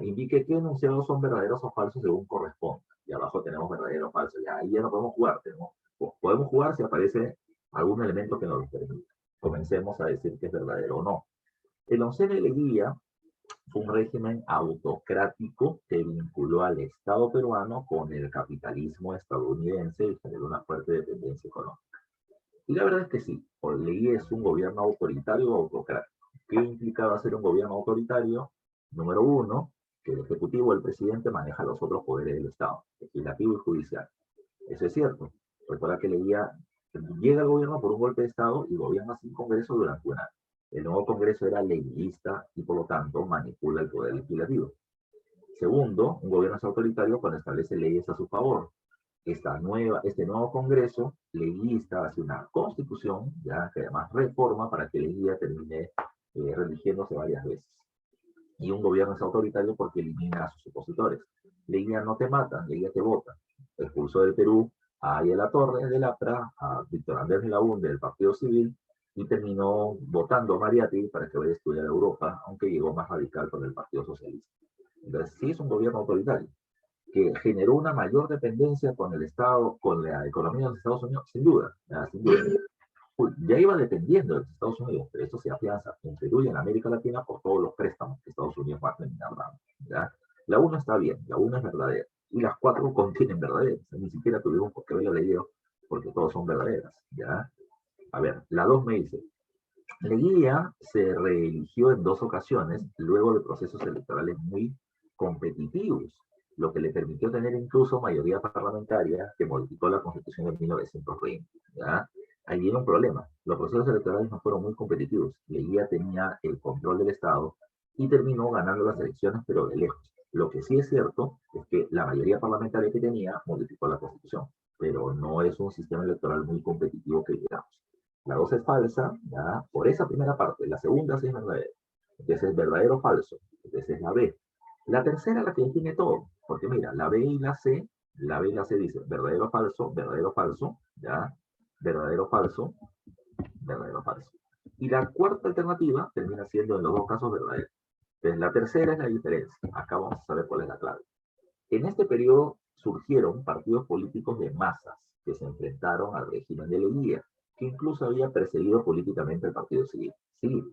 indique qué enunciados son verdaderos o falsos según corresponda. Y abajo tenemos verdadero o falso. Ya, ahí ya no podemos jugar. Podemos jugar si aparece algún elemento que nos lo permita. Comencemos a decir que es verdadero o no. El oncenio de Leguía fue un régimen autocrático que vinculó al Estado peruano con el capitalismo estadounidense y generó una fuerte dependencia económica. Y la verdad es que sí, por ley es un gobierno autoritario o autocrático. ¿Qué implicaba ser un gobierno autoritario? Número 1, que el Ejecutivo, el presidente, maneja los otros poderes del Estado, legislativo y judicial. Eso es cierto. Recuerda que Leguía llega al gobierno por un golpe de Estado y gobierna sin Congreso durante un año. El nuevo Congreso era legalista y por lo tanto manipula el poder legislativo. Segundo, un gobierno es autoritario cuando establece leyes a su favor. Este nuevo Congreso leguista hace una constitución, ya que además reforma para que Leguía termine religiéndose varias veces. Y un gobierno es autoritario porque elimina a sus opositores. Leguía no te mata, Leguía te vota. Expulsó del Perú a Ayala Torres del APRA, a Víctor Andrés de la UNDE del Partido Civil, y terminó votando a Mariátegui para que vaya a estudiar a Europa, aunque llegó más radical con el Partido Socialista. Entonces sí es un gobierno autoritario, que generó una mayor dependencia con el Estado, con la economía de los Estados Unidos, sin duda, sin duda. Ya iba dependiendo de los Estados Unidos, pero esto se afianza en Perú y en América Latina por todos los préstamos que Estados Unidos va a terminar dando. ¿Ya? La 1 está bien, la 1 es verdadera, y las 4 contienen verdaderas, ni siquiera tuvimos por qué haberla leído, porque todas son verdaderas. ¿Ya? A ver, la 2 me dice, Leguía se reeligió en 2 ocasiones, luego de procesos electorales muy competitivos, lo que le permitió tener incluso mayoría parlamentaria que modificó la Constitución de 1920. ¿Ya? Ahí viene un problema. Los procesos electorales no fueron muy competitivos. Leguía tenía el control del Estado y terminó ganando las elecciones, pero de lejos. Lo que sí es cierto es que la mayoría parlamentaria que tenía modificó la Constitución, pero no es un sistema electoral muy competitivo que digamos. La 2 es falsa, ¿ya? Por esa primera parte. La segunda sí es verdadera. Entonces es verdadero o falso. Entonces es la B. La tercera la que define todo, porque mira, la B y la C dicen verdadero, falso, ¿ya? Verdadero, falso, verdadero, falso. Y la cuarta alternativa termina siendo en los dos casos verdadero. Entonces, la tercera es la diferencia. Acá vamos a saber cuál es la clave. En este periodo surgieron partidos políticos de masas que se enfrentaron al régimen de Leguía, que incluso había perseguido políticamente al partido civil. Sí,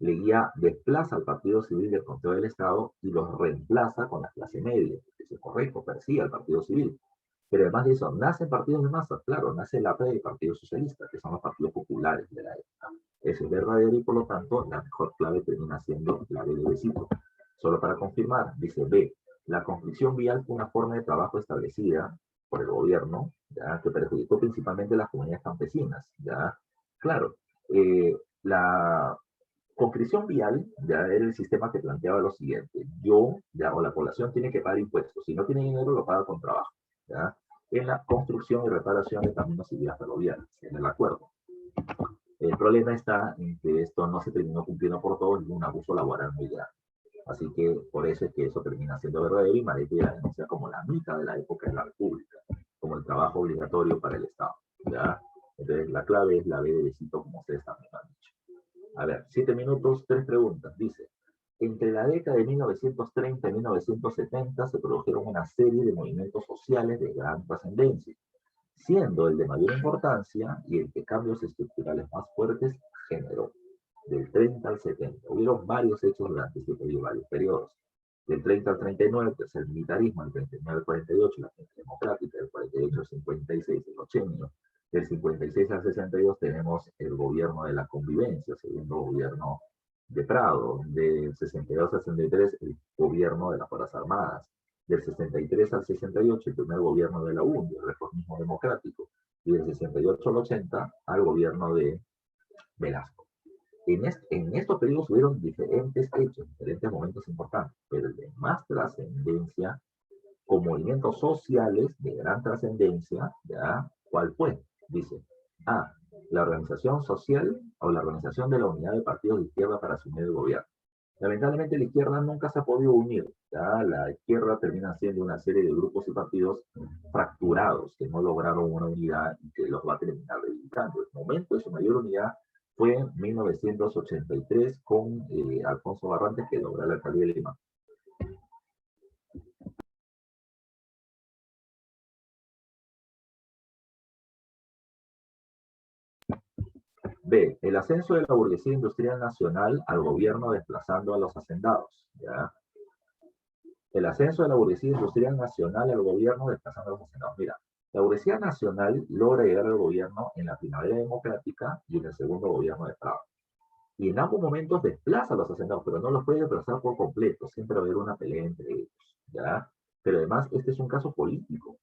Leguía desplaza al partido civil del control del Estado y los reemplaza con la clase media. Eso es correcto, persigue al partido civil. Pero además de eso, nacen partidos de masas, claro, nace el APRA y el Partido Socialista, que son los partidos populares de la época. Eso es verdadero y por lo tanto la mejor clave termina siendo la B de besito. Solo para confirmar, dice B, la construcción vial fue una forma de trabajo establecida por el gobierno, ¿ya? Que perjudicó principalmente a las comunidades campesinas. ¿Ya? Claro, la conscripción vial ya era el sistema que planteaba lo siguiente. Yo, ya, o la población tiene que pagar impuestos. Si no tiene dinero, lo paga con trabajo. ¿Ya? En la construcción y reparación de caminos y vías ferroviarias, en el acuerdo. El problema está en que esto no se terminó cumpliendo por todos y un abuso laboral muy grande. Así que por eso es que eso termina siendo verdadero y Marete la denuncia como la mitad de la época de la República, como el trabajo obligatorio para el Estado. ¿Ya? Entonces la clave es la B de besito, como ustedes también han dicho. A ver, 7 minutos, 3 preguntas. Dice, entre la década de 1930 y 1970 se produjeron una serie de movimientos sociales de gran trascendencia, siendo el de mayor importancia y el que cambios estructurales más fuertes generó. Del 30 al 70. Hubieron varios hechos durante este periodo, varios periodos. Del 30 al 39, que es el militarismo, del 39 al 48, la gente democrática, del 48 al 56, el ochenio. Del 56 al 62 tenemos el gobierno de la convivencia, el segundo gobierno de Prado. Del 62 al 63, el gobierno de las Fuerzas Armadas. Del 63 al 68, el primer gobierno de la UNI, el reformismo democrático. Y del 68 al 80, al gobierno de Velasco. En estos periodos hubieron diferentes hechos, diferentes momentos importantes, pero el de más trascendencia, con movimientos sociales de gran trascendencia, ¿ya? ¿Cuál fue? Dice, A, la organización social o la organización de la unidad de partidos de izquierda para asumir el gobierno. Lamentablemente la izquierda nunca se ha podido unir, ¿ya? La izquierda termina siendo una serie de grupos y partidos fracturados que no lograron una unidad y que los va a terminar debilitando. El momento de su mayor unidad fue en 1983 con Alfonso Barrantes, que logró la alcaldía de Lima. B. El ascenso de la burguesía industrial nacional al gobierno desplazando a los hacendados. ¿Ya? El ascenso de la burguesía industrial nacional al gobierno desplazando a los hacendados. Mira, la burguesía nacional logra llegar al gobierno en la primavera democrática y en el segundo gobierno de Prado. Y en ambos momentos desplaza a los hacendados, pero no los puede desplazar por completo. Siempre va a haber una pelea entre ellos. ¿Ya? Pero además, este es un caso político,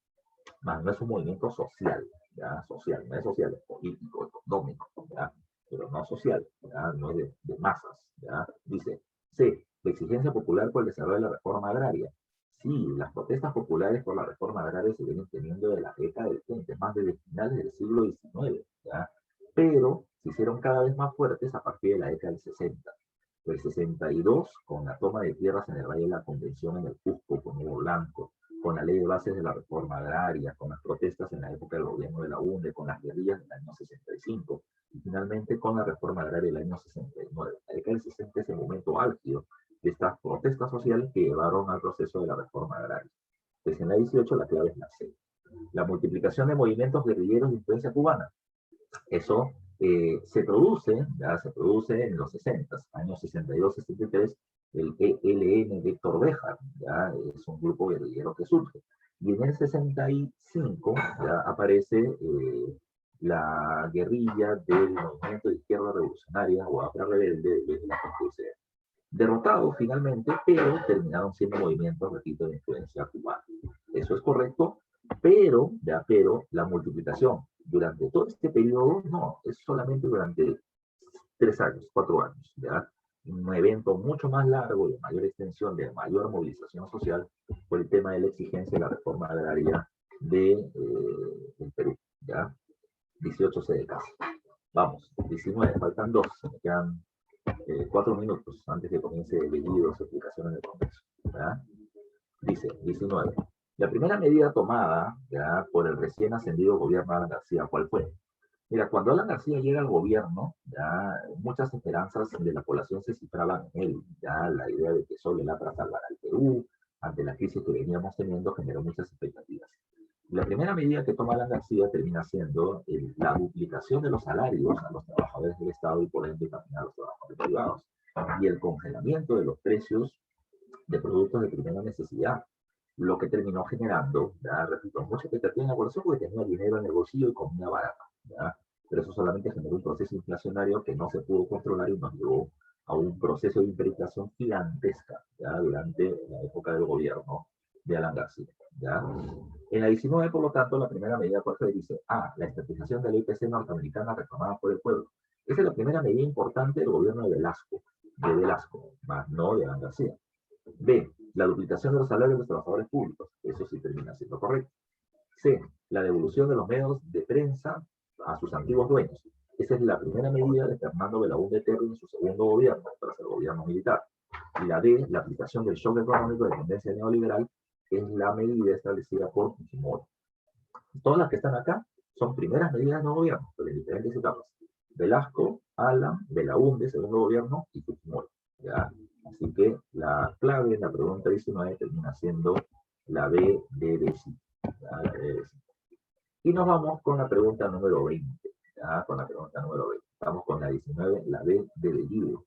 más no es un movimiento social. ¿Ya? Social, no es social, es político, económico, ¿ya? Pero no social, ¿ya? No es de masas. ¿Ya? Dice, C, la exigencia popular por el desarrollo de la reforma agraria. Sí, las protestas populares por la reforma agraria se vienen teniendo de la década del 20, más desde finales del siglo XIX, ¿ya? Pero se hicieron cada vez más fuertes a partir de la década del 60. El 62, con la toma de tierras en el Valle de la Convención en el Cusco, con Hugo Blanco, con la ley de bases de la reforma agraria, con las protestas en la época del gobierno de la UNE, con las guerrillas del año 65, y finalmente con la reforma agraria del año 69. La década del 60 es el momento álgido de estas protestas sociales que llevaron al proceso de la reforma agraria. Pues en la 18 la clave es la C. La multiplicación de movimientos guerrilleros de influencia cubana. Eso se produce en los 60, años 62-63, el ELN de Héctor Béjar, ya es un grupo guerrillero que surge. Y en el 65 ya aparece la guerrilla del movimiento de izquierda revolucionaria o APRA rebelde de la Constitución. Derrotados finalmente, pero terminaron siendo movimientos, repito, de influencia cubana. Eso es correcto, pero la multiplicación durante todo este periodo, no, es solamente durante 3 años, 4 años, ¿ya? Un evento mucho más largo, de mayor extensión, de mayor movilización social, por el tema de la exigencia de la reforma agraria del Perú, ¿ya? 18 CDKs. Vamos, 19, faltan 2, se me quedan 4 minutos antes que comience el leído su explicación en el Congreso, ¿ya? Dice, 19. La primera medida tomada, ¿ya?, por el recién ascendido gobierno de Alan García, ¿cuál fue? Mira, cuando Alan García llega al gobierno, ya muchas esperanzas de la población se cifraban en él. Ya la idea de que solo él para salvar al Perú, ante la crisis que veníamos teniendo, generó muchas expectativas. La primera medida que toma Alan García termina siendo la duplicación de los salarios a los trabajadores del Estado y por ende también a los trabajadores privados. Y el congelamiento de los precios de productos de primera necesidad, lo que terminó generando, ya repito, mucha expectativa en la población porque tenía dinero en el bolsillo y comida barata, ¿ya? Pero eso solamente generó un proceso inflacionario que no se pudo controlar y nos llevó a un proceso de hiperinflación gigantesca, ¿ya?, durante la época del gobierno de Alan García, ¿ya? En la 19, por lo tanto, la primera medida que dice, la estatización de la IPC norteamericana reclamada por el pueblo. Esa es la primera medida importante del gobierno de Velasco, más no de Alan García. B, la duplicación de los salarios de los trabajadores públicos. Eso sí termina siendo correcto. C, la devolución de los medios de prensa a sus antiguos dueños. Esa es la primera medida de Fernando Belaúnde Terry en su segundo gobierno, tras el gobierno militar. Y la D, la aplicación del shock económico de tendencia neoliberal, es la medida establecida por Fujimori. Todas las que están acá son primeras medidas de nuevo gobierno, pero en diferentes etapas. Velasco, Alan, Belaúnde, segundo gobierno, y Fujimori, ¿ya? Así que la clave en la pregunta 19 termina siendo la B de Bessi. Y nos vamos con la pregunta número 20. ¿Ya? Con la pregunta número 20. Estamos con la 19, la B de Bellido.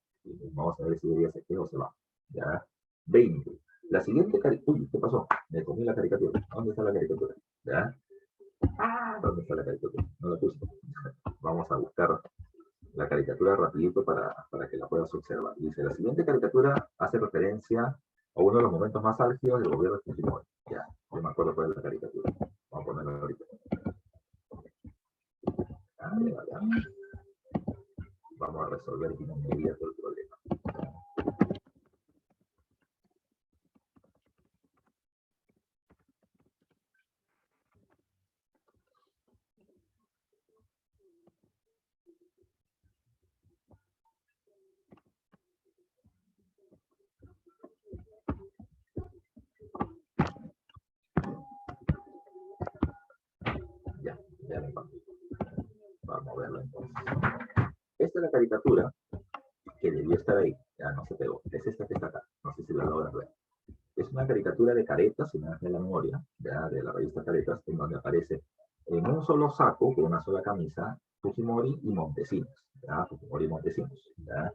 Vamos a ver si ella se queda o se va. ¿Ya? 20. La siguiente caricatura. Uy, ¿qué pasó? Me comí la caricatura. ¿Dónde está la caricatura? ¿Ya? ¿Dónde está la caricatura? No la puse. Vamos a buscar la caricatura rapidito para que la puedas observar. Dice, la siguiente caricatura hace referencia a uno de los momentos más álgidos del gobierno de Fujimori. Ya, yo me acuerdo cuál es la caricatura. Vamos a ponerla ahorita. Vamos a resolver de inmediato el problema. Ya me pasó. Vamos a verlo entonces. Esta es la caricatura que debió estar ahí. Ya no se pegó. Es esta que está acá. No sé si la logras ver. Es una caricatura de Caretas, si me das la memoria, ¿ya?, de la revista Caretas, en donde aparece en un solo saco, con una sola camisa, Fujimori y Montesinos. ¿Ya? Fujimori y Montesinos. ¿Ya?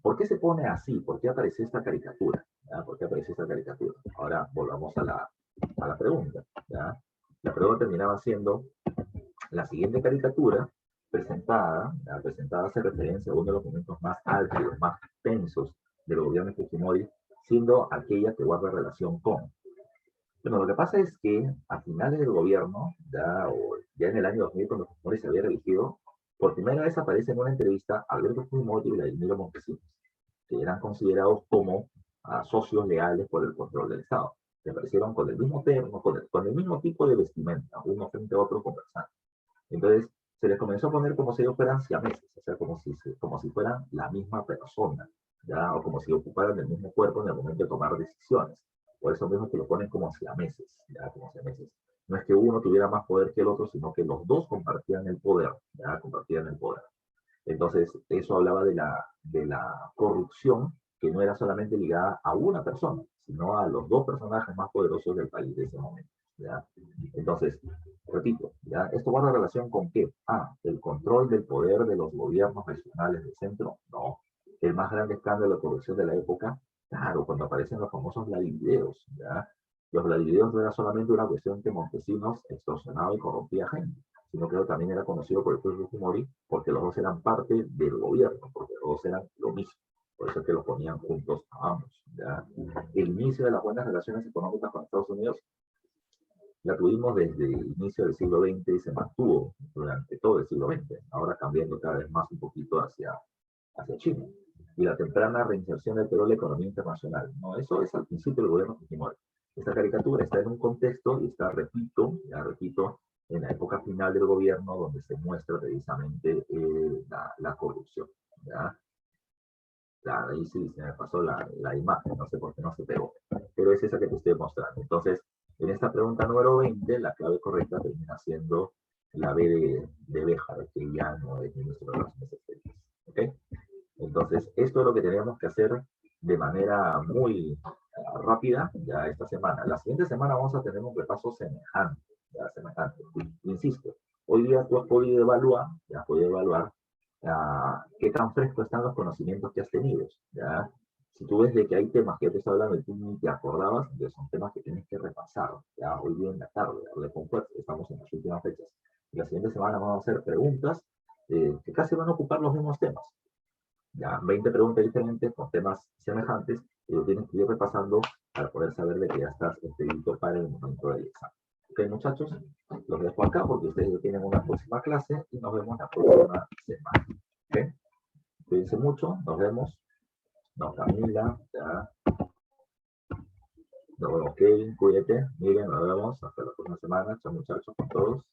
¿Por qué se pone así? ¿Por qué aparece esta caricatura? ¿Ya? ¿Por qué aparece esta caricatura? Ahora volvamos a la pregunta. ¿Ya? La pregunta terminaba siendo la siguiente caricatura presentada hace referencia a uno de los momentos más álgidos, más tensos del gobierno de Fujimori, siendo aquella que guarda relación con. Bueno, lo que pasa es que a finales del gobierno, ya en el año 2000, cuando Fujimori se había reelegido, por primera vez aparece en una entrevista Alberto Fujimori y Vladimiro Montesinos, que eran considerados como socios leales por el control del Estado, que aparecieron con el mismo terno, con el mismo tipo de vestimenta, uno frente a otro conversando. Entonces, se les comenzó a poner como si ellos fueran siameses, o sea, como si fueran la misma persona, ¿ya? O como si ocuparan el mismo cuerpo en el momento de tomar decisiones. Por eso mismo que lo ponen como siameses, ¿ya? Como siameses. No es que uno tuviera más poder que el otro, sino que los dos compartían el poder, ¿ya? Compartían el poder. Entonces, eso hablaba de la corrupción, que no era solamente ligada a una persona, sino a los dos personajes más poderosos del país de ese momento, ¿ya? Entonces, repito, ¿ya? ¿Esto guarda relación con qué? El control del poder de los gobiernos regionales del centro. No. El más grande escándalo de corrupción de la época, claro, cuando aparecen los famosos Vladivideos, ¿ya? Los Vladivideos no era solamente una cuestión que Montesinos extorsionaba y corrompía gente, sino que también era conocido por el pueblo Fujimori, porque los dos eran parte del gobierno, porque los dos eran lo mismo. Por eso es que los ponían juntos a ambos, ¿ya? El inicio de las buenas relaciones económicas con Estados Unidos la tuvimos desde el inicio del siglo XX y se mantuvo durante todo el siglo XX, ahora cambiando cada vez más un poquito hacia China. Y la temprana reinserción del Perú en la economía internacional. No, eso es al principio del gobierno Fujimori. Esta caricatura está en un contexto y está, repito, ya repito, en la época final del gobierno donde se muestra precisamente la corrupción. ¿Ya? Ahí sí se me pasó la imagen, no sé por qué no se pegó, pero es esa que te estoy mostrando. Entonces, en esta pregunta número 20, la clave correcta termina siendo la B de Béjar, que ya no es ministro de Relaciones Exteriores. ¿Ok? Entonces, esto es lo que tenemos que hacer de manera muy rápida ya esta semana. La siguiente semana vamos a tener un repaso semejante, ya semejante. Insisto, hoy día tú has podido evaluar, ya has podido evaluar qué tan frescos están los conocimientos que has tenido, ¿ya? Si tú ves de que hay temas que ya te estoy hablando y tú ni te acordabas, entonces son temas que tienes que repasar, ya hoy día en la tarde, hablé con fuerza, estamos en las últimas fechas. Y la siguiente semana vamos a hacer preguntas que casi van a ocupar los mismos temas, ya 20 preguntas diferentes con temas semejantes y lo tienes que ir repasando para poder saber de que ya estás expedito para el momento del examen. Ok, muchachos, los dejo acá porque ustedes ya tienen una próxima clase y nos vemos la próxima semana. Ok, cuídense mucho, nos vemos. Nos Camila, ya. Nos vemos Kevin, cuídate. Miren, nos vemos hasta la próxima semana. Chao muchachos con todos.